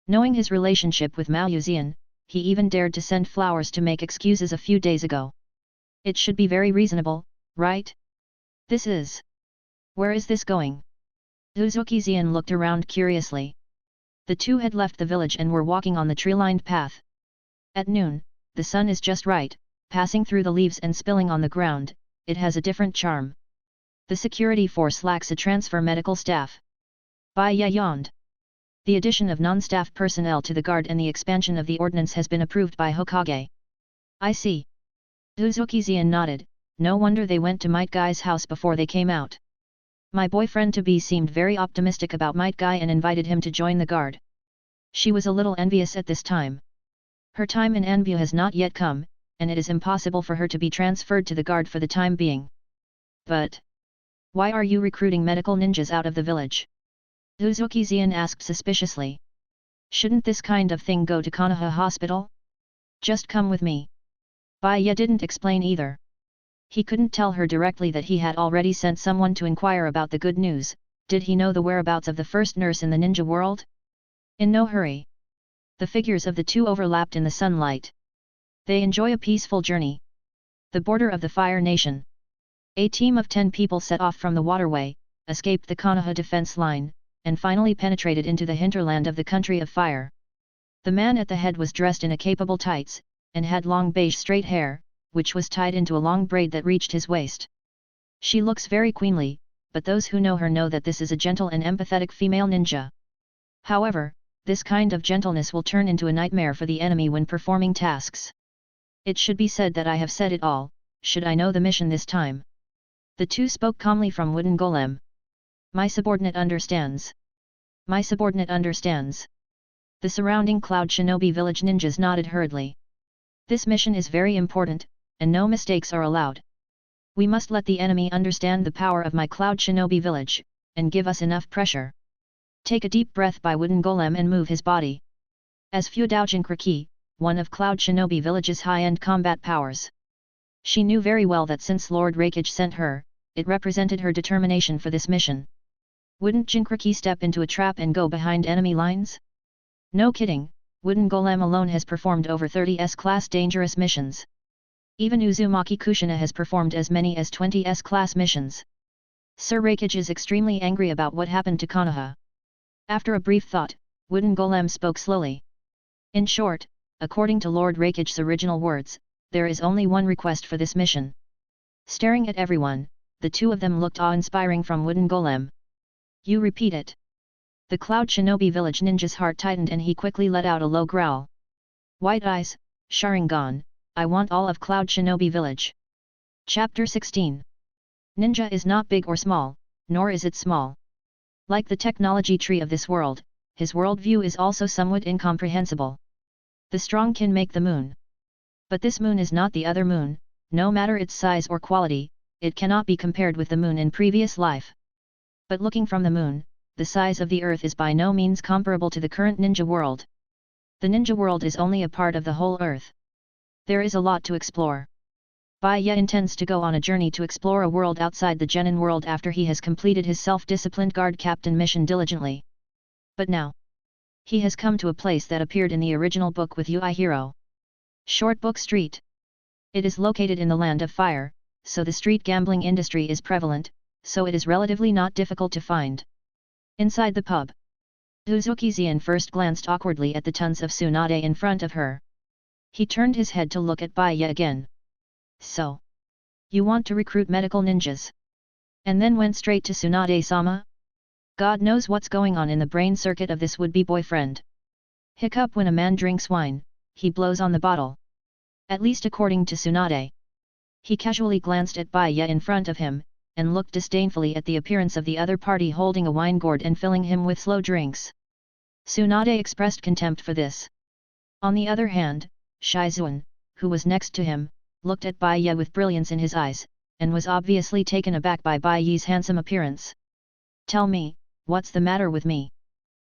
Knowing his relationship with Mao Yuzian, he even dared to send flowers to make excuses a few days ago. It should be very reasonable, right? This is... Where is this going? Uzuki Xian looked around curiously. The two had left the village and were walking on the tree-lined path. At noon, the sun is just right, passing through the leaves and spilling on the ground, it has a different charm. The security force lacks a transfer medical staff. Bai Ye yawned. The addition of non-staff personnel to the guard and the expansion of the ordnance has been approved by Hokage. I see. Uzuki Xian nodded, no wonder they went to Might Guy's house before they came out. My boyfriend-to-be seemed very optimistic about Might Guy and invited him to join the guard. She was a little envious at this time. Her time in Anbu has not yet come, and it is impossible for her to be transferred to the guard for the time being. But... why are you recruiting medical ninjas out of the village? Uzuki Xian asked suspiciously. Shouldn't this kind of thing go to Konoha Hospital? Just come with me. Bai Ye didn't explain either. He couldn't tell her directly that he had already sent someone to inquire about the good news. Did he know the whereabouts of the first nurse in the ninja world? In no hurry. The figures of the two overlapped in the sunlight. They enjoy a peaceful journey. The border of the Fire Nation. A team of 10 people set off from the waterway, escaped the Konoha defense line, and finally penetrated into the hinterland of the country of fire. The man at the head was dressed in a capable tights, and had long beige straight hair, which was tied into a long braid that reached his waist. She looks very queenly, but those who know her know that this is a gentle and empathetic female ninja. However, this kind of gentleness will turn into a nightmare for the enemy when performing tasks. It should be said that I have said it all, should I know the mission this time. The two spoke calmly from Wooden Golem. My subordinate understands. My subordinate understands. The surrounding Cloud Shinobi village ninjas nodded hurriedly. This mission is very important, and no mistakes are allowed. We must let the enemy understand the power of my Cloud Shinobi village, and give us enough pressure. Take a deep breath by Wooden Golem and move his body. As Fu Daojin, one of Cloud Shinobi village's high-end combat powers. She knew very well that since Lord Raikage sent her, it represented her determination for this mission. Wouldn't Jinkriki step into a trap and go behind enemy lines? No kidding, Wooden Golem alone has performed over 30 S-class dangerous missions. Even Uzumaki Kushina has performed as many as 20 S-class missions. Sir Raikage is extremely angry about what happened to Konoha. After a brief thought, Wooden Golem spoke slowly. In short, according to Lord Raikage's original words, there is only one request for this mission. Staring at everyone, the two of them looked awe-inspiring from Wooden Golem. You repeat it. The Cloud Shinobi village ninja's heart tightened and he quickly let out a low growl. White eyes, Sharingan, I want all of Cloud Shinobi village. Chapter 16. Ninja is not big or small, nor is it small. Like the technology tree of this world, his worldview is also somewhat incomprehensible. The strong can make the moon. But this moon is not the other moon, no matter its size or quality, it cannot be compared with the moon in previous life. But looking from the moon, the size of the earth is by no means comparable to the current ninja world. The ninja world is only a part of the whole earth. There is a lot to explore. Bai Ye intends to go on a journey to explore a world outside the genin world after he has completed his self-disciplined guard captain mission diligently. But now, he has come to a place that appeared in the original book with Ui Hero. Short Book Street. It is located in the Land of Fire, so the street gambling industry is prevalent, so it is relatively not difficult to find. Inside the pub, Uzuki Xian first glanced awkwardly at the tons of Tsunade in front of her. He turned his head to look at Bai Ye again. So, you want to recruit medical ninjas? And then went straight to Tsunade-sama? God knows what's going on in the brain circuit of this would-be boyfriend. Hiccup: when a man drinks wine, he blows on the bottle. At least according to Tsunade. He casually glanced at Bai Ye in front of him, and looked disdainfully at the appearance of the other party holding a wine gourd and filling him with slow drinks. Tsunade expressed contempt for this. On the other hand, Shizuan, who was next to him, looked at Bai Ye with brilliance in his eyes, and was obviously taken aback by Bai Ye's handsome appearance. Tell me, what's the matter with me?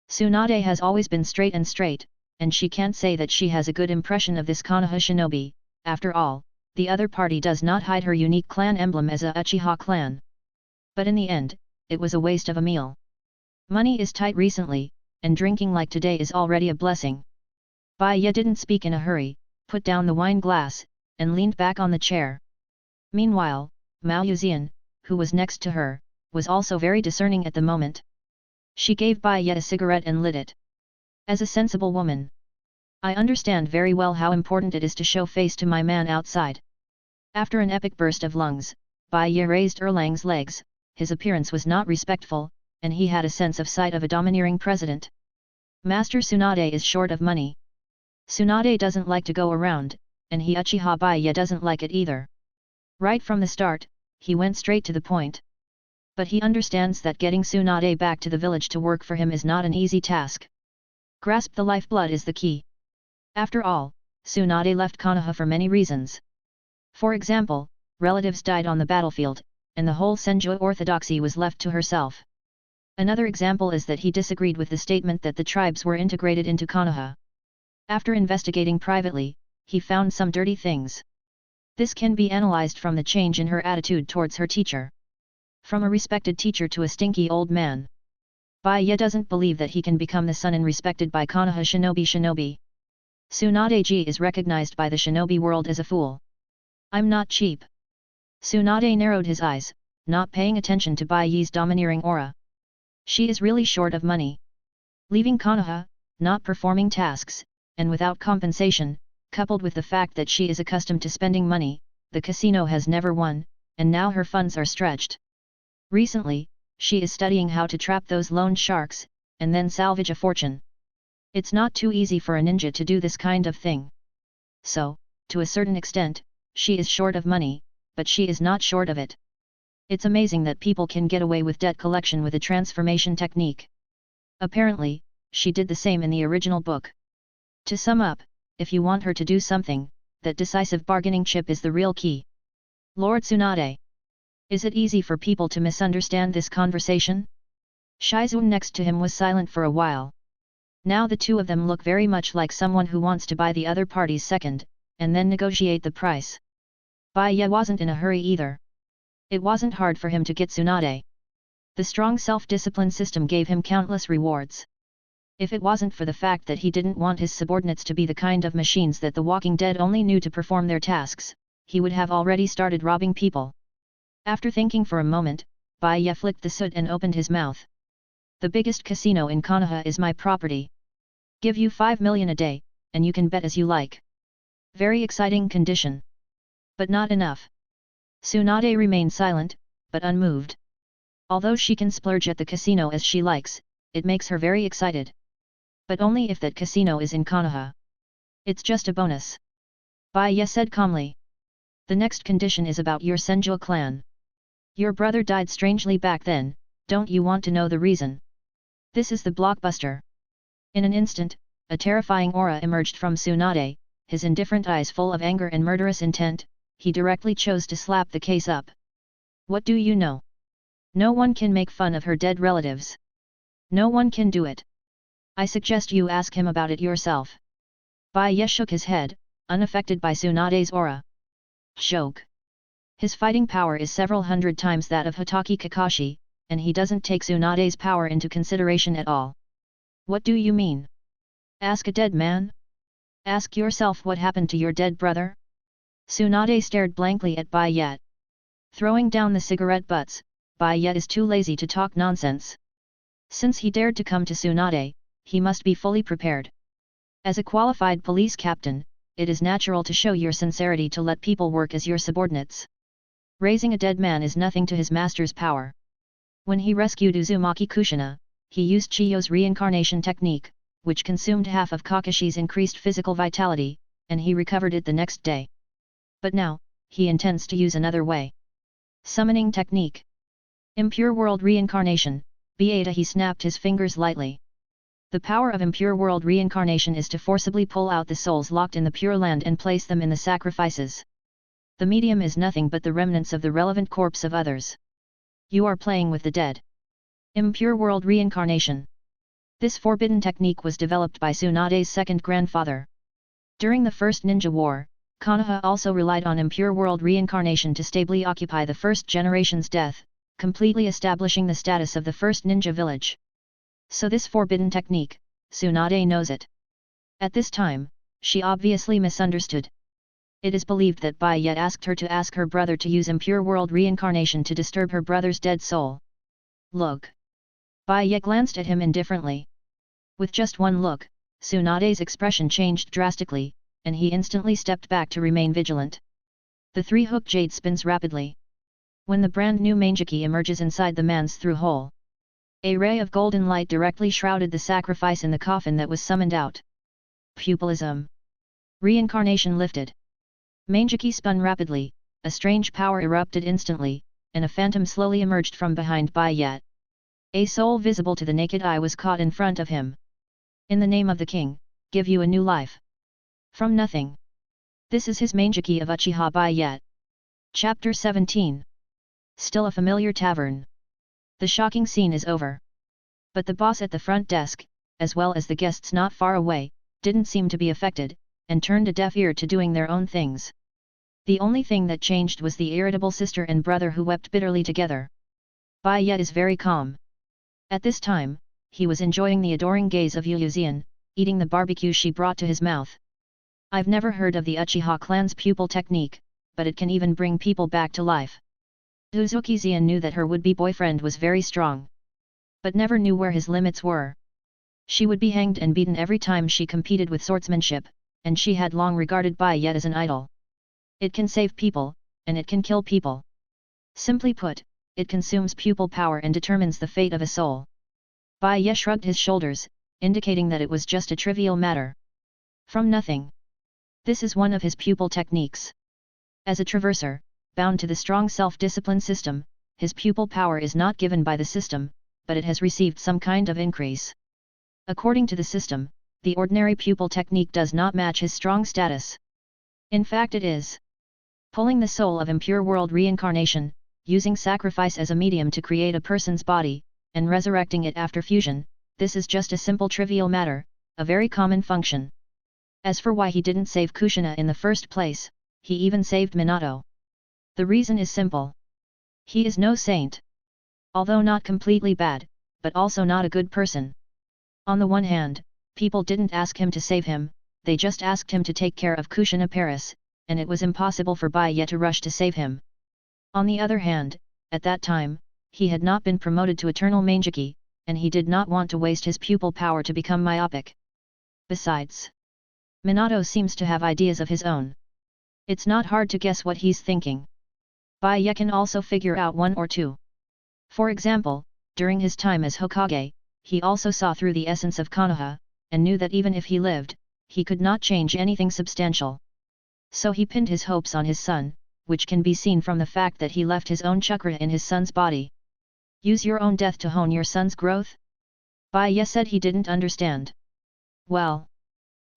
Tsunade has always been straight, and she can't say that she has a good impression of this Konoha shinobi. After all, the other party does not hide her unique clan emblem as a Uchiha clan. But in the end, it was a waste of a meal. Money is tight recently, and drinking like today is already a blessing. Bai Ye didn't speak in a hurry, put down the wine glass, and leaned back on the chair. Meanwhile, Mao Yuxian, who was next to her, was also very discerning at the moment. She gave Bai Ye a cigarette and lit it. As a sensible woman, I understand very well how important it is to show face to my man outside. After an epic burst of lungs, Bai Ye raised Erlang's legs. His appearance was not respectful, and he had a sense of sight of a domineering president. Master Tsunade is short of money. Tsunade doesn't like to go around, and he Uchiha Bai Ye doesn't like it either. Right from the start, he went straight to the point. But he understands that getting Tsunade back to the village to work for him is not an easy task. Grasp the lifeblood is the key. After all, Tsunade left Konoha for many reasons. For example, relatives died on the battlefield, and the whole Senju orthodoxy was left to herself. Another example is that he disagreed with the statement that the tribes were integrated into Konoha. After investigating privately, he found some dirty things. This can be analyzed from the change in her attitude towards her teacher. From a respected teacher to a stinky old man. Bai Ye doesn't believe that he can become the son and respected by Konoha shinobi. Tsunade-ji is recognized by the shinobi world as a fool. I'm not cheap. Tsunade narrowed his eyes, not paying attention to Bai Ye's domineering aura. She is really short of money. Leaving Konoha, not performing tasks, and without compensation, coupled with the fact that she is accustomed to spending money, the casino has never won, and now her funds are stretched. Recently, she is studying how to trap those loan sharks, and then salvage a fortune. It's not too easy for a ninja to do this kind of thing. So, to a certain extent, she is short of money, but she is not short of it. It's amazing that people can get away with debt collection with a transformation technique. Apparently, she did the same in the original book. To sum up, if you want her to do something, that decisive bargaining chip is the real key. Lord Tsunade. Is it easy for people to misunderstand this conversation? Shizuan next to him was silent for a while. Now the two of them look very much like someone who wants to buy the other party's second, and then negotiate the price. Bai Ye wasn't in a hurry either. It wasn't hard for him to get Tsunade. The strong self-discipline system gave him countless rewards. If it wasn't for the fact that he didn't want his subordinates to be the kind of machines that the Walking Dead only knew to perform their tasks, he would have already started robbing people. After thinking for a moment, Bai Ye flicked the soot and opened his mouth. The biggest casino in Konoha is my property. Give you 5 million a day, and you can bet as you like. Very exciting condition. But not enough. Tsunade remained silent, but unmoved. Although she can splurge at the casino as she likes, it makes her very excited. But only if that casino is in Konoha. It's just a bonus. Bai Ye said calmly. The next condition is about your Senju clan. Your brother died strangely back then, don't you want to know the reason? This is the blockbuster. In an instant, a terrifying aura emerged from Tsunade, his indifferent eyes full of anger and murderous intent. He directly chose to slap the case up. What do you know? No one can make fun of her dead relatives. No one can do it. I suggest you ask him about it yourself. Bai Ye shook his head, unaffected by Tsunade's aura. Joke. His fighting power is several hundred times that of Hitaki Kakashi, and he doesn't take Tsunade's power into consideration at all. What do you mean? Ask a dead man? Ask yourself what happened to your dead brother? Tsunade stared blankly at Bai Ye. Throwing down the cigarette butts, Bai Ye is too lazy to talk nonsense. Since he dared to come to Tsunade, he must be fully prepared. As a qualified police captain, it is natural to show your sincerity to let people work as your subordinates. Raising a dead man is nothing to his master's power. When he rescued Uzumaki Kushina, he used Chiyo's reincarnation technique, which consumed half of Kakashi's increased physical vitality, and he recovered it the next day. But now, he intends to use another way. Summoning technique. Impure world reincarnation, Beata he snapped his fingers lightly. The power of impure world reincarnation is to forcibly pull out the souls locked in the Pure Land and place them in the sacrifices. The medium is nothing but the remnants of the relevant corpse of others. You are playing with the dead. Impure world reincarnation. This forbidden technique was developed by Tsunade's second grandfather. During the First Ninja War, Konoha also relied on impure world reincarnation to stably occupy the first generation's death, completely establishing the status of the first ninja village. So this forbidden technique, Tsunade knows it. At this time, she obviously misunderstood. It is believed that Bai Ye asked her to ask her brother to use impure world reincarnation to disturb her brother's dead soul. Look. Bai Ye glanced at him indifferently. With just one look, Tsunade's expression changed drastically, and he instantly stepped back to remain vigilant. The three-hook jade spins rapidly. When the brand new Mangeki emerges inside the man's through hole, a ray of golden light directly shrouded the sacrifice in the coffin that was summoned out. Pupilism. Reincarnation lifted. Mangeki spun rapidly, a strange power erupted instantly, and a phantom slowly emerged from behind Bai Ye. A soul visible to the naked eye was caught in front of him. In the name of the king, give you a new life. From nothing. This is his Mangeki of Uchiha Bai Ye. Chapter 17. Still a familiar tavern. The shocking scene is over. But the boss at the front desk, as well as the guests not far away, didn't seem to be affected, and turned a deaf ear to doing their own things. The only thing that changed was the irritable sister and brother who wept bitterly together. Bai Ye is very calm. At this time, he was enjoying the adoring gaze of Yu Yuzian, eating the barbecue she brought to his mouth. I've never heard of the Uchiha clan's pupil technique, but it can even bring people back to life. Uzuki Zian knew that her would-be boyfriend was very strong, but never knew where his limits were. She would be hanged and beaten every time she competed with swordsmanship, and she had long regarded Bai Ye as an idol. It can save people, and it can kill people. Simply put, it consumes pupil power and determines the fate of a soul. Bai Ye shrugged his shoulders, indicating that it was just a trivial matter. From nothing. This is one of his pupil techniques. As a traverser, bound to the strong self-discipline system, his pupil power is not given by the system, but it has received some kind of increase. According to the system, the ordinary pupil technique does not match his strong status. In fact it is. Pulling the soul of impure world reincarnation, using sacrifice as a medium to create a person's body, and resurrecting it after fusion, this is just a simple trivial matter, a very common function. As for why he didn't save Kushina in the first place, he even saved Minato. The reason is simple. He is no saint. Although not completely bad, but also not a good person. On the one hand, people didn't ask him to save him, they just asked him to take care of Kushina Paris, and it was impossible for Bai Ye to rush to save him. On the other hand, at that time, he had not been promoted to Eternal Mangeki, and he did not want to waste his pupil power to become myopic. Besides, Minato seems to have ideas of his own. It's not hard to guess what he's thinking. Bai Ye can also figure out one or two. For example, during his time as Hokage, he also saw through the essence of Konoha, and knew that even if he lived, he could not change anything substantial. So he pinned his hopes on his son, which can be seen from the fact that he left his own chakra in his son's body. Use your own death to hone your son's growth? Bai Ye said he didn't understand. Well,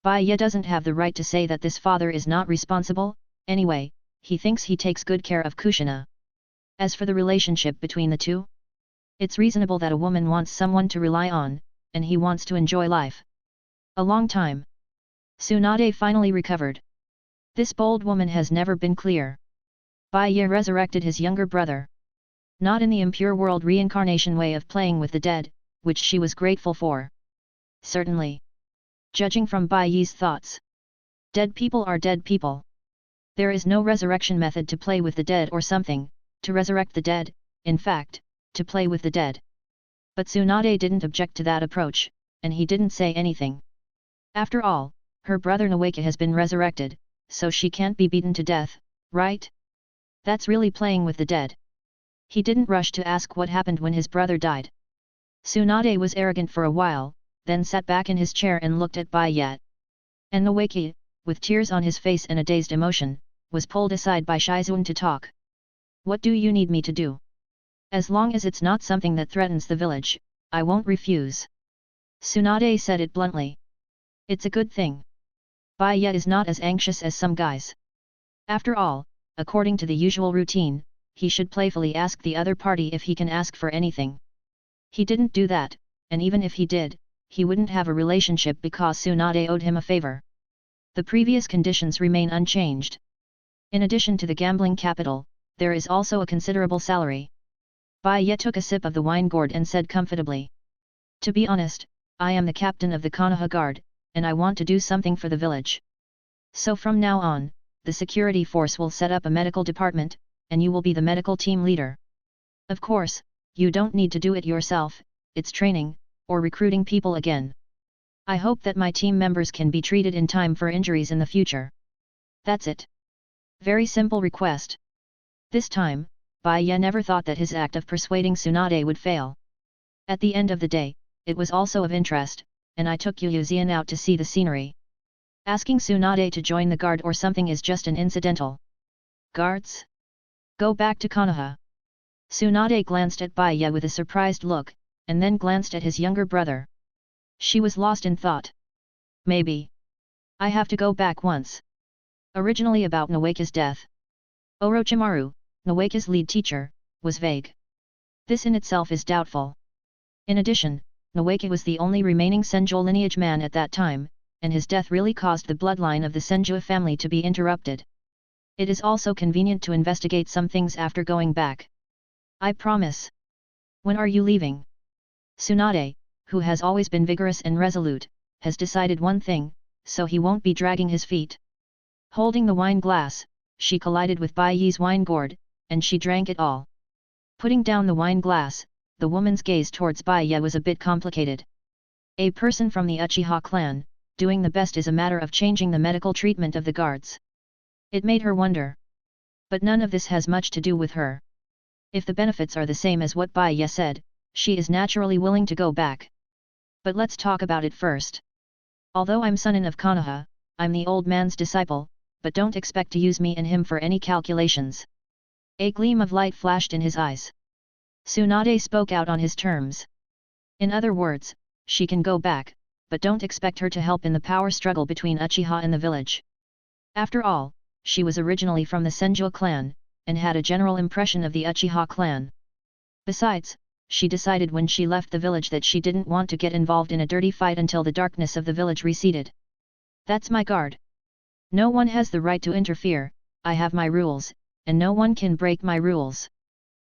Bai Ye doesn't have the right to say that this father is not responsible, anyway, he thinks he takes good care of Kushina. As for the relationship between the two, it's reasonable that a woman wants someone to rely on, and he wants to enjoy life. A long time. Tsunade finally recovered. This bold woman has never been clear. Bai Ye resurrected his younger brother. Not in the impure world reincarnation way of playing with the dead, which she was grateful for. Certainly. Judging from Bai Ye's thoughts. Dead people are dead people. There is no resurrection method to play with the dead or something, to resurrect the dead, in fact, to play with the dead. But Tsunade didn't object to that approach, and he didn't say anything. After all, her brother Nawaka has been resurrected, so she can't be beaten to death, right? That's really playing with the dead. He didn't rush to ask what happened when his brother died. Tsunade was arrogant for a while, then sat back in his chair and looked at Bai Ye. And Nawaka, with tears on his face and a dazed emotion, was pulled aside by Shizun to talk. What do you need me to do? As long as it's not something that threatens the village, I won't refuse. Tsunade said it bluntly. It's a good thing. Bai Ye is not as anxious as some guys. After all, according to the usual routine, he should playfully ask the other party if he can ask for anything. He didn't do that, and even if he did, he wouldn't have a relationship because Tsunade owed him a favor. The previous conditions remain unchanged. In addition to the gambling capital, there is also a considerable salary. Bai Ye took a sip of the wine gourd and said comfortably. To be honest, I am the captain of the Konoha Guard, and I want to do something for the village. So from now on, the security force will set up a medical department, and you will be the medical team leader. Of course, you don't need to do it yourself, it's training, or recruiting people again. I hope that my team members can be treated in time for injuries in the future. That's it. Very simple request. This time, Bai Ye never thought that his act of persuading Tsunade would fail. At the end of the day, it was also of interest, and I took Yuzian out to see the scenery. Asking Tsunade to join the guard or something is just an incidental. Guards? Go back to Konoha. Tsunade glanced at Bai Ye with a surprised look, and then glanced at his younger brother. She was lost in thought. Maybe. I have to go back once. Originally about Nawaka's death. Orochimaru, Nawaka's lead teacher, was vague. This in itself is doubtful. In addition, Nawaka was the only remaining Senju lineage man at that time, and his death really caused the bloodline of the Senju family to be interrupted. It is also convenient to investigate some things after going back. I promise. When are you leaving? Tsunade, who has always been vigorous and resolute, has decided one thing, so he won't be dragging his feet. Holding the wine glass, she collided with Bai Ye's wine gourd, and she drank it all. Putting down the wine glass, the woman's gaze towards Bai Ye was a bit complicated. A person from the Uchiha clan, doing the best is a matter of changing the medical treatment of the guards. It made her wonder. But none of this has much to do with her. If the benefits are the same as what Bai Ye said, she is naturally willing to go back. But let's talk about it first. Although I'm Sunin of Konoha, I'm the old man's disciple, but don't expect to use me and him for any calculations. A gleam of light flashed in his eyes. Tsunade spoke out on his terms. In other words, she can go back, but don't expect her to help in the power struggle between Uchiha and the village. After all, she was originally from the Senju clan, and had a general impression of the Uchiha clan. Besides, she decided when she left the village that she didn't want to get involved in a dirty fight until the darkness of the village receded. That's my guard. No one has the right to interfere, I have my rules, and no one can break my rules.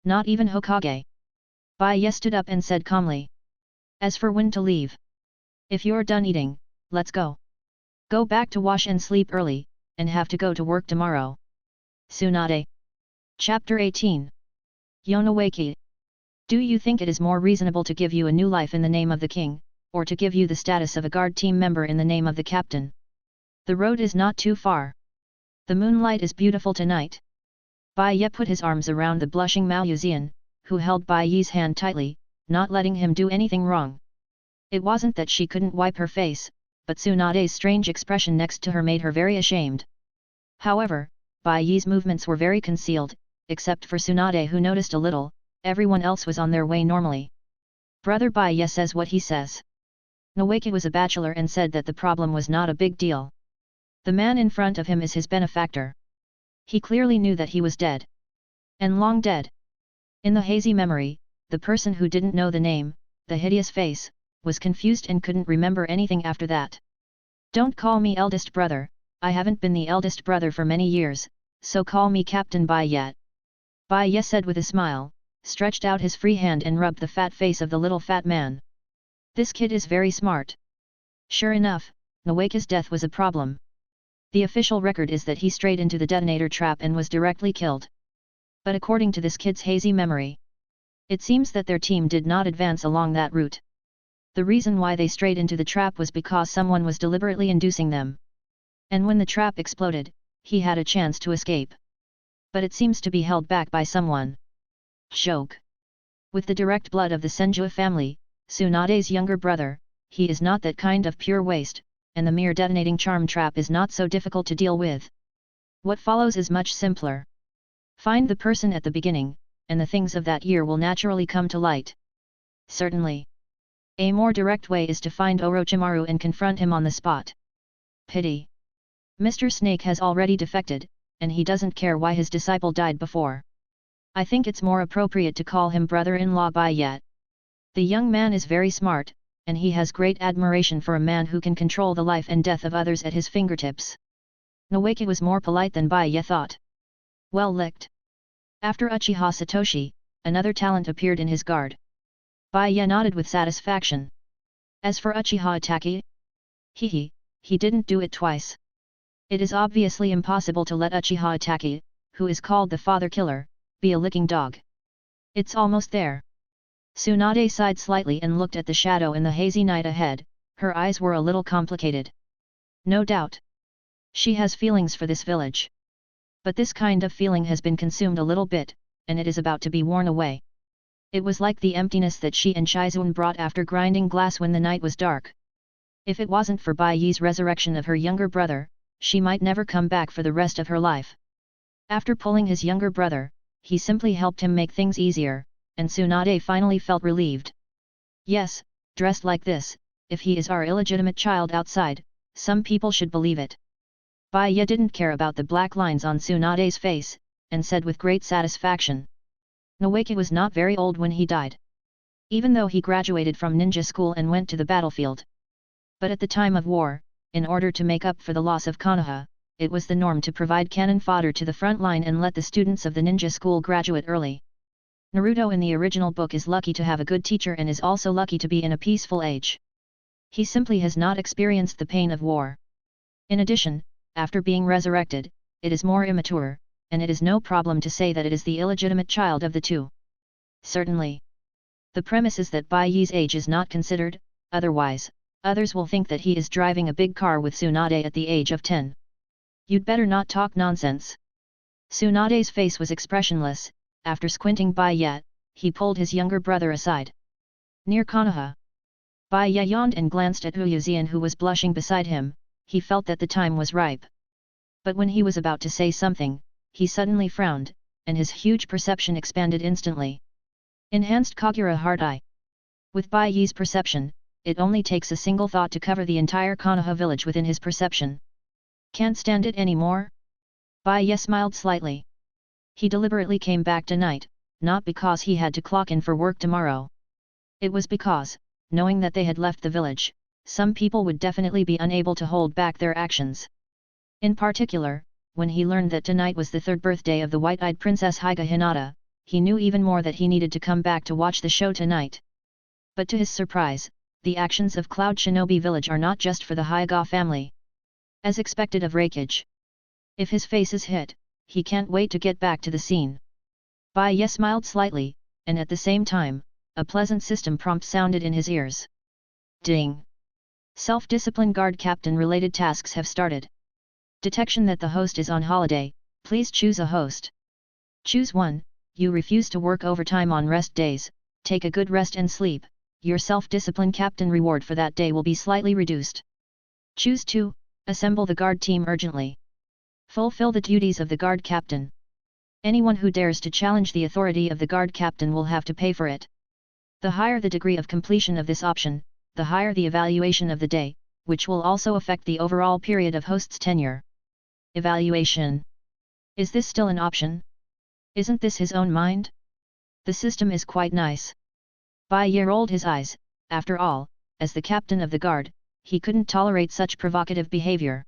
Not even Hokage. Bai Ye stood up and said calmly. As for when to leave. If you're done eating, let's go. Go back to wash and sleep early, and have to go to work tomorrow. Tsunade. Chapter 18. Yonawaki. Do you think it is more reasonable to give you a new life in the name of the king, or to give you the status of a guard team member in the name of the captain? The road is not too far. The moonlight is beautiful tonight. Bai Ye put his arms around the blushing Mao Yuzian, who held Bai Ye's hand tightly, not letting him do anything wrong. It wasn't that she couldn't wipe her face, but Tsunade's strange expression next to her made her very ashamed. However, Bai Ye's movements were very concealed, except for Tsunade who noticed a little. Everyone else was on their way normally. Brother Bai Ye says what he says. Nawaka was a bachelor and said that the problem was not a big deal. The man in front of him is his benefactor. He clearly knew that he was dead. And long dead. In the hazy memory, the person who didn't know the name, the hideous face, was confused and couldn't remember anything after that. Don't call me eldest brother, I haven't been the eldest brother for many years, so call me Captain Bai Ye. Bai Ye said with a smile, stretched out his free hand and rubbed the fat face of the little fat man. This kid is very smart. Sure enough, Nawaka's death was a problem. The official record is that he strayed into the detonator trap and was directly killed. But according to this kid's hazy memory, it seems that their team did not advance along that route. The reason why they strayed into the trap was because someone was deliberately inducing them. And when the trap exploded, he had a chance to escape. But it seems to be held back by someone. Joke. With the direct blood of the Senjua family, Tsunade's younger brother, he is not that kind of pure waste, and the mere detonating charm trap is not so difficult to deal with. What follows is much simpler. Find the person at the beginning, and the things of that year will naturally come to light. Certainly. A more direct way is to find Orochimaru and confront him on the spot. Pity. Mr. Snake has already defected, and he doesn't care why his disciple died before. I think it's more appropriate to call him brother-in-law Bai Ye. The young man is very smart, and he has great admiration for a man who can control the life and death of others at his fingertips. Nawaka was more polite than Bai Ye thought. Well licked. After Uchiha Satoshi, another talent appeared in his guard. Bai Ye nodded with satisfaction. As for Uchiha Itachi, he didn't do it twice. It is obviously impossible to let Uchiha Itachi, who is called the father killer, be a licking dog. It's almost there. Tsunade sighed slightly and looked at the shadow in the hazy night ahead, her eyes were a little complicated. No doubt. She has feelings for this village. But this kind of feeling has been consumed a little bit, and it is about to be worn away. It was like the emptiness that she and Shizun brought after grinding glass when the night was dark. If it wasn't for Bai Ye's resurrection of her younger brother, she might never come back for the rest of her life. After pulling his younger brother, he simply helped him make things easier, and Tsunade finally felt relieved. Yes, dressed like this, if he is our illegitimate child outside, some people should believe it. Bai Ye didn't care about the black lines on Tsunade's face, and said with great satisfaction. Nawaka was not very old when he died. Even though he graduated from ninja school and went to the battlefield. But at the time of war, in order to make up for the loss of Konoha, it was the norm to provide cannon fodder to the front line and let the students of the ninja school graduate early. Naruto in the original book is lucky to have a good teacher and is also lucky to be in a peaceful age. He simply has not experienced the pain of war. In addition, after being resurrected, it is more immature, and it is no problem to say that it is the illegitimate child of the two. Certainly. The premise is that Bai Ye's age is not considered, otherwise, others will think that he is driving a big car with Tsunade at the age of 10. You'd better not talk nonsense. Tsunade's face was expressionless. After squinting Bai Ye, he pulled his younger brother aside. Near Konoha. Bai Ye yawned and glanced at Uyuzian who was blushing beside him. He felt that the time was ripe. But when he was about to say something, he suddenly frowned, and his huge perception expanded instantly. Enhanced Kagura Heart Eye. With Bai Ye's perception, it only takes a single thought to cover the entire Konoha village within his perception. Can't stand it anymore? Bai Ye smiled slightly. He deliberately came back tonight, not because he had to clock in for work tomorrow. It was because, knowing that they had left the village, some people would definitely be unable to hold back their actions. In particular, when he learned that tonight was the third birthday of the white-eyed princess Hyga Hinata, he knew even more that he needed to come back to watch the show tonight. But to his surprise, the actions of Cloud Shinobi Village are not just for the Hyga family. As expected of Reikage. If his face is hit, he can't wait to get back to the scene. Bai Ye smiled slightly, and at the same time, a pleasant system prompt sounded in his ears. Ding! Self-discipline guard captain related tasks have started. Detection that the host is on holiday, please choose a host. Choose 1, you refuse to work overtime on rest days, take a good rest and sleep, your self-discipline captain reward for that day will be slightly reduced. Choose 2, assemble the guard team urgently. Fulfill the duties of the guard captain. Anyone who dares to challenge the authority of the guard captain will have to pay for it. The higher the degree of completion of this option, the higher the evaluation of the day, which will also affect the overall period of host's tenure. Evaluation. Is this still an option? Isn't this his own mind? The system is quite nice. Bai Ye rolled his eyes. After all, as the captain of the guard, he couldn't tolerate such provocative behavior.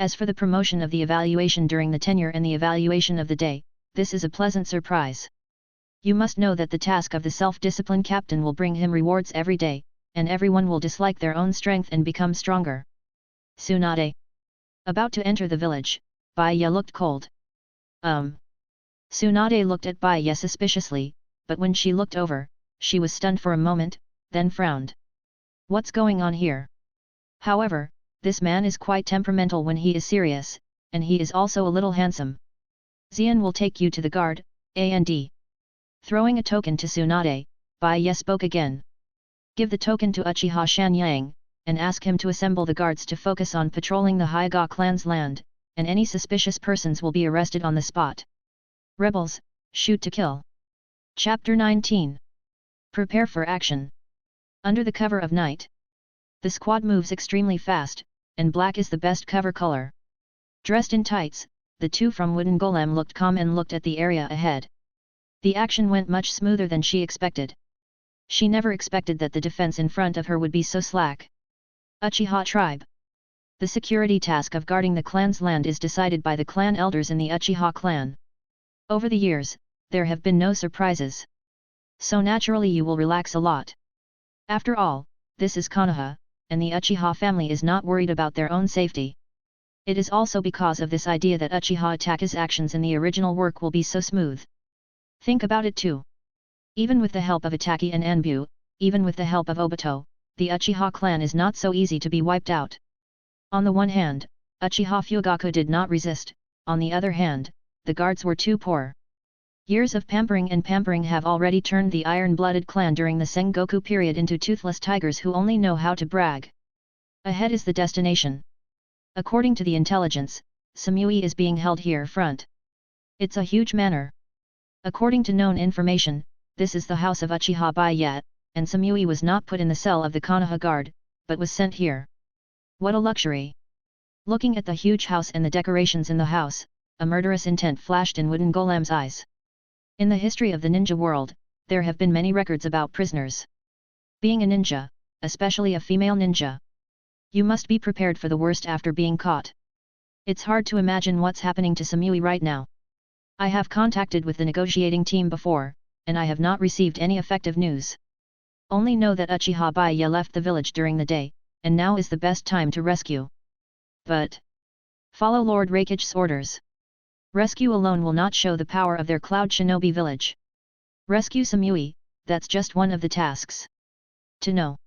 As for the promotion of the evaluation during the tenure and the evaluation of the day, this is a pleasant surprise. You must know that the task of the self-discipline captain will bring him rewards every day, and everyone will dislike their own strength and become stronger. Tsunade. About to enter the village, Bai Ye looked cold. Tsunade looked at Bai Ye suspiciously, but when she looked over, she was stunned for a moment, then frowned. What's going on here? However, this man is quite temperamental when he is serious, and he is also a little handsome. Xian will take you to the guard, and. Throwing a token to Tsunade, Bai Ye spoke again. Give the token to Uchiha Shanyang, and ask him to assemble the guards to focus on patrolling the Hyuga clan's land, and any suspicious persons will be arrested on the spot. Rebels, shoot to kill. Chapter 19. Prepare for action. Under the cover of night. The squad moves extremely fast, and black is the best cover color. Dressed in tights, the two from Wooden Golem looked calm and looked at the area ahead. The action went much smoother than she expected. She never expected that the defense in front of her would be so slack. Uchiha tribe. The security task of guarding the clan's land is decided by the clan elders in the Uchiha clan. Over the years, there have been no surprises. So naturally you will relax a lot. After all, this is Konoha, and the Uchiha family is not worried about their own safety. It is also because of this idea that Uchiha Itachi's actions in the original work will be so smooth. Think about it too. Even with the help of Itachi and Anbu, even with the help of Obito, the Uchiha clan is not so easy to be wiped out. On the one hand, Uchiha Fugaku did not resist, on the other hand, the guards were too poor. Years of pampering have already turned the iron-blooded clan during the Sengoku period into toothless tigers who only know how to brag. Ahead is the destination. According to the intelligence, Samui is being held here front. It's a huge manor. According to known information, this is the house of Uchiha Bai Ye, and Samui was not put in the cell of the Konoha guard, but was sent here. What a luxury! Looking at the huge house and the decorations in the house, a murderous intent flashed in Wooden Golem's eyes. In the history of the ninja world, there have been many records about prisoners. Being a ninja, especially a female ninja, you must be prepared for the worst after being caught. It's hard to imagine what's happening to Samui right now. I have contacted with the negotiating team before, and I have not received any effective news. Only know that Uchiha Bai Ye left the village during the day, and now is the best time to rescue. But follow Lord Rakich's orders. Rescue alone will not show the power of their Cloud Shinobi village. Rescue Samui, that's just one of the tasks. To know.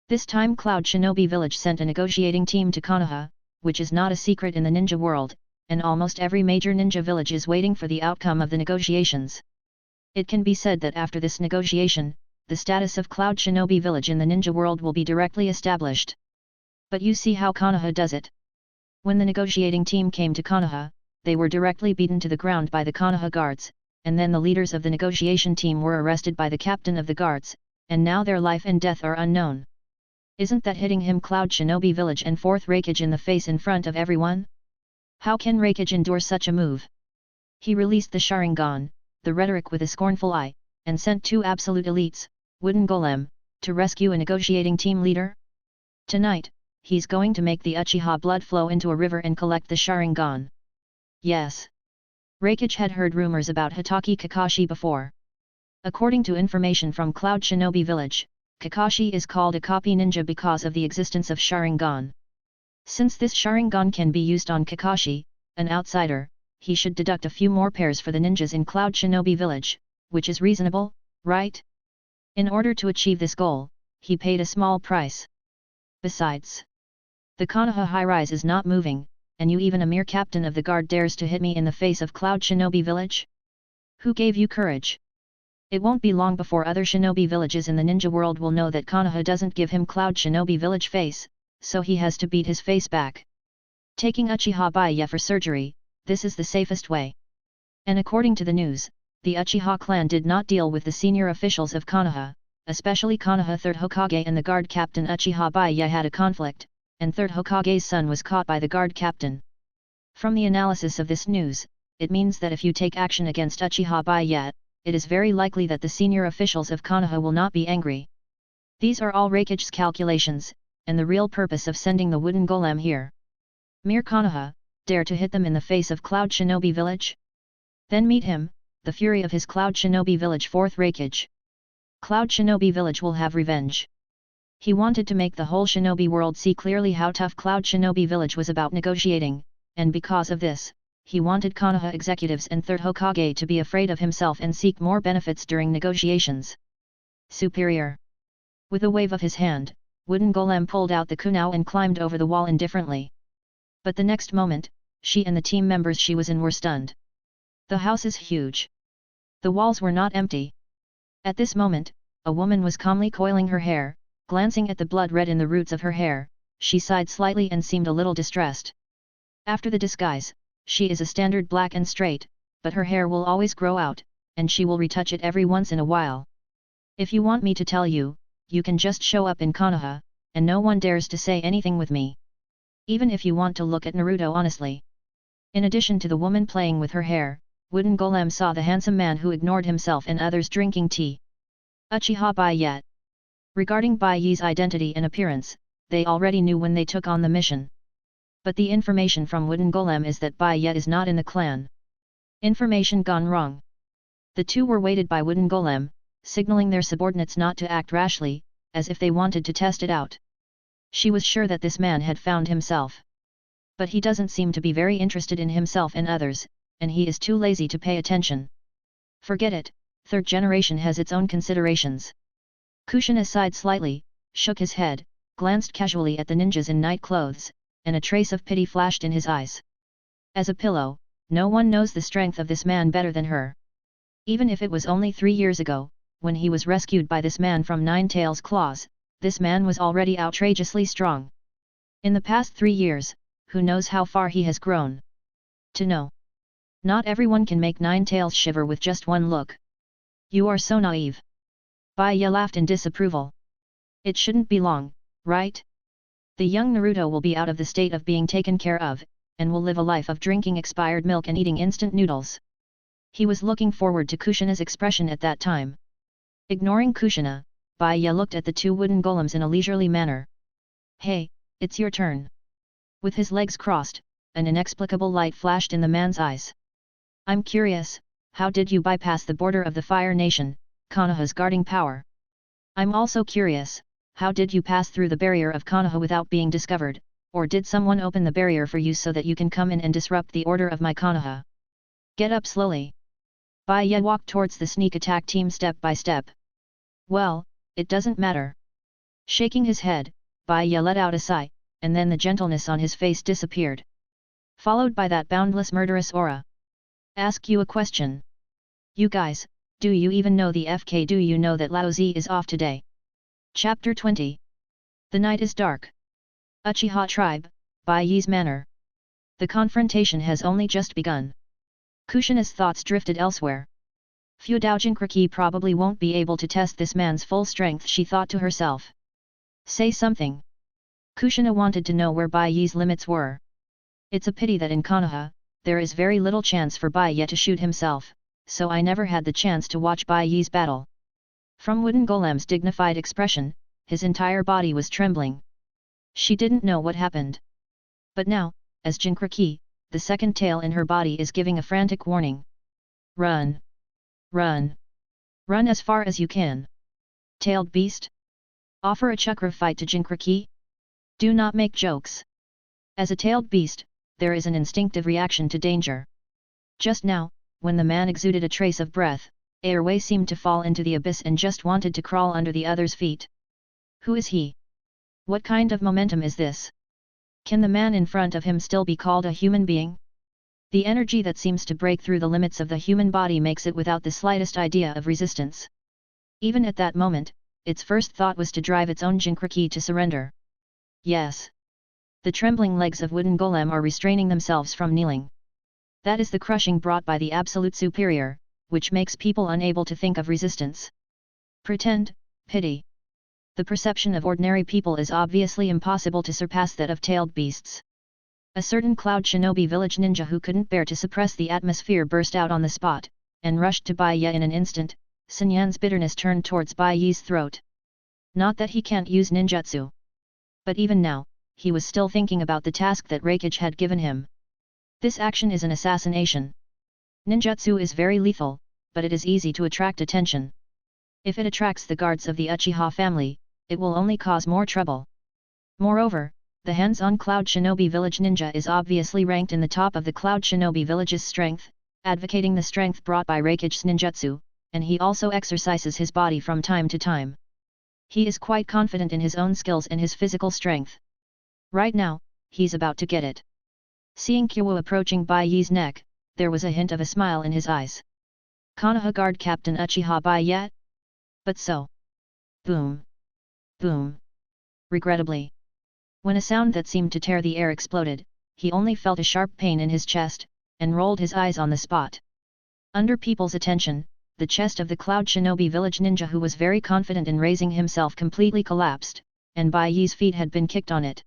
This time Cloud Shinobi village sent a negotiating team to Konoha, which is not a secret in the ninja world, and almost every major ninja village is waiting for the outcome of the negotiations. It can be said that after this negotiation, the status of Cloud Shinobi village in the ninja world will be directly established. But you see how Konoha does it. When the negotiating team came to Konoha, they were directly beaten to the ground by the Konoha guards, and then the leaders of the negotiation team were arrested by the captain of the guards, and now their life and death are unknown. Isn't that hitting him Cloud Shinobi village and Fourth Raikage in the face in front of everyone? How can Raikage endure such a move? He released the Sharingan, the rhetoric with a scornful eye, and sent two absolute elites, Wooden Golem, to rescue a negotiating team leader? Tonight, he's going to make the Uchiha blood flow into a river and collect the Sharingan. Yes. Raikage had heard rumors about Hitaki Kakashi before. According to information from Cloud Shinobi village, Kakashi is called a copy ninja because of the existence of Sharingan. Since this Sharingan can be used on Kakashi, an outsider, he should deduct a few more pairs for the ninjas in Cloud Shinobi village, which is reasonable, right? In order to achieve this goal, he paid a small price. Besides, the Konoha high-rise is not moving, and you, even a mere captain of the guard, dares to hit me in the face of Cloud Shinobi village? Who gave you courage? It won't be long before other shinobi villages in the ninja world will know that Konoha doesn't give him Cloud Shinobi village face, so he has to beat his face back. Taking Uchiha Bai Ye for surgery, this is the safest way. And according to the news, the Uchiha clan did not deal with the senior officials of Konoha, especially Konoha Third Hokage and the guard captain. Uchiha Bai Ye had a conflict, and Third Hokage's son was caught by the guard captain. From the analysis of this news, it means that if you take action against Uchiha Bai Ye, it is very likely that the senior officials of Konoha will not be angry. These are all Raikage's calculations, and the real purpose of sending the Wooden Golem here. Mere Konoha, dare to hit them in the face of Cloud Shinobi Village? Then meet him, the fury of his Cloud Shinobi Village 4th Raikage. Cloud Shinobi Village will have revenge. He wanted to make the whole shinobi world see clearly how tough Cloud Shinobi Village was about negotiating, and because of this, he wanted Konoha executives and Third Hokage to be afraid of himself and seek more benefits during negotiations. Superior. With a wave of his hand, Wooden Golem pulled out the kunao and climbed over the wall indifferently. But the next moment, she and the team members she was in were stunned. The house is huge. The walls were not empty. At this moment, a woman was calmly coiling her hair, glancing at the blood red in the roots of her hair, she sighed slightly and seemed a little distressed. After the disguise, she is a standard black and straight, but her hair will always grow out, and she will retouch it every once in a while. If you want me to tell you, you can just show up in Konoha, and no one dares to say anything with me. Even if you want to look at Naruto honestly. In addition to the woman playing with her hair, Wooden Golem saw the handsome man who ignored himself and others drinking tea. Uchiha Bai Ye. Regarding Bai Ye's identity and appearance, they already knew when they took on the mission. But the information from Wooden Golem is that Bai Ye is not in the clan. Information gone wrong. The two were weighted by Wooden Golem, signaling their subordinates not to act rashly, as if they wanted to test it out. She was sure that this man had found himself. But he doesn't seem to be very interested in himself and others, and he is too lazy to pay attention. Forget it, third generation has its own considerations. Kushina sighed slightly, shook his head, glanced casually at the ninjas in night clothes, and a trace of pity flashed in his eyes. As a pillow, no one knows the strength of this man better than her. Even if it was only 3 years ago, when he was rescued by this man from Nine Tails' claws, this man was already outrageously strong. In the past 3 years, who knows how far he has grown? To know. Not everyone can make Nine Tails shiver with just one look. You are so naive. Bai Ye laughed in disapproval. It shouldn't be long, right? The young Naruto will be out of the state of being taken care of, and will live a life of drinking expired milk and eating instant noodles. He was looking forward to Kushina's expression at that time. Ignoring Kushina, Bai Ye looked at the two wooden golems in a leisurely manner. Hey, it's your turn. With his legs crossed, an inexplicable light flashed in the man's eyes. I'm curious, how did you bypass the border of the Fire Nation, Konoha's guarding power? I'm also curious, how did you pass through the barrier of Konoha without being discovered, or did someone open the barrier for you so that you can come in and disrupt the order of my Konoha? Get up slowly. Bai Ye walked towards the sneak attack team step by step. Well, it doesn't matter. Shaking his head, Bai Ye let out a sigh, and then the gentleness on his face disappeared. Followed by that boundless murderous aura. Ask you a question. You guys, do you even know the FK? Do you know that Lao Zi is off today? Chapter 20. The night is dark. Uchiha Tribe, Bai Ye's manor. The confrontation has only just begun. Kushina's thoughts drifted elsewhere. Fu Daojinkraki probably won't be able to test this man's full strength, she thought to herself. Say something. Kushina wanted to know where Bai Ye's limits were. It's a pity that in Konoha, there is very little chance for Bai Ye to shoot himself, so I never had the chance to watch Bai Ye's battle. From Wooden Golem's dignified expression, his entire body was trembling. She didn't know what happened. But now, as Jinkraki, the second tail in her body is giving a frantic warning. Run! Run! Run as far as you can! Tailed beast! Offer a chakra fight to Jinkraki? Do not make jokes. As a tailed beast, there is an instinctive reaction to danger. Just now, when the man exuded a trace of breath, Airway seemed to fall into the abyss and just wanted to crawl under the other's feet. Who is he? What kind of momentum is this? Can the man in front of him still be called a human being? The energy that seems to break through the limits of the human body makes it without the slightest idea of resistance. Even at that moment, its first thought was to drive its own Jinkraki to surrender. Yes. The trembling legs of Wooden Golem are restraining themselves from kneeling. That is the crushing brought by the absolute superior, which makes people unable to think of resistance. Pretend, pity. The perception of ordinary people is obviously impossible to surpass that of tailed beasts. A certain Cloud Shinobi village ninja who couldn't bear to suppress the atmosphere burst out on the spot, and rushed to Bai Ye in an instant. Sun Yan's bitterness turned towards Bai Ye's throat. Not that he can't use ninjutsu. But even now, he was still thinking about the task that Reikage had given him. This action is an assassination. Ninjutsu is very lethal, but it is easy to attract attention. If it attracts the guards of the Uchiha family, it will only cause more trouble. Moreover, the hands-on Cloud Shinobi Village ninja is obviously ranked in the top of the Cloud Shinobi Village's strength, advocating the strength brought by Reikage's ninjutsu, and he also exercises his body from time to time. He is quite confident in his own skills and his physical strength. Right now, he's about to get it. Seeing Kyo approaching Bai Ye's neck, there was a hint of a smile in his eyes. Konoha Guard Captain Uchiha Bai Ye? But so. Boom. Boom. Regrettably. When a sound that seemed to tear the air exploded, he only felt a sharp pain in his chest, and rolled his eyes on the spot. Under people's attention, the chest of the Cloud Shinobi Village ninja who was very confident in raising himself completely collapsed, and Bai Ye's feet had been kicked on it.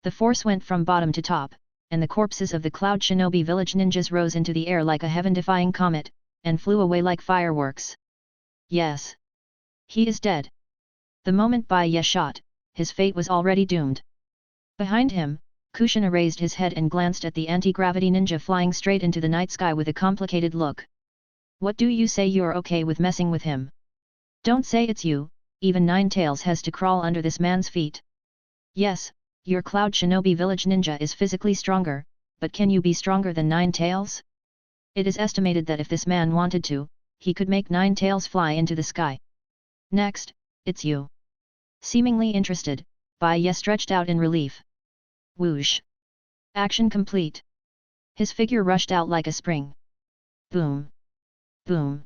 The force went from bottom to top, and the corpses of the Cloud Shinobi Village ninjas rose into the air like a heaven-defying comet, and flew away like fireworks. Yes. He is dead. The moment Bai Ye shot, his fate was already doomed. Behind him, Kushina raised his head and glanced at the anti-gravity ninja flying straight into the night sky with a complicated look. What do you say you're okay with messing with him? Don't say it's you, even Nine Tails has to crawl under this man's feet. Yes, your Cloud Shinobi Village ninja is physically stronger, but can you be stronger than Nine Tails? It is estimated that if this man wanted to, he could make Nine Tails fly into the sky. Next, it's you. Seemingly interested, Bai Ye stretched out in relief. Whoosh! Action complete. His figure rushed out like a spring. Boom! Boom!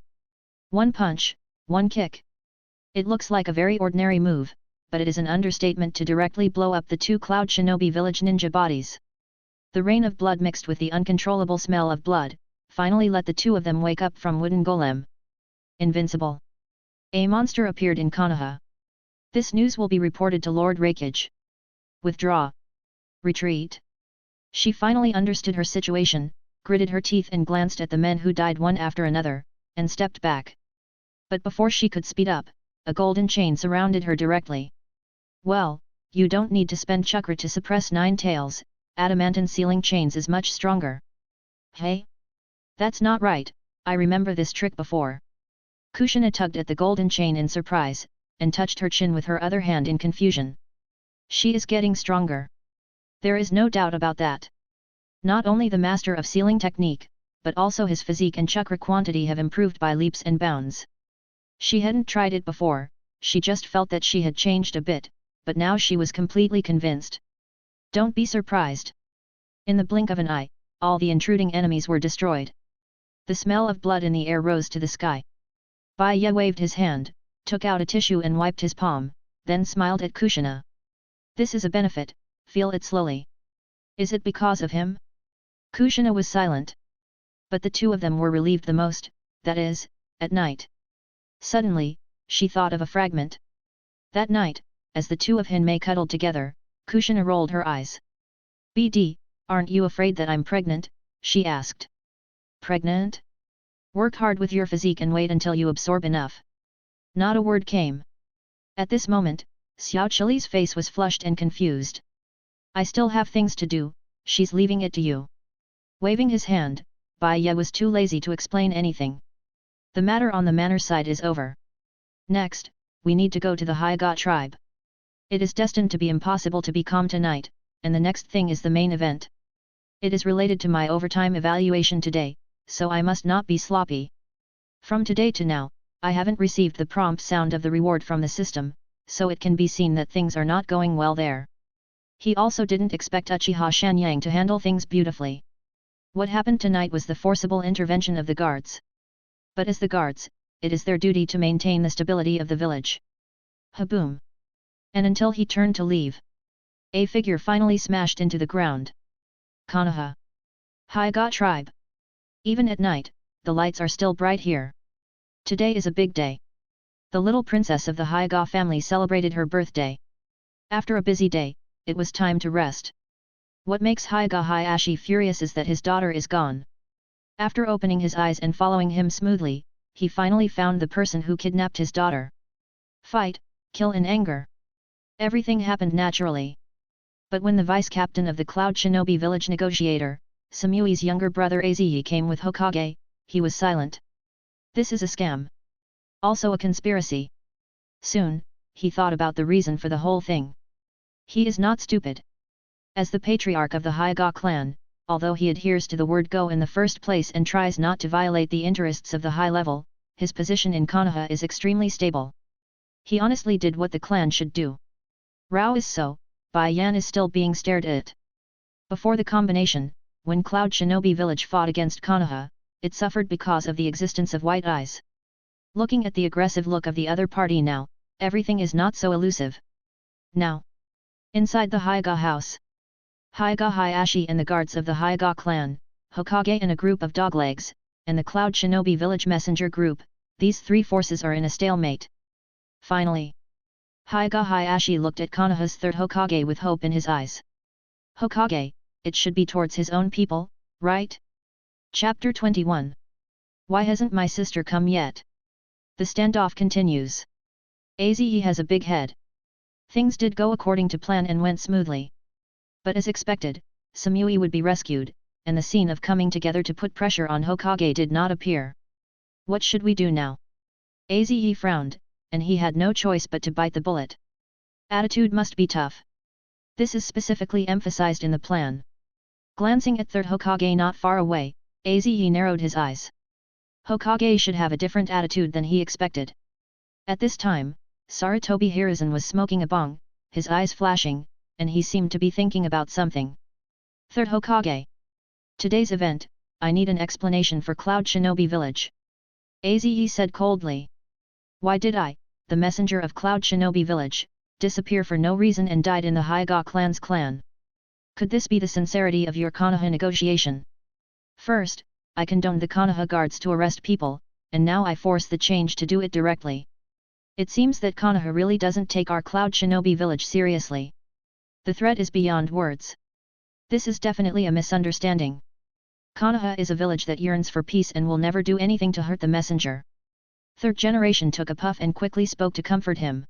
One punch, one kick. It looks like a very ordinary move, but it is an understatement to directly blow up the two Cloud Shinobi Village ninja bodies. The rain of blood mixed with the uncontrollable smell of blood, finally let the two of them wake up from wooden golem. Invincible. A monster appeared in Konoha. This news will be reported to Lord Reikage. Withdraw. Retreat. She finally understood her situation, gritted her teeth and glanced at the men who died one after another, and stepped back. But before she could speed up, a golden chain surrounded her directly. Well, you don't need to spend chakra to suppress Nine Tails, adamantine sealing chains is much stronger. Hey? That's not right, I remember this trick before. Kushina tugged at the golden chain in surprise, and touched her chin with her other hand in confusion. She is getting stronger. There is no doubt about that. Not only the master of sealing technique, but also his physique and chakra quantity have improved by leaps and bounds. She hadn't tried it before, she just felt that she had changed a bit, but now she was completely convinced. Don't be surprised. In the blink of an eye, all the intruding enemies were destroyed. The smell of blood in the air rose to the sky. Bai Ye waved his hand, took out a tissue and wiped his palm, then smiled at Kushina. This is a benefit, feel it slowly. Is it because of him? Kushina was silent. But the two of them were relieved the most, that is, at night. Suddenly, she thought of a fragment. That night, as the two of Hinmei cuddled together, Kushina rolled her eyes. BD, aren't you afraid that I'm pregnant? She asked. Pregnant? Work hard with your physique and wait until you absorb enough. Not a word came. At this moment, Xiao Chili's face was flushed and confused. I still have things to do, she's leaving it to you. Waving his hand, Bai Ye was too lazy to explain anything. The matter on the manor side is over. Next, we need to go to the Hyga tribe. It is destined to be impossible to be calm tonight, and the next thing is the main event. It is related to my overtime evaluation today, so I must not be sloppy. From today to now, I haven't received the prompt sound of the reward from the system, so it can be seen that things are not going well there. He also didn't expect Uchiha Shanyang to handle things beautifully. What happened tonight was the forcible intervention of the guards. But as the guards, it is their duty to maintain the stability of the village. Haboom! And until he turned to leave, a figure finally smashed into the ground. Konoha. Hyga tribe. Even at night, the lights are still bright here. Today is a big day. The little princess of the Hyga family celebrated her birthday. After a busy day, it was time to rest. What makes Hyga Hayashi furious is that his daughter is gone. After opening his eyes and following him smoothly, he finally found the person who kidnapped his daughter. Fight, kill in anger. Everything happened naturally. But when the vice-captain of the Cloud Shinobi village negotiator, Samui's younger brother Aze came with Hokage, he was silent. This is a scam. Also a conspiracy. Soon, he thought about the reason for the whole thing. He is not stupid. As the patriarch of the Hyuga clan, although he adheres to the word go in the first place and tries not to violate the interests of the high level, his position in Konoha is extremely stable. He honestly did what the clan should do. Rao is so, Bai Yan is still being stared at. Before the combination, when Cloud Shinobi village fought against Konoha, it suffered because of the existence of white eyes. Looking at the aggressive look of the other party now, everything is not so elusive. Now, inside the Hyuga house, Hyuga Hayashi and the guards of the Hyuga clan, Hokage and a group of doglegs, and the Cloud Shinobi village messenger group, these three forces are in a stalemate. Finally, Hyuga Hayashi looked at Konoha's third Hokage with hope in his eyes. Hokage, it should be towards his own people, right? Chapter 21. Why hasn't my sister come yet? The standoff continues. Aze has a big head. Things did go according to plan and went smoothly. But as expected, Samui would be rescued, and the scene of coming together to put pressure on Hokage did not appear. What should we do now? Aze frowned, and he had no choice but to bite the bullet. Attitude must be tough. This is specifically emphasized in the plan. Glancing at Third Hokage not far away, Aze narrowed his eyes. Hokage should have a different attitude than he expected. At this time, Sarutobi Hiruzen was smoking a bong, his eyes flashing, and he seemed to be thinking about something. Third Hokage. Today's event, I need an explanation for Cloud Shinobi village. Aze said coldly. Why did I, the messenger of Cloud Shinobi village, disappear for no reason and died in the Hyuga clan's clan? Could this be the sincerity of your Konoha negotiation? First, I condoned the Konoha guards to arrest people, and now I force the change to do it directly. It seems that Konoha really doesn't take our Cloud Shinobi village seriously. The threat is beyond words. This is definitely a misunderstanding. Konoha is a village that yearns for peace and will never do anything to hurt the messenger. Third generation took a puff and quickly spoke to comfort him.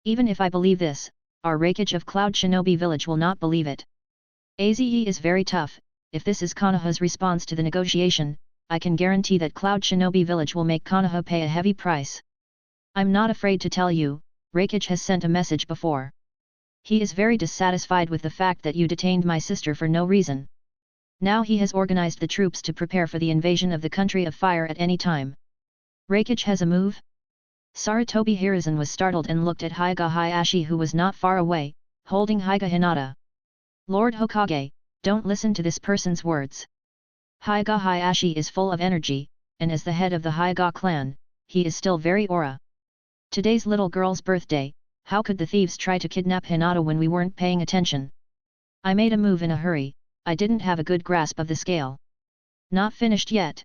Even if I believe this, our Raikage of Cloud Shinobi village will not believe it. Aze is very tough. If this is Konoha's response to the negotiation, I can guarantee that Cloud Shinobi village will make Konoha pay a heavy price. I'm not afraid to tell you, Raikage has sent a message before. He is very dissatisfied with the fact that you detained my sister for no reason. Now he has organized the troops to prepare for the invasion of the country of fire at any time. Raikage has a move? Sarutobi Hiruzen was startled and looked at Hyuga Hayashi, who was not far away, holding Hyuga Hinata. Lord Hokage, don't listen to this person's words. Hyuga Hayashi is full of energy, and as the head of the Hyuga clan, he is still very aura. Today's little girl's birthday, how could the thieves try to kidnap Hinata when we weren't paying attention? I made a move in a hurry, I didn't have a good grasp of the scale. Not finished yet.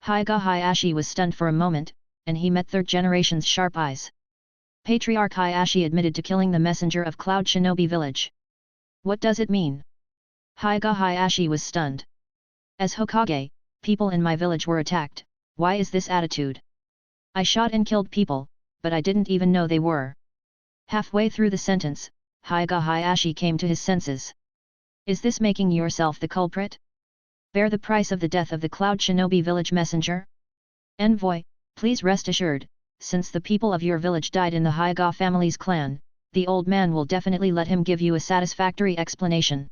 Hyuga Hayashi was stunned for a moment, and he met third generation's sharp eyes. Patriarch Hayashi admitted to killing the messenger of Cloud Shinobi village. What does it mean? Hyuga Hayashi was stunned. As Hokage, people in my village were attacked, why is this attitude? I shot and killed people, but I didn't even know they were. Halfway through the sentence, Hyuga Hayashi came to his senses. Is this making yourself the culprit? Bear the price of the death of the Cloud Shinobi village messenger? Envoy, please rest assured, since the people of your village died in the Hyuga family's clan, the old man will definitely let him give you a satisfactory explanation.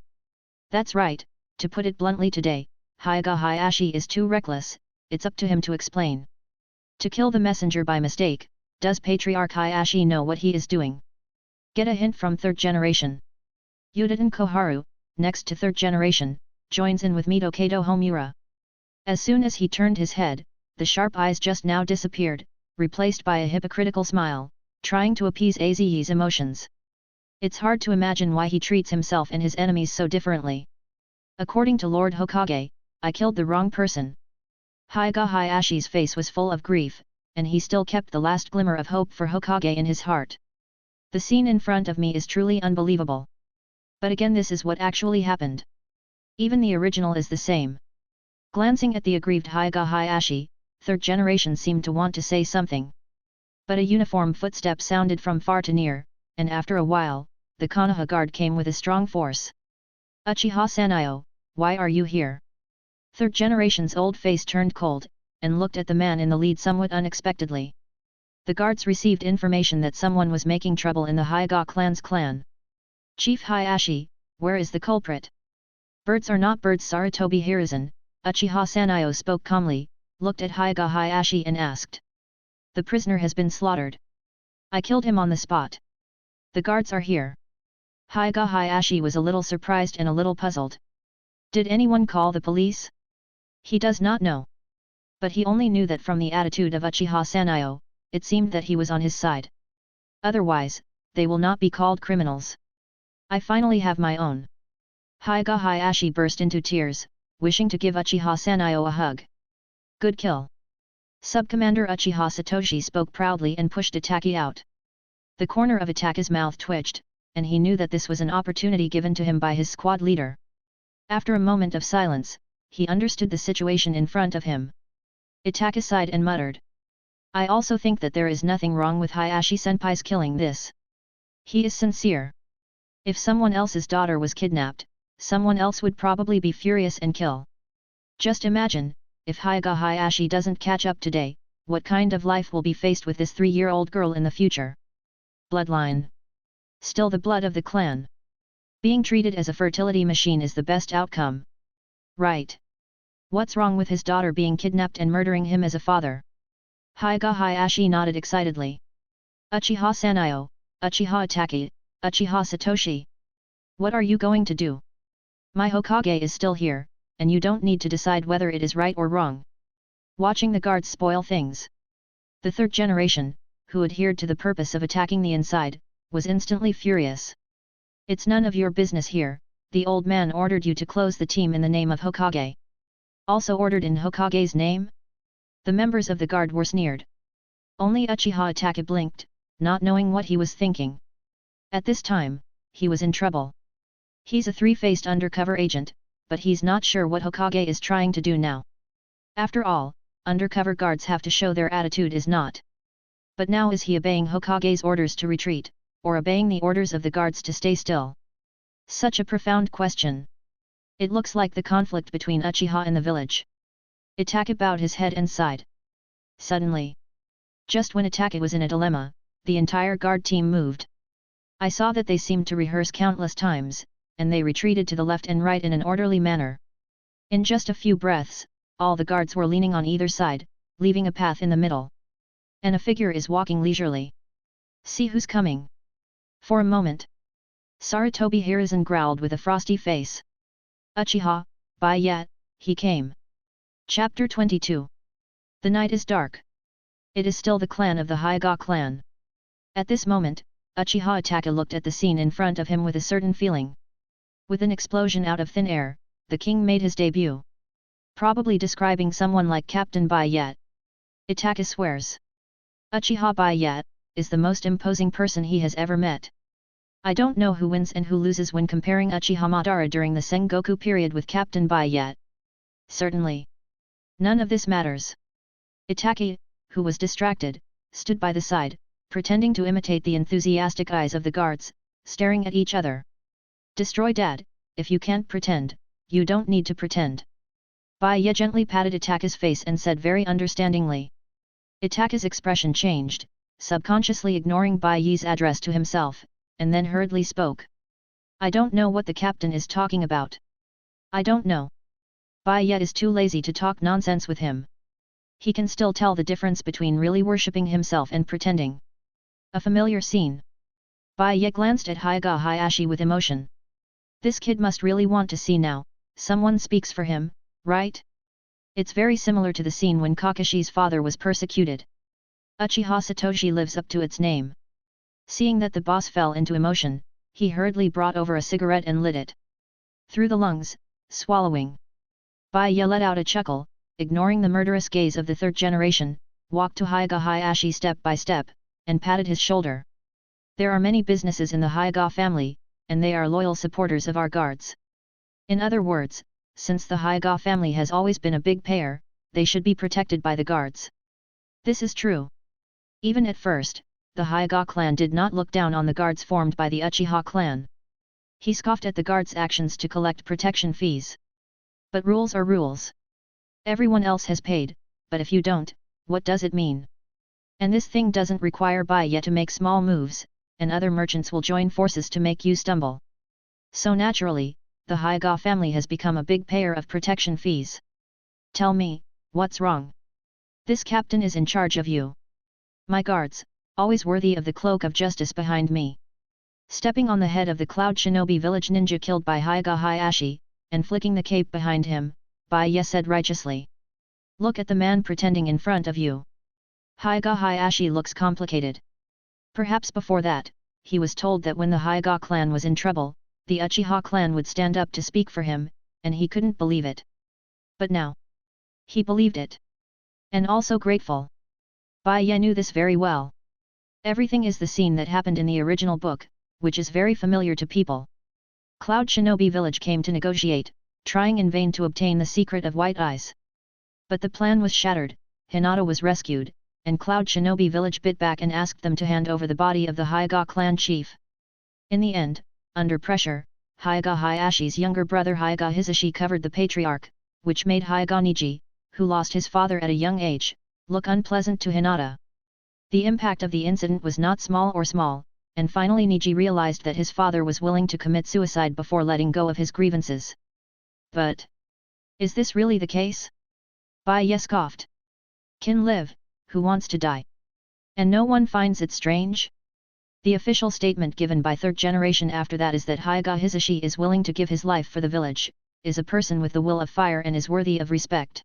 That's right, to put it bluntly today, Hyuga Hayashi is too reckless, it's up to him to explain. To kill the messenger by mistake, does Patriarch Hayashi know what he is doing? Get a hint from third generation. Yuditen Koharu, next to third generation, joins in with Mito Kato Homura. As soon as he turned his head, the sharp eyes just now disappeared, replaced by a hypocritical smile, trying to appease Aze's emotions. It's hard to imagine why he treats himself and his enemies so differently. According to Lord Hokage, I killed the wrong person. Hyuga Hayashi's face was full of grief, and he still kept the last glimmer of hope for Hokage in his heart. The scene in front of me is truly unbelievable. But again, this is what actually happened. Even the original is the same. Glancing at the aggrieved Hyuga Hayashi, third generation seemed to want to say something. But a uniform footstep sounded from far to near, and after a while, the Konoha guard came with a strong force. "Uchiha Sanayo, why are you here?" Third generation's old face turned cold, and looked at the man in the lead somewhat unexpectedly. The guards received information that someone was making trouble in the Hyuga clan's clan. "Chief Hayashi, where is the culprit?" "Birds are not birds, Sarutobi Hiruzen," Uchiha Sanayo spoke calmly, looked at Hyuga Hayashi and asked. "The prisoner has been slaughtered. I killed him on the spot. The guards are here." Hyuga Hayashi was a little surprised and a little puzzled. Did anyone call the police? He does not know. But he only knew that from the attitude of Uchiha Sanayo, it seemed that he was on his side. Otherwise, they will not be called criminals. "I finally have my own." Hyuga Hayashi burst into tears, wishing to give Uchiha Sanayo a hug. "Good kill." Sub-Commander Uchiha Satoshi spoke proudly and pushed Itachi out. The corner of Itachi's mouth twitched, and he knew that this was an opportunity given to him by his squad leader. After a moment of silence, he understood the situation in front of him. Itachi sighed and muttered. "I also think that there is nothing wrong with Hayashi-senpai's killing this. He is sincere. If someone else's daughter was kidnapped, someone else would probably be furious and kill. Just imagine, if Hyuga Hayashi doesn't catch up today, what kind of life will be faced with this 3-year-old girl in the future? Bloodline. Still the blood of the clan. Being treated as a fertility machine is the best outcome. Right. What's wrong with his daughter being kidnapped and murdering him as a father?" Hyuga Hayashi nodded excitedly. "Uchiha Sanayo, Uchiha Itachi, Uchiha Satoshi. What are you going to do? My Hokage is still here, and you don't need to decide whether it is right or wrong. Watching the guards spoil things." The third generation, who adhered to the purpose of attacking the inside, was instantly furious. "It's none of your business here," the old man ordered you to close the team in the name of Hokage. "Also ordered in Hokage's name?" The members of the guard were sneered. Only Uchiha Itachi blinked, not knowing what he was thinking. At this time, he was in trouble. He's a three-faced undercover agent, but he's not sure what Hokage is trying to do now. After all, undercover guards have to show their attitude is not. But now is he obeying Hokage's orders to retreat, or obeying the orders of the guards to stay still? Such a profound question. It looks like the conflict between Uchiha and the village. Itachi bowed his head and sighed. Suddenly, just when Itachi was in a dilemma, the entire guard team moved. I saw that they seemed to rehearse countless times, and they retreated to the left and right in an orderly manner. In just a few breaths, all the guards were leaning on either side, leaving a path in the middle. And a figure is walking leisurely. "See who's coming." For a moment, Sarutobi Hiruzen growled with a frosty face. "Uchiha, Bai Ye, he came." Chapter 22. The night is dark. It is still the clan of the Hyuga clan. At this moment, Uchiha Itachi looked at the scene in front of him with a certain feeling. With an explosion out of thin air, the king made his debut. Probably describing someone like Captain Bai Ye. Itachi swears. Uchiha Bai Ye is the most imposing person he has ever met. I don't know who wins and who loses when comparing Uchiha Madara during the Sengoku period with Captain Bai Ye. Certainly. None of this matters. Itachi, who was distracted, stood by the side, pretending to imitate the enthusiastic eyes of the guards, staring at each other. "Destroy Dad, if you can't pretend, you don't need to pretend." Bai Ye gently patted Itachi's face and said very understandingly. Itachi's expression changed, subconsciously ignoring Bai Ye's address to himself, and then hurriedly spoke. "I don't know what the captain is talking about. I don't know." Bai Ye is too lazy to talk nonsense with him. He can still tell the difference between really worshipping himself and pretending. A familiar scene. Bai Ye glanced at Hyuga Hayashi with emotion. This kid must really want to see now, someone speaks for him, right? It's very similar to the scene when Kakashi's father was persecuted. Uchiha Satoshi lives up to its name. Seeing that the boss fell into emotion, he hurriedly brought over a cigarette and lit it. Through the lungs, swallowing. Bai Ye let out a chuckle, ignoring the murderous gaze of the third generation, walked to Hyuga Hayashi step by step, and patted his shoulder. "There are many businesses in the Hyuga family, and they are loyal supporters of our guards. In other words, since the Hyuga family has always been a big payer, they should be protected by the guards. This is true. Even at first, the Hyuga clan did not look down on the guards formed by the Uchiha clan. He scoffed at the guards' actions to collect protection fees. But rules are rules. Everyone else has paid, but if you don't, what does it mean? And this thing doesn't require Bai Ye to make small moves, and other merchants will join forces to make you stumble. So naturally, the Hyuga family has become a big payer of protection fees. Tell me, what's wrong? This captain is in charge of you. My guards, always worthy of the cloak of justice behind me. Stepping on the head of the Cloud Shinobi village ninja killed by Hyuga Hayashi, and flicking the cape behind him, Bai Ye said righteously. Look at the man pretending in front of you. Hyuga Hayashi looks complicated. Perhaps before that, he was told that when the Hyuga clan was in trouble, the Uchiha clan would stand up to speak for him, and he couldn't believe it. But now, he believed it. And also grateful. Bai Ye knew this very well. Everything is the scene that happened in the original book, which is very familiar to people. Cloud Shinobi village came to negotiate, trying in vain to obtain the secret of White Eyes. But the plan was shattered, Hinata was rescued, and Cloud Shinobi village bit back and asked them to hand over the body of the Hyuga clan chief. In the end, under pressure, Hyuga Hayashi's younger brother Hyuga Hisashi covered the patriarch, which made Hyuga Niji, who lost his father at a young age, look unpleasant to Hinata. The impact of the incident was not small, and finally Niji realized that his father was willing to commit suicide before letting go of his grievances. But, is this really the case? Bai Ye scoffed. Can live, who wants to die? And no one finds it strange? The official statement given by third generation after that is that Hyuga Hisashi is willing to give his life for the village, is a person with the will of fire and is worthy of respect.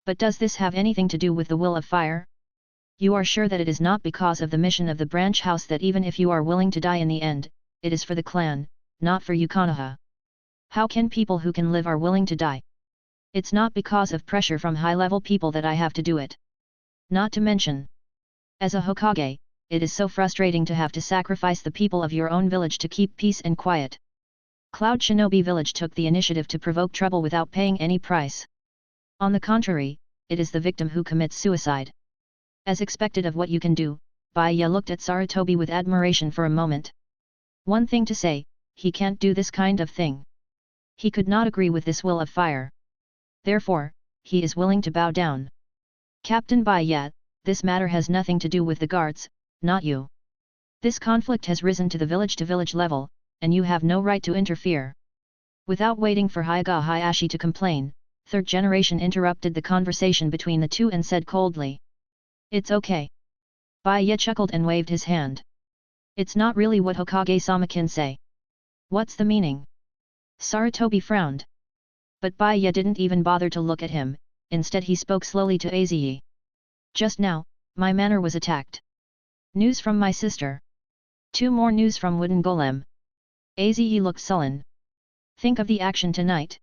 But does this have anything to do with the will of fire? You are sure that it is not because of the mission of the branch house that even if you are willing to die in the end, it is for the clan, not for you Konoha. How can people who can live are willing to die? It's not because of pressure from high-level people that I have to do it. Not to mention, as a Hokage, it is so frustrating to have to sacrifice the people of your own village to keep peace and quiet. Cloud Shinobi village took the initiative to provoke trouble without paying any price. On the contrary, it is the victim who commits suicide. As expected of what you can do, Bai Ye looked at Sarutobi with admiration for a moment. One thing to say, he can't do this kind of thing. He could not agree with this will of fire. Therefore, he is willing to bow down. Captain Bai Ye, this matter has nothing to do with the guards, not you. This conflict has risen to the village-to-village level, and you have no right to interfere. Without waiting for Hyuga Hayashi to complain, third generation interrupted the conversation between the two and said coldly. It's okay. Bai Ye chuckled and waved his hand. It's not really what Hokage-sama can say. What's the meaning? Sarutobi frowned. But Bai Ye didn't even bother to look at him, instead he spoke slowly to Aziye. Just now, my manor was attacked. News from my sister. 2 more news from Wooden Golem. Aziye looked sullen. Think of the action tonight.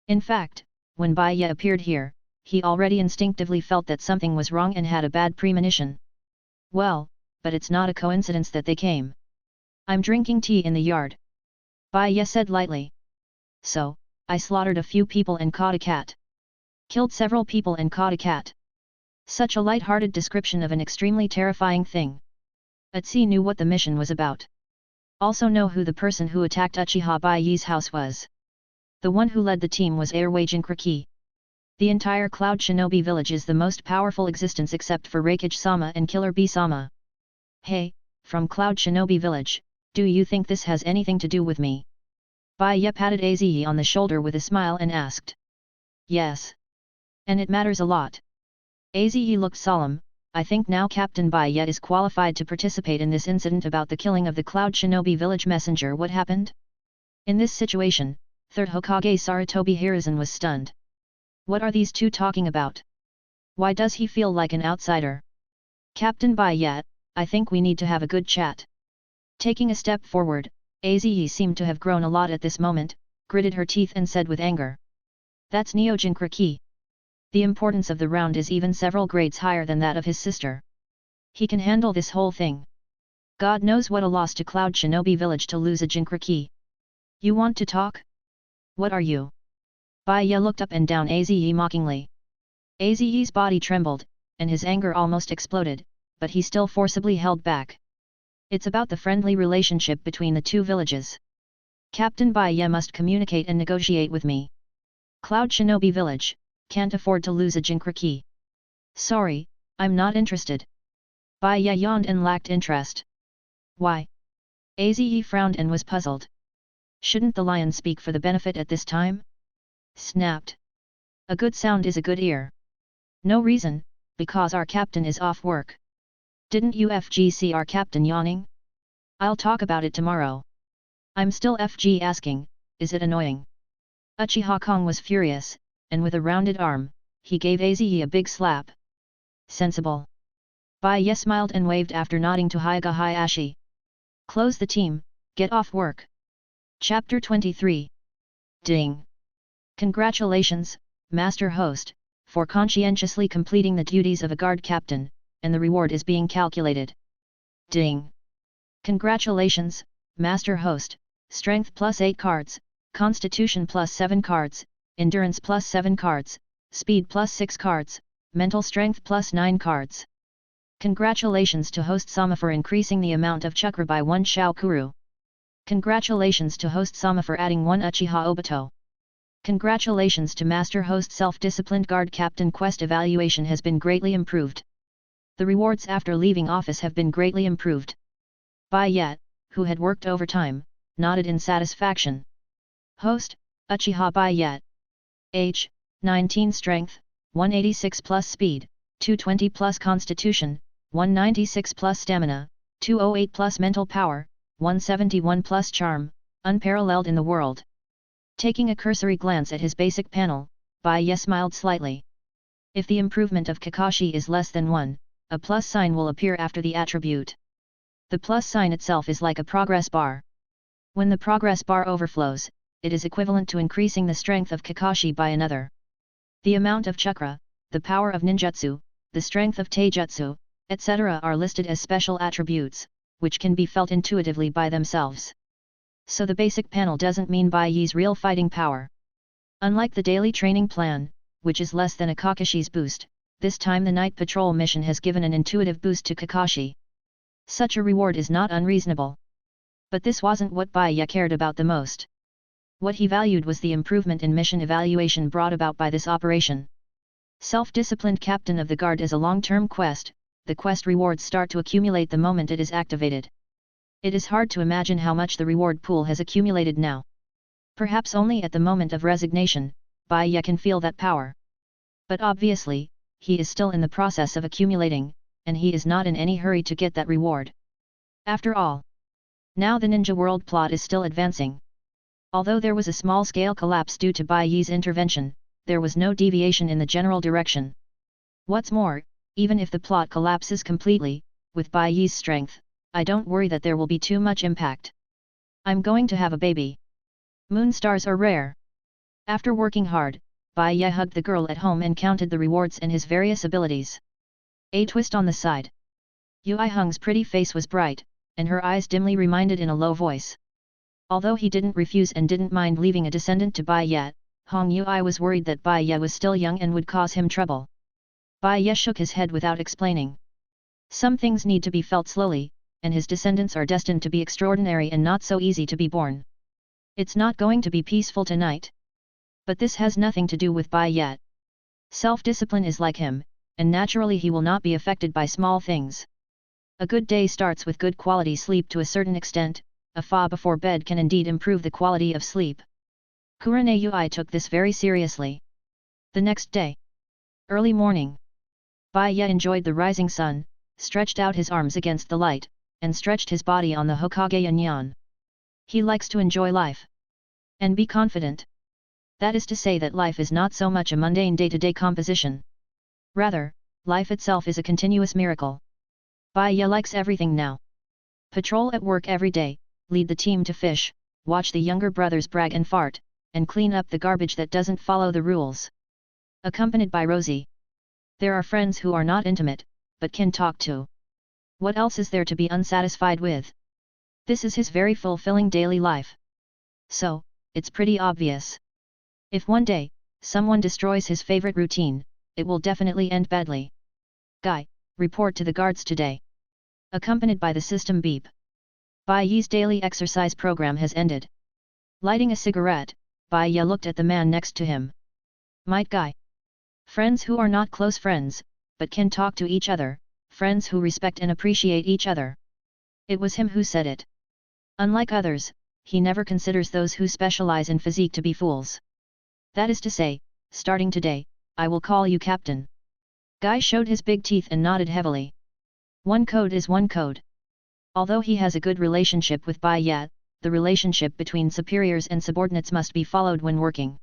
In fact, when Bai Ye appeared here, he already instinctively felt that something was wrong and had a bad premonition. Well, but it's not a coincidence that they came. I'm drinking tea in the yard. Bai Ye said lightly. So, I slaughtered a few people and caught a cat. Killed several people and caught a cat. Such a light-hearted description of an extremely terrifying thing. Atsi knew what the mission was about. Also know who the person who attacked Uchiha Bai Ye's house was. The one who led the team was Airway Jinkraki. The entire Cloud Shinobi village is the most powerful existence except for Raikage-sama and Killer Bee-sama. Hey, from Cloud Shinobi village, do you think this has anything to do with me? Bai Ye patted Aziye on the shoulder with a smile and asked. Yes. And it matters a lot. Aziye looked solemn. I think now Captain Bai Ye is qualified to participate in this incident about the killing of the Cloud Shinobi village messenger. What happened? In this situation, Third Hokage Sarutobi Hiruzen was stunned. What are these two talking about? Why does he feel like an outsider? Captain Bai Ye, I think we need to have a good chat. Taking a step forward, Aziye seemed to have grown a lot at this moment, gritted her teeth and said with anger. That's Neo-Jinkraki. The importance of the round is even several grades higher than that of his sister. He can handle this whole thing. God knows what a loss to Cloud Shinobi village to lose a Jinkraki. You want to talk? What are you? Bai Ye looked up and down Aziye mockingly. Aziye's body trembled, and his anger almost exploded, but he still forcibly held back. It's about the friendly relationship between the two villages. Captain Bai Ye must communicate and negotiate with me. Cloud Shinobi Village, can't afford to lose a Jinkraki. Sorry, I'm not interested. Bai Ye yawned and lacked interest. Why? Aze frowned and was puzzled. Shouldn't the lion speak for the benefit at this time? Snapped. A good sound is a good ear. No reason, because our captain is off work. Didn't you see our captain yawning? I'll talk about it tomorrow. I'm still asking, is it annoying? Uchiha Kong was furious, and with a rounded arm, he gave Aze a big slap. Sensible. Bai Ye smiled and waved after nodding to Hyuga Hayashi. Close the team, get off work. Chapter 23. Ding. Congratulations, Master Host, for conscientiously completing the duties of a guard captain, and the reward is being calculated. Ding. Congratulations, Master Host, Strength plus 8 cards, Constitution plus 7 cards, Endurance plus 7 cards, Speed plus 6 cards, Mental Strength plus 9 cards. Congratulations to Host Sama for increasing the amount of chakra by 1 Shaokuru. Congratulations to Host Sama for adding 1 Uchiha Obito. Congratulations to Master Host Self-Disciplined Guard Captain Quest evaluation has been greatly improved. The rewards after leaving office have been greatly improved. Bai Ye, who had worked overtime, nodded in satisfaction. Host, Uchiha Bai Ye. Age, 19 Strength, 186 plus Speed, 220 plus Constitution, 196 plus Stamina, 208 plus Mental Power, 171 plus Charm, unparalleled in the world. Taking a cursory glance at his basic panel, Bai Ye smiled slightly. If the improvement of Kakashi is less than 1, a plus sign will appear after the attribute. The plus sign itself is like a progress bar. When the progress bar overflows, it is equivalent to increasing the strength of Kakashi by another. The amount of chakra, the power of ninjutsu, the strength of taijutsu, etc. are listed as special attributes, which can be felt intuitively by themselves. So the basic panel doesn't mean Bai Ye's real fighting power. Unlike the daily training plan, which is less than a Kakashi's boost, this time the night patrol mission has given an intuitive boost to Kakashi. Such a reward is not unreasonable. But this wasn't what Bai Ye cared about the most. What he valued was the improvement in mission evaluation brought about by this operation. Self-disciplined captain of the guard is a long-term quest, the quest rewards start to accumulate the moment it is activated. It is hard to imagine how much the reward pool has accumulated now. Perhaps only at the moment of resignation, Bai Ye can feel that power. But obviously, he is still in the process of accumulating, and he is not in any hurry to get that reward. After all, now the Ninja World plot is still advancing. Although there was a small-scale collapse due to Bai Ye's intervention, there was no deviation in the general direction. What's more, even if the plot collapses completely, with Bai Ye's strength, I don't worry that there will be too much impact. I'm going to have a baby. Moonstars are rare. After working hard, Bai Ye hugged the girl at home and counted the rewards and his various abilities. A twist on the side. Yui Hung's pretty face was bright, and her eyes dimly reminded in a low voice. Although he didn't refuse and didn't mind leaving a descendant to Bai Ye, Hong Yui was worried that Bai Ye was still young and would cause him trouble. Bai Ye shook his head without explaining. Some things need to be felt slowly, and his descendants are destined to be extraordinary and not so easy to be born. It's not going to be peaceful tonight. But this has nothing to do with Bai Ye. Self-discipline is like him, and naturally he will not be affected by small things. A good day starts with good quality sleep to a certain extent. A fa before bed can indeed improve the quality of sleep. Kurane Yui took this very seriously. The next day. Early morning. Bai Ye enjoyed the rising sun, stretched out his arms against the light, and stretched his body on the Hokage Yanyan. He likes to enjoy life. And be confident. That is to say that life is not so much a mundane day-to-day composition. Rather, life itself is a continuous miracle. Bai Ye likes everything now. Patrol at work every day, lead the team to fish, watch the younger brothers brag and fart, and clean up the garbage that doesn't follow the rules. Accompanied by Rosie. There are friends who are not intimate, but can talk to. What else is there to be unsatisfied with? This is his very fulfilling daily life. So, it's pretty obvious. If one day, someone destroys his favorite routine, it will definitely end badly. Guy, report to the guards today. Accompanied by the system beep. Bai Ye's daily exercise program has ended. Lighting a cigarette, Bai Ye looked at the man next to him. Might Guy. Friends who are not close friends, but can talk to each other, friends who respect and appreciate each other. It was him who said it. Unlike others, he never considers those who specialize in physique to be fools. That is to say, starting today, I will call you Captain. Guy showed his big teeth and nodded heavily. One code is one code. Although he has a good relationship with Bai Ye, the relationship between superiors and subordinates must be followed when working.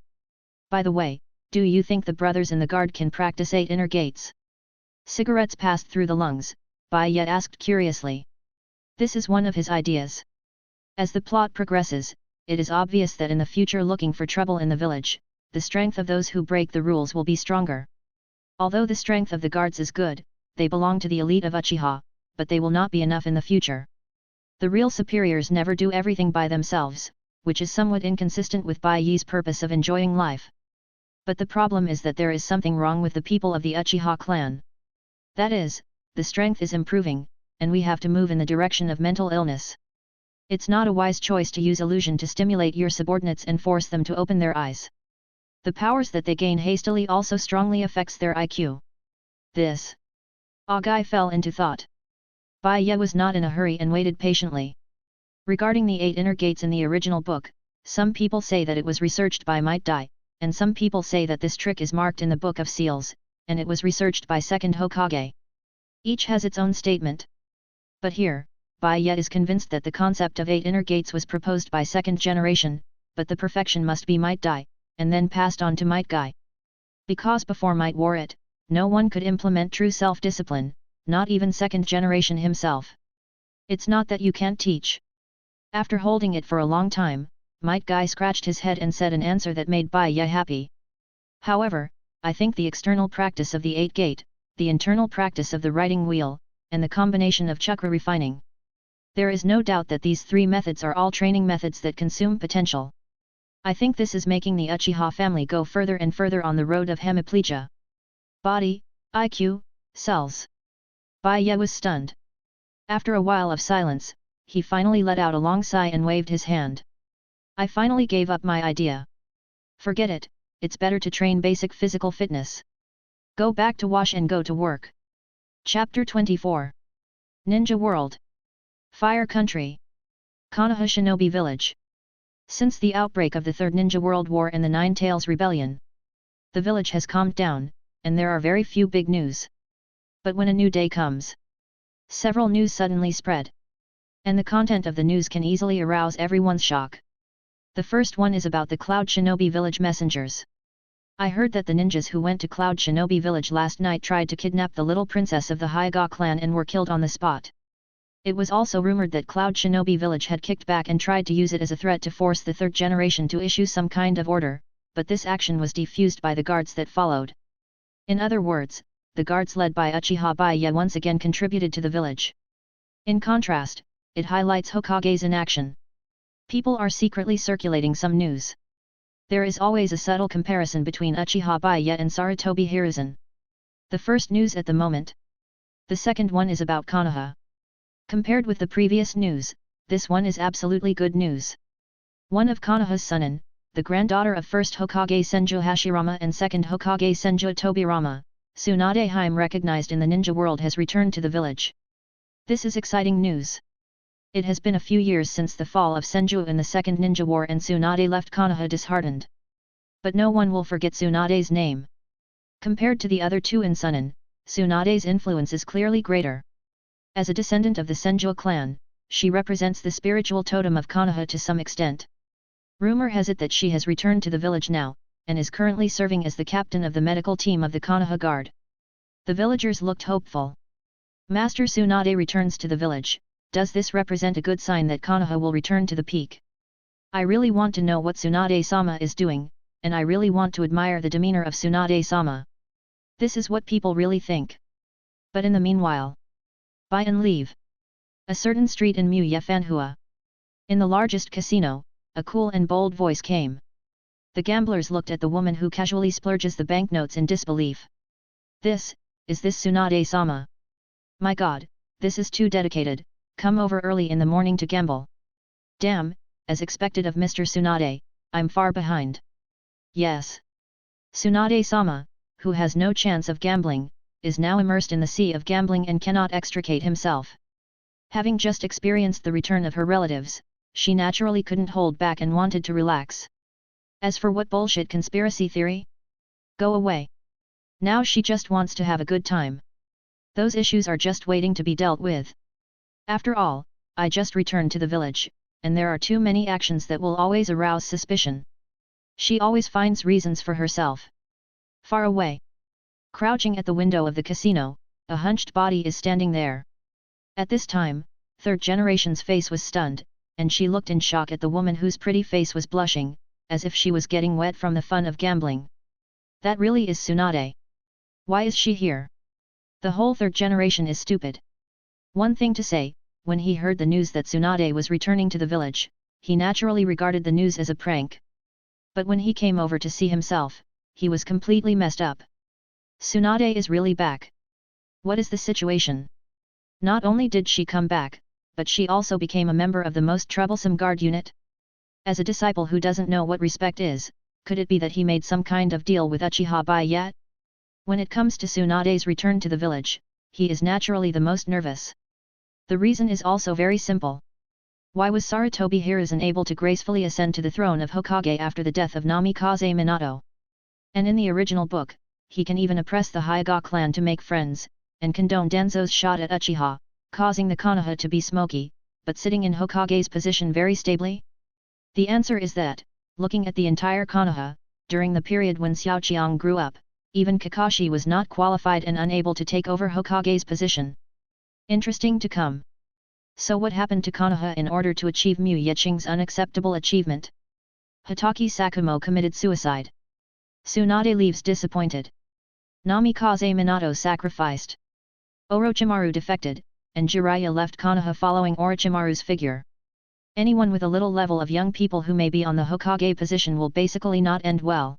By the way, do you think the brothers in the guard can practice 8 inner gates? Cigarettes passed through the lungs, Bai Ye asked curiously. This is one of his ideas. As the plot progresses, it is obvious that in the future, looking for trouble in the village, the strength of those who break the rules will be stronger. Although the strength of the guards is good, they belong to the elite of Uchiha, but they will not be enough in the future. The real superiors never do everything by themselves, which is somewhat inconsistent with Bai Ye's purpose of enjoying life. But the problem is that there is something wrong with the people of the Uchiha clan. That is, the strength is improving, and we have to move in the direction of mental illness. It's not a wise choice to use illusion to stimulate your subordinates and force them to open their eyes. The powers that they gain hastily also strongly affects their IQ. This. Guy fell into thought. Bai Ye was not in a hurry and waited patiently. Regarding the 8 inner gates in the original book, some people say that it was researched by Might Dai, and some people say that this trick is marked in the Book of Seals, and it was researched by Second Hokage. Each has its own statement. But here, Bai Ye is convinced that the concept of 8 inner gates was proposed by second generation, but the perfection must be Might Dai, and then passed on to Might Guy. Because before Might wore it, no one could implement true self-discipline, not even second generation himself. It's not that you can't teach. After holding it for a long time, Might Guy scratched his head and said an answer that made Bai Ye happy. However, I think the external practice of the 8 gate, the internal practice of the writing wheel, and the combination of chakra refining. There is no doubt that these 3 methods are all training methods that consume potential. I think this is making the Uchiha family go further and further on the road of hemiplegia. Body, IQ, cells. Bai Ye was stunned. After a while of silence, he finally let out a long sigh and waved his hand. I finally gave up my idea. Forget it, it's better to train basic physical fitness. Go back to wash and go to work. Chapter 24. Ninja World. Fire Country. Konoha Shinobi Village. Since the outbreak of the Third Ninja World War and the Nine Tails Rebellion, the village has calmed down, and there are very few big news. But when a new day comes, several news suddenly spread. And the content of the news can easily arouse everyone's shock. The first one is about the Cloud Shinobi Village messengers. I heard that the ninjas who went to Cloud Shinobi Village last night tried to kidnap the little princess of the Hyuga clan and were killed on the spot. It was also rumored that Cloud Shinobi Village had kicked back and tried to use it as a threat to force the third generation to issue some kind of order, but this action was defused by the guards that followed. In other words, the guards led by Uchiha Bai Ye once again contributed to the village. In contrast, it highlights Hokage's inaction. People are secretly circulating some news. There is always a subtle comparison between Uchiha Bai Ye and Sarutobi Hiruzen. The first news at the moment. The second one is about Konoha. Compared with the previous news, this one is absolutely good news. One of Konoha's Sunin, the granddaughter of first Hokage Senju Hashirama and second Hokage Senju Tobirama, Tsunade Haim recognized in the ninja world, has returned to the village. This is exciting news. It has been a few years since the fall of Senju in the Second Ninja War and Tsunade left Konoha disheartened. But no one will forget Tsunade's name. Compared to the other two in Sunin, Tsunade's influence is clearly greater. As a descendant of the Senju clan, she represents the spiritual totem of Konoha to some extent. Rumor has it that she has returned to the village now, and is currently serving as the captain of the medical team of the Konoha Guard. The villagers looked hopeful. Master Tsunade returns to the village. Does this represent a good sign that Konoha will return to the peak? I really want to know what Tsunade-sama is doing, and I really want to admire the demeanor of Tsunade-sama. This is what people really think. But in the meanwhile, buy and leave. A certain street in Muye Fanhua. In the largest casino, a cool and bold voice came. The gamblers looked at the woman who casually splurges the banknotes in disbelief. Is this Tsunade-sama? My god, this is too dedicated, come over early in the morning to gamble. Damn, as expected of Mr. Tsunade, I'm far behind. Yes. Tsunade-sama, who has no chance of gambling, is now immersed in the sea of gambling and cannot extricate himself. Having just experienced the return of her relatives, she naturally couldn't hold back and wanted to relax. As for what bullshit conspiracy theory? Go away. Now she just wants to have a good time. Those issues are just waiting to be dealt with. After all, I just returned to the village, and there are too many actions that will always arouse suspicion. She always finds reasons for herself. Far away, crouching at the window of the casino, a hunched body is standing there. At this time, third generation's face was stunned, and she looked in shock at the woman whose pretty face was blushing, as if she was getting wet from the fun of gambling. That really is Tsunade. Why is she here? The whole third generation is stupid. One thing to say, when he heard the news that Tsunade was returning to the village, he naturally regarded the news as a prank. But when he came over to see himself, he was completely messed up. Tsunade is really back. What is the situation? Not only did she come back, but she also became a member of the most troublesome guard unit. As a disciple who doesn't know what respect is, could it be that he made some kind of deal with Uchiha Bai Ye? When it comes to Tsunade's return to the village, he is naturally the most nervous. The reason is also very simple. Why was Sarutobi Hiruzen able to gracefully ascend to the throne of Hokage after the death of Namikaze Minato? And in the original book, he can even oppress the Hyuga clan to make friends, and condone Danzo's shot at Uchiha, causing the Konoha to be smoky, but sitting in Hokage's position very stably? The answer is that, looking at the entire Konoha, during the period when Xiaoqiang grew up, even Kakashi was not qualified and unable to take over Hokage's position. Interesting to come. So what happened to Konoha in order to achieve Mu Yeching's unacceptable achievement? Hitaki Sakumo committed suicide. Tsunade leaves disappointed. Namikaze Minato sacrificed. Orochimaru defected, and Jiraiya left Konoha following Orochimaru's figure. Anyone with a little level of young people who may be on the Hokage position will basically not end well.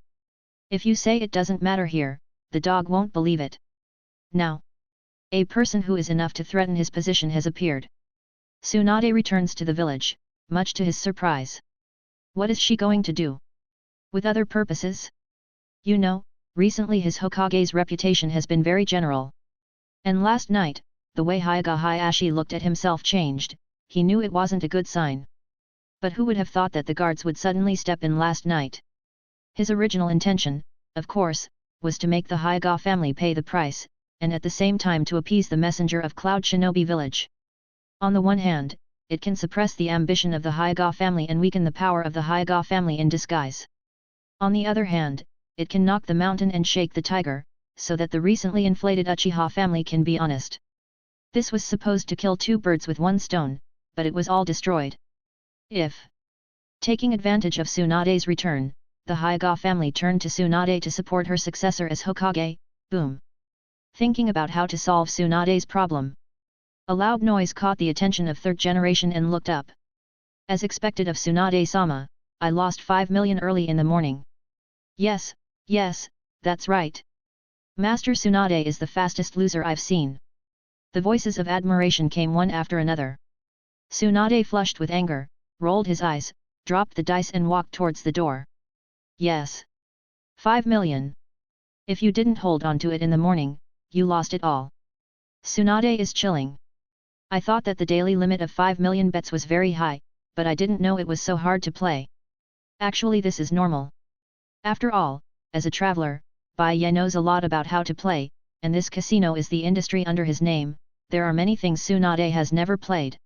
If you say it doesn't matter here, the dog won't believe it. Now, a person who is enough to threaten his position has appeared. Tsunade returns to the village, much to his surprise. What is she going to do? With other purposes? You know, recently his Hokage's reputation has been very general. And last night, the way Hyuga Hayashi looked at himself changed, he knew it wasn't a good sign. But who would have thought that the guards would suddenly step in last night? His original intention, of course, was to make the Hyuga family pay the price, and at the same time to appease the messenger of Cloud Shinobi Village. On the one hand, it can suppress the ambition of the Hyuga family and weaken the power of the Hyuga family in disguise. On the other hand, it can knock the mountain and shake the tiger, so that the recently inflated Uchiha family can be honest. This was supposed to kill two birds with one stone, but it was all destroyed. If, taking advantage of Tsunade's return, the Hyuga family turned to Tsunade to support her successor as Hokage, boom. Thinking about how to solve Tsunade's problem. A loud noise caught the attention of third generation and looked up. As expected of Tsunade-sama, I lost 5 million early in the morning. Yes, that's right. Master Tsunade is the fastest loser I've seen. The voices of admiration came one after another. Tsunade flushed with anger, rolled his eyes, dropped the dice and walked towards the door. Yes. 5 million. If you didn't hold on to it in the morning, you lost it all. Tsunade is chilling. I thought that the daily limit of 5 million bets was very high, but I didn't know it was so hard to play. Actually this is normal. After all, as a traveler, Bai Ye knows a lot about how to play, and this casino is the industry under his name. There are many things Tsunade has never played.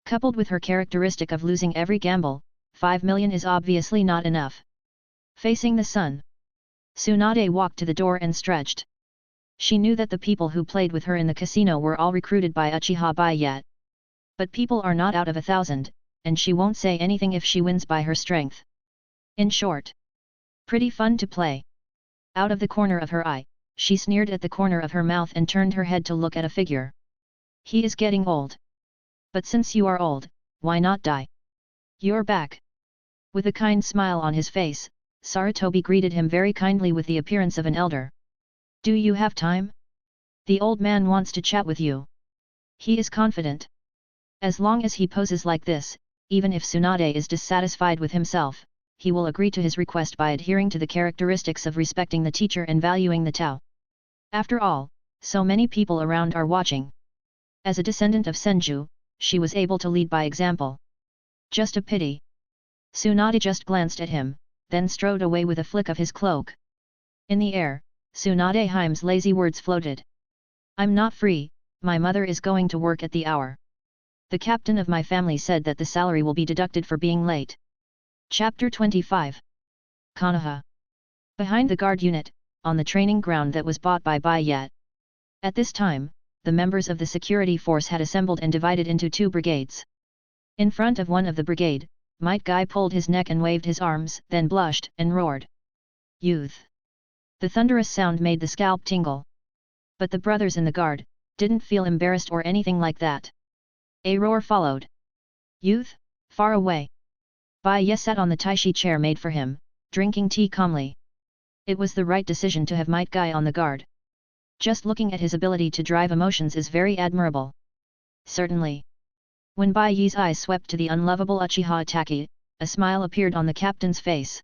Coupled with her characteristic of losing every gamble, 5 million is obviously not enough. Facing the sun, Tsunade walked to the door and stretched. She knew that the people who played with her in the casino were all recruited by Uchiha Bai Ye. But people are not out of 1,000, and she won't say anything if she wins by her strength. In short, pretty fun to play. Out of the corner of her eye, she sneered at the corner of her mouth and turned her head to look at a figure. He is getting old. But since you are old, why not die? You're back. With a kind smile on his face, Sarutobi greeted him very kindly with the appearance of an elder. Do you have time? The old man wants to chat with you. He is confident. As long as he poses like this, even if Tsunade is dissatisfied with himself, he will agree to his request by adhering to the characteristics of respecting the teacher and valuing the Tao. After all, so many people around are watching. As a descendant of Senju, she was able to lead by example. Just a pity. Tsunade just glanced at him, then strode away with a flick of his cloak. In the air, Tsunade Hime's lazy words floated. I'm not free, my mother is going to work at the hour. The captain of my family said that the salary will be deducted for being late. Chapter 25. Konoha. Behind the guard unit, on the training ground that was bought by Bai Ye. At this time, the members of the security force had assembled and divided into 2 brigades. In front of one of the brigade, Might Guy pulled his neck and waved his arms, then blushed and roared. Youth! The thunderous sound made the scalp tingle. But the brothers in the guard didn't feel embarrassed or anything like that. A roar followed. Youth, far away! Bai Ye sat on the Taishi chair made for him, drinking tea calmly. It was the right decision to have Might Guy on the guard. Just looking at his ability to drive emotions is very admirable. Certainly. When Bai Ye's eyes swept to the unlovable Uchiha Itachi, a smile appeared on the captain's face.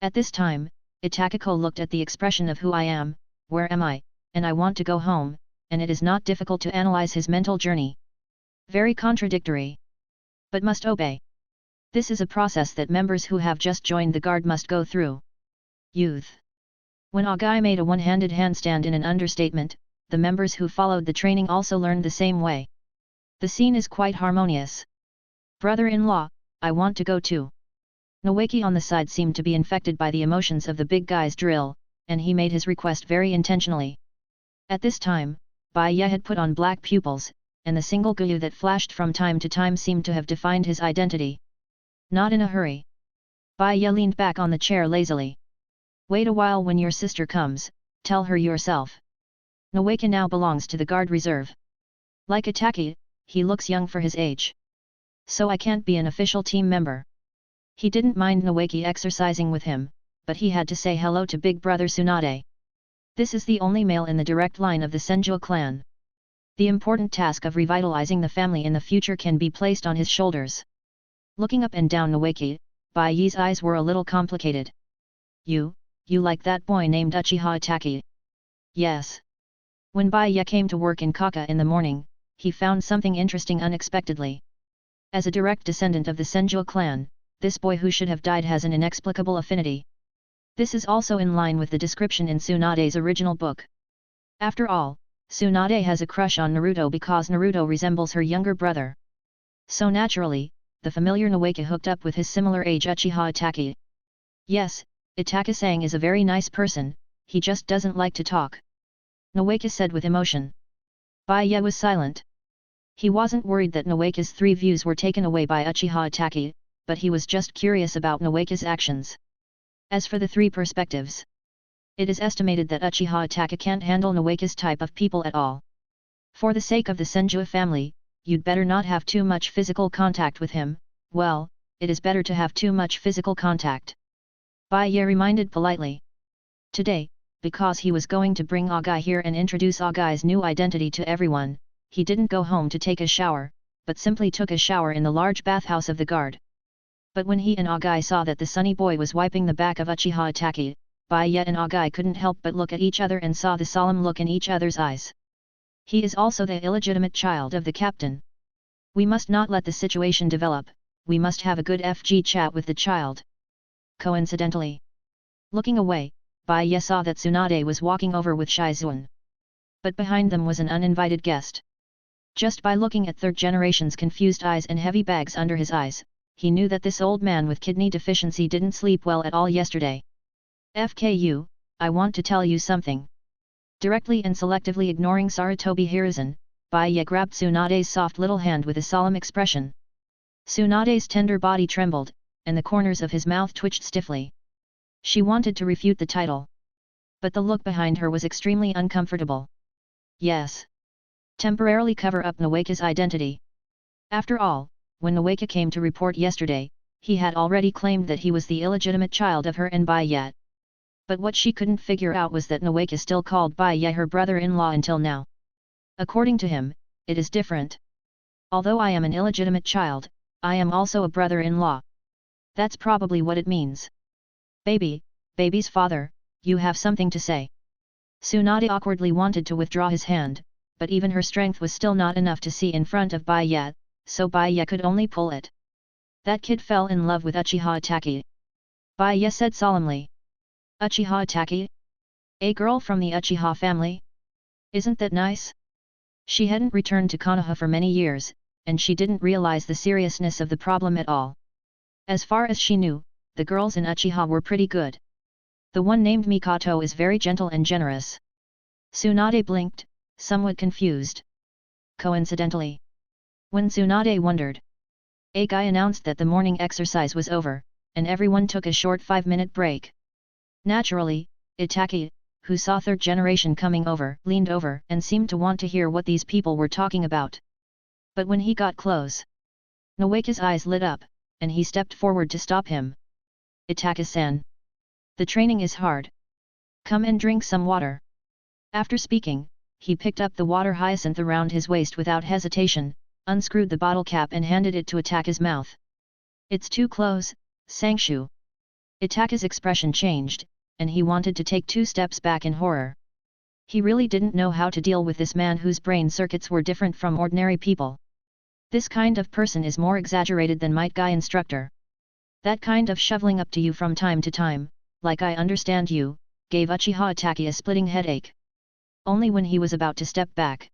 At this time, Itachiko looked at the expression of who I am, where am I, and I want to go home, and it is not difficult to analyze his mental journey. Very contradictory. But must obey. This is a process that members who have just joined the guard must go through. Youth. When Agai made a one-handed handstand in an understatement, the members who followed the training also learned the same way. The scene is quite harmonious. Brother-in-law, I want to go too. Noeki on the side seemed to be infected by the emotions of the big guy's drill, and he made his request very intentionally. At this time, Bai Ye had put on black pupils, and the single guyu that flashed from time to time seemed to have defined his identity. Not in a hurry. Bai Ye leaned back on the chair lazily. Wait a while, when your sister comes, tell her yourself. Noeki now belongs to the guard reserve. Like Itachi, he looks young for his age. So I can't be an official team member. He didn't mind Noeki exercising with him, but he had to say hello to big brother Tsunade. This is the only male in the direct line of the Senju clan. The important task of revitalizing the family in the future can be placed on his shoulders. Looking up and down Noeki, Bai Ye's eyes were a little complicated. You like that boy named Uchiha Itachi? Yes. When Bai Ye came to work in Kaka in the morning, he found something interesting unexpectedly. As a direct descendant of the Senju clan, this boy who should have died has an inexplicable affinity. This is also in line with the description in Tsunade's original book. After all, Tsunade has a crush on Naruto because Naruto resembles her younger brother. So naturally, the familiar Noeki hooked up with his similar age Uchiha Itachi. Yes, Itachi-san is a very nice person, he just doesn't like to talk. Noeki said with emotion. Bai Ye was silent. He wasn't worried that Noeki's 3 views were taken away by Uchiha Itachi, but he was just curious about Noeki's actions. As for the 3 perspectives, it is estimated that Uchiha Itachi can't handle Noeki's type of people at all. For the sake of the Senju family, you'd better not have too much physical contact with him. Well, it is better to have too much physical contact. Bai Ye reminded politely. Today, because he was going to bring Agai here and introduce Agai's new identity to everyone, he didn't go home to take a shower, but simply took a shower in the large bathhouse of the guard. But when he and Agai saw that the sunny boy was wiping the back of Uchiha Itachi, Bai Ye and Agai couldn't help but look at each other and saw the solemn look in each other's eyes. He is also the illegitimate child of the captain. We must not let the situation develop, we must have a good FG chat with the child. Coincidentally, looking away, Bai Ye saw that Tsunade was walking over with Shizuan. But behind them was an uninvited guest. Just by looking at third generation's confused eyes and heavy bags under his eyes, he knew that this old man with kidney deficiency didn't sleep well at all yesterday. FKU, I want to tell you something. Directly and selectively ignoring Sarutobi Hiruzen, Bai Ye grabbed Tsunade's soft little hand with a solemn expression. Tsunade's tender body trembled, and the corners of his mouth twitched stiffly. She wanted to refute the title. But the look behind her was extremely uncomfortable. Yes. Temporarily cover up Noeki's identity. After all, when Noeki came to report yesterday, he had already claimed that he was the illegitimate child of her and Bai Ye. But what she couldn't figure out was that Noeki still called Bai Ye her brother-in-law until now. According to him, it is different. Although I am an illegitimate child, I am also a brother-in-law. That's probably what it means. Baby's father, you have something to say. Tsunade awkwardly wanted to withdraw his hand, but even her strength was still not enough to see in front of Bai Ye, so Bai Ye could only pull it. That kid fell in love with Uchiha Itachi. Bai Ye said solemnly. Uchiha Itachi? A girl from the Uchiha family? Isn't that nice? She hadn't returned to Konoha for many years, and she didn't realize the seriousness of the problem at all. As far as she knew, the girls in Uchiha were pretty good. The one named Mikoto is very gentle and generous. Tsunade blinked, somewhat confused. Coincidentally, when Tsunade wondered, a guy announced that the morning exercise was over, and everyone took a short 5-minute break. Naturally, Itachi, who saw third generation coming over, leaned over and seemed to want to hear what these people were talking about. But when he got close, Nowake's eyes lit up, and he stepped forward to stop him. Itachi-san. The training is hard. Come and drink some water. After speaking, he picked up the water hyacinth around his waist without hesitation, unscrewed the bottle cap and handed it to Itachi's mouth. It's too close, Sangshu. Itachi's expression changed, and he wanted to take 2 steps back in horror. He really didn't know how to deal with this man whose brain circuits were different from ordinary people. This kind of person is more exaggerated than Might Guy instructor. That kind of shoveling up to you from time to time, like I understand you, gave Uchiha Itachi a splitting headache. Only when he was about to step back,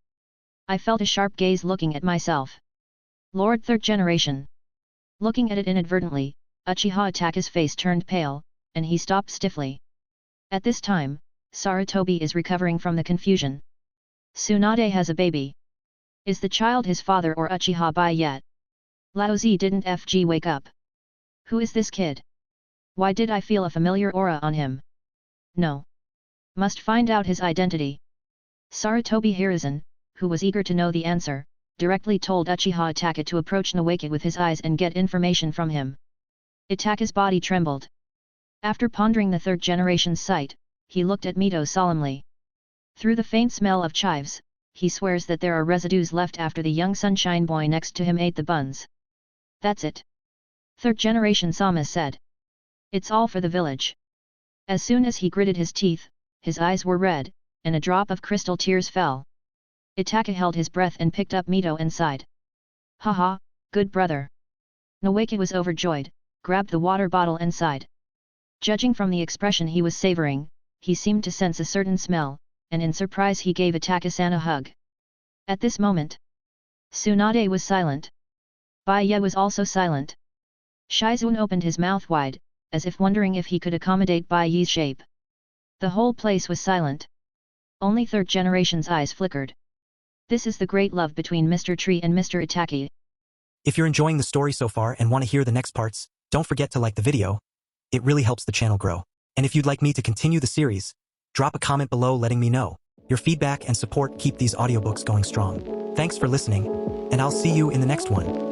I felt a sharp gaze looking at myself. Lord third generation. Looking at it inadvertently, Uchiha Itachi's face turned pale, and he stopped stiffly. At this time, Sarutobi is recovering from the confusion. Tsunade has a baby. Is the child his father or Uchiha Bai Ye? Laozi didn't wake up. Who is this kid? Why did I feel a familiar aura on him? No. Must find out his identity. Sarutobi Hiruzen, who was eager to know the answer, directly told Uchiha Itachi to approach Nawake with his eyes and get information from him. Itachi's body trembled. After pondering the third generation's sight, he looked at Mito solemnly. Through the faint smell of chives, he swears that there are residues left after the young sunshine boy next to him ate the buns. That's it. Third generation Sama said. It's all for the village. As soon as he gritted his teeth, his eyes were red, and a drop of crystal tears fell. Itachi held his breath and picked up Mito and sighed. Haha, good brother. Nawake was overjoyed, grabbed the water bottle and sighed. Judging from the expression he was savoring, he seemed to sense a certain smell, and in surprise he gave Itachi-san a hug. At this moment, Tsunade was silent. Bai Ye was also silent. Shizun opened his mouth wide, as if wondering if he could accommodate Bai Ye's shape. The whole place was silent. Only third generation's eyes flickered. This is the great love between Mr. Tree and Mr. Itachi. If you're enjoying the story so far and want to hear the next parts, don't forget to like the video. It really helps the channel grow. And if you'd like me to continue the series, drop a comment below letting me know. Your feedback and support keep these audiobooks going strong. Thanks for listening, and I'll see you in the next one.